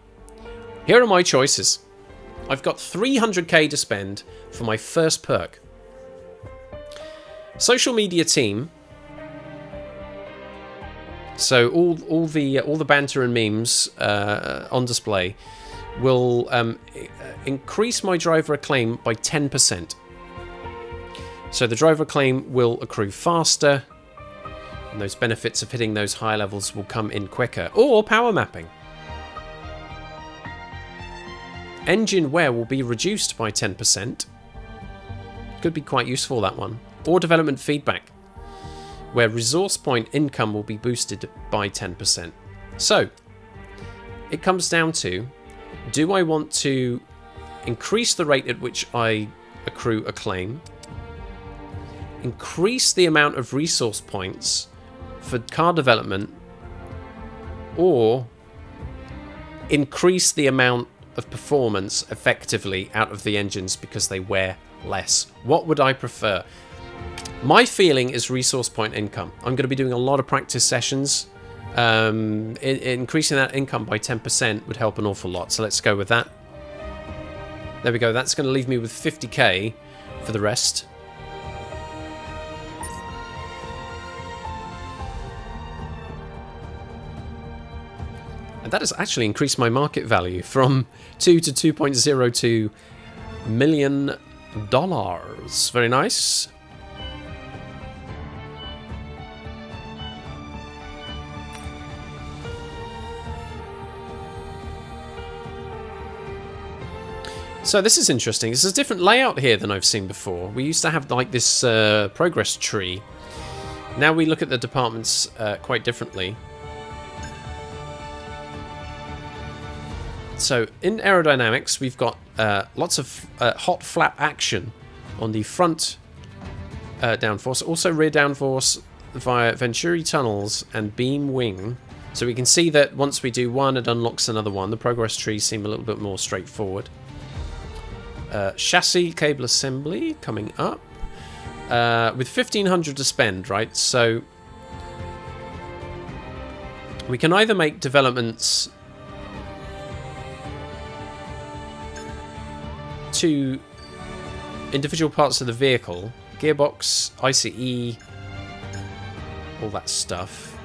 Here are my choices. I've got 300k to spend for my first perk. Social media team. So all the banter and memes on display will increase my driver acclaim by 10%. So the driver acclaim will accrue faster, and those benefits of hitting those higher levels will come in quicker. Or power mapping. Engine wear will be reduced by 10%. Could be quite useful, that one. Or development feedback, where resource point income will be boosted by 10%. So, it comes down to, do I want to increase the rate at which I accrue acclaim, increase the amount of resource points for car development, or increase the amount of performance effectively out of the engines because they wear less? What would I prefer? My feeling is resource point income. I'm going to be doing a lot of practice sessions. Increasing that income by 10% would help an awful lot. So let's go with that. There we go. That's going to leave me with 50k for the rest. And that has actually increased my market value from 2 to 2.02 million dollars. Very nice. So this is interesting. This is a different layout here than I've seen before. We used to have like this progress tree. Now we look at the departments quite differently. So in aerodynamics, we've got lots of hot flap action on the front downforce, also rear downforce via Venturi tunnels and beam wing. So we can see that once we do one, it unlocks another one. The progress trees seem a little bit more straightforward. Chassis cable assembly coming up with 1,500 to spend, right? So we can either make developments to individual parts of the vehicle, gearbox, ICE, all that stuff,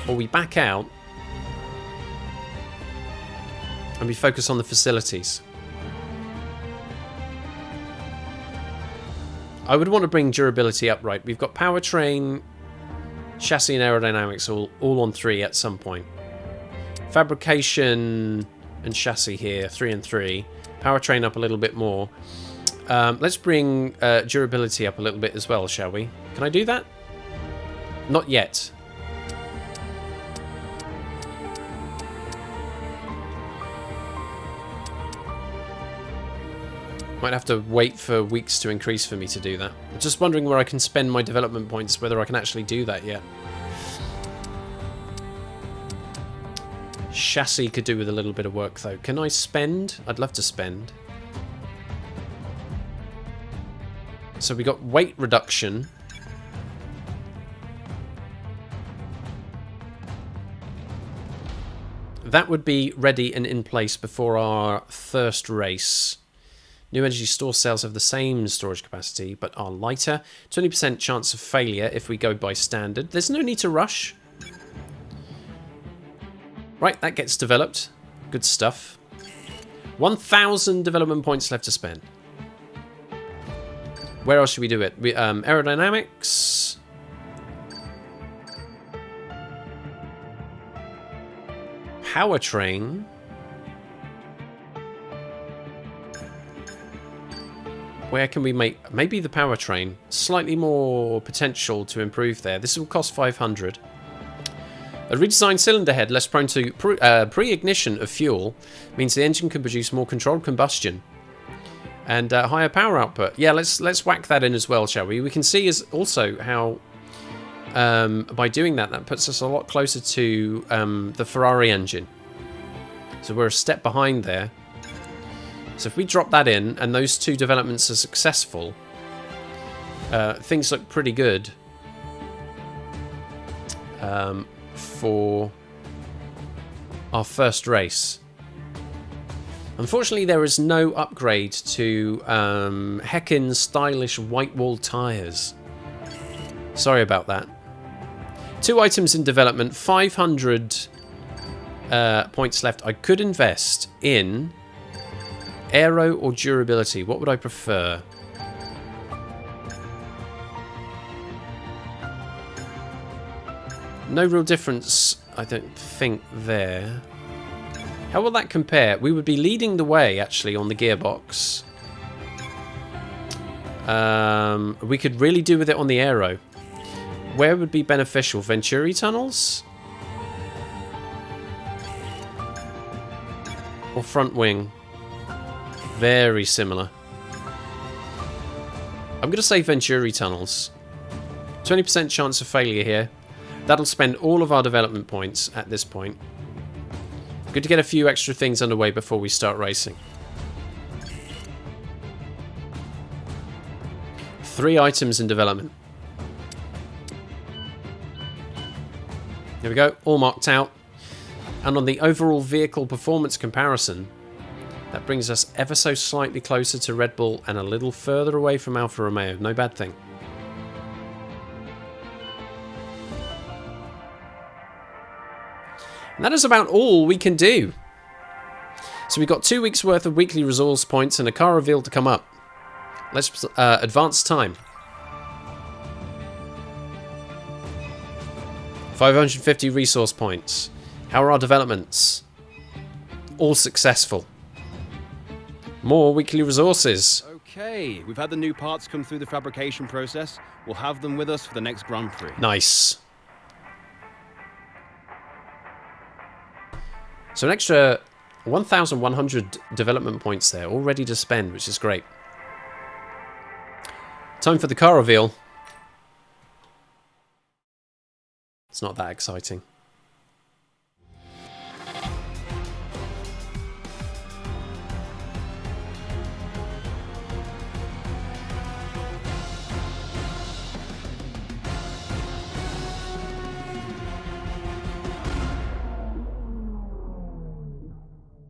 or we back out and we focus on the facilities. I would want to bring durability up, right? We've got powertrain, chassis and aerodynamics all on 3 at some point. Fabrication and chassis here, 3 and 3. Powertrain up a little bit more. Let's bring durability up a little bit as well, shall we? Can I do that? Not yet. Might have to wait for weeks to increase for me to do that. I'm just wondering where I can spend my development points, whether I can actually do that yet. Chassis could do with a little bit of work though. Can I spend? I'd love to spend. So we got weight reduction. That would be ready and in place before our first race. New energy store cells have the same storage capacity, but are lighter. 20% chance of failure if we go by standard. There's no need to rush. Right, that gets developed. Good stuff. 1,000 development points left to spend. Where else should we do it? Aerodynamics. Powertrain. Where can we make... Maybe the powertrain. Slightly more potential to improve there. This will cost 500. A redesigned cylinder head, less prone to pre-ignition of fuel, means the engine can produce more controlled combustion and higher power output. Yeah, let's whack that in as well, shall we? We can see as also how by doing that, that puts us a lot closer to the Ferrari engine. So we're a step behind there. So if we drop that in and those two developments are successful, things look pretty good for our first race. Unfortunately, there is no upgrade to heckin' stylish white wall tyres. Sorry about that. 2 items in development, 500 points left. I could invest in aero or durability. What would I prefer? No real difference, I don't think, there. How will that compare? We would be leading the way, actually, on the gearbox. We could really do with it on the aero. Where would be beneficial? Venturi tunnels? Or front wing? Very similar. I'm going to say Venturi tunnels. 20% chance of failure here. That'll spend all of our development points at this point. Good to get a few extra things underway before we start racing. 3 items in development. There we go, all marked out. And on the overall vehicle performance comparison, that brings us ever so slightly closer to Red Bull and a little further away from Alfa Romeo. No bad thing. And that is about all we can do. So we've got 2 weeks worth of weekly resource points and a car reveal to come up. Let's advance time. 550 resource points. How are our developments? All successful. More weekly resources. Okay, we've had the new parts come through the fabrication process. We'll have them with us for the next Grand Prix. Nice. So an extra 1,100 development points there, all ready to spend, which is great. Time for the car reveal. It's not that exciting.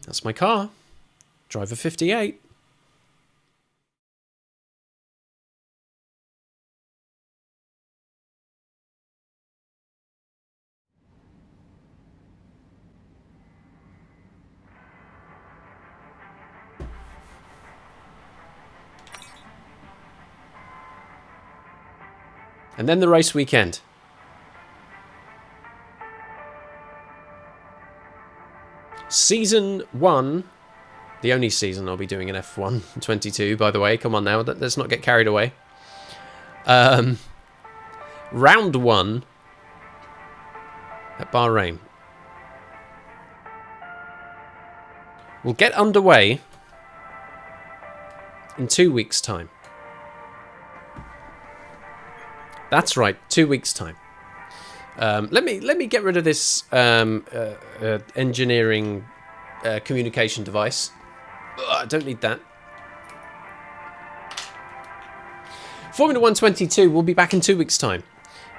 That's my car. Driver 58. And then the race weekend. Season 1, the only season I'll be doing in F1 22, by the way. Come on now, let's not get carried away. Round 1 at Bahrain. We'll get underway in 2 weeks' time. That's right, 2 weeks' time. Let me get rid of this engineering communication device. Ugh, I don't need that. Formula 122 will be back in 2 weeks' time.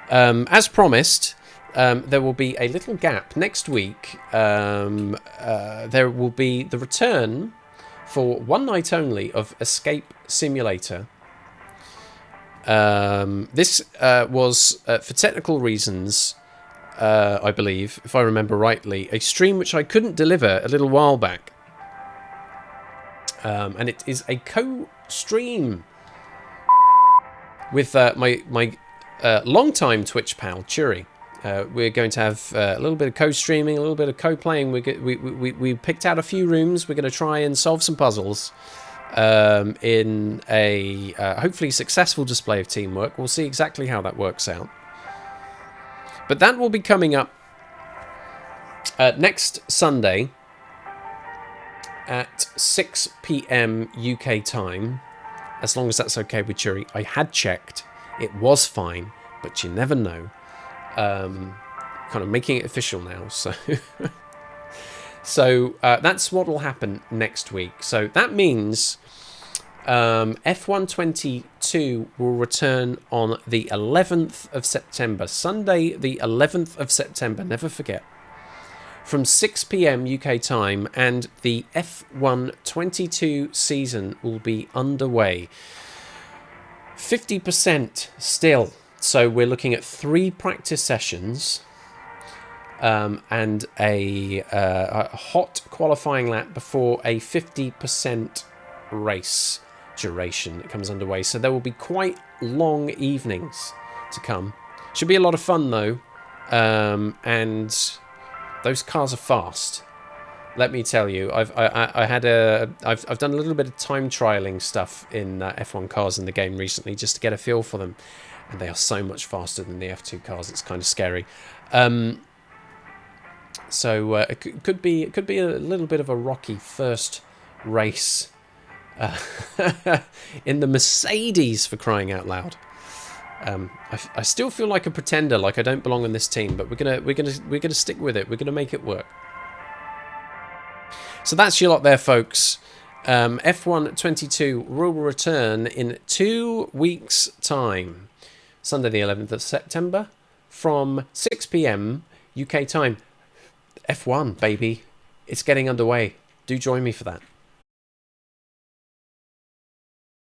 As promised, there will be a little gap next week. There will be the return for one night only of Escape Simulator. This was, for technical reasons, I believe, if I remember rightly, a stream which I couldn't deliver a little while back. And it is a co-stream with my long-time Twitch pal, Churi. We're going to have a little bit of co-streaming, a little bit of co-playing. We picked out a few rooms. We're going to try and solve some puzzles. In a hopefully successful display of teamwork. We'll see exactly how that works out. But that will be coming up next Sunday at 6 PM UK time, as long as that's okay with Churi. I had checked. It was fine, but you never know. Kind of making it official now, so... So that's what will happen next week. So that means F1 22 will return on the 11th of September. Sunday, the 11th of September. Never forget. from 6 p.m. UK time, and the F1 22 season will be underway. 50% still. So we're looking at 3 practice sessions and a hot qualifying lap before a 50% race duration that comes underway. So there will be quite long evenings to come. Should be a lot of fun though, and those cars are fast. Let me tell you, I've done a little bit of time trialing stuff in F1 cars in the game recently just to get a feel for them, and they are so much faster than the F2 cars. It's kind of scary. So it could be a little bit of a rocky first race in the Mercedes, for crying out loud. I still feel like a pretender, like I don't belong on this team, but we're gonna stick with it. We're gonna make it work. So that's your lot there, folks. F1 22 will return in 2 weeks' time, Sunday the 11th of September, from 6 p.m. UK time. F1, baby, it's getting underway. Do join me for that.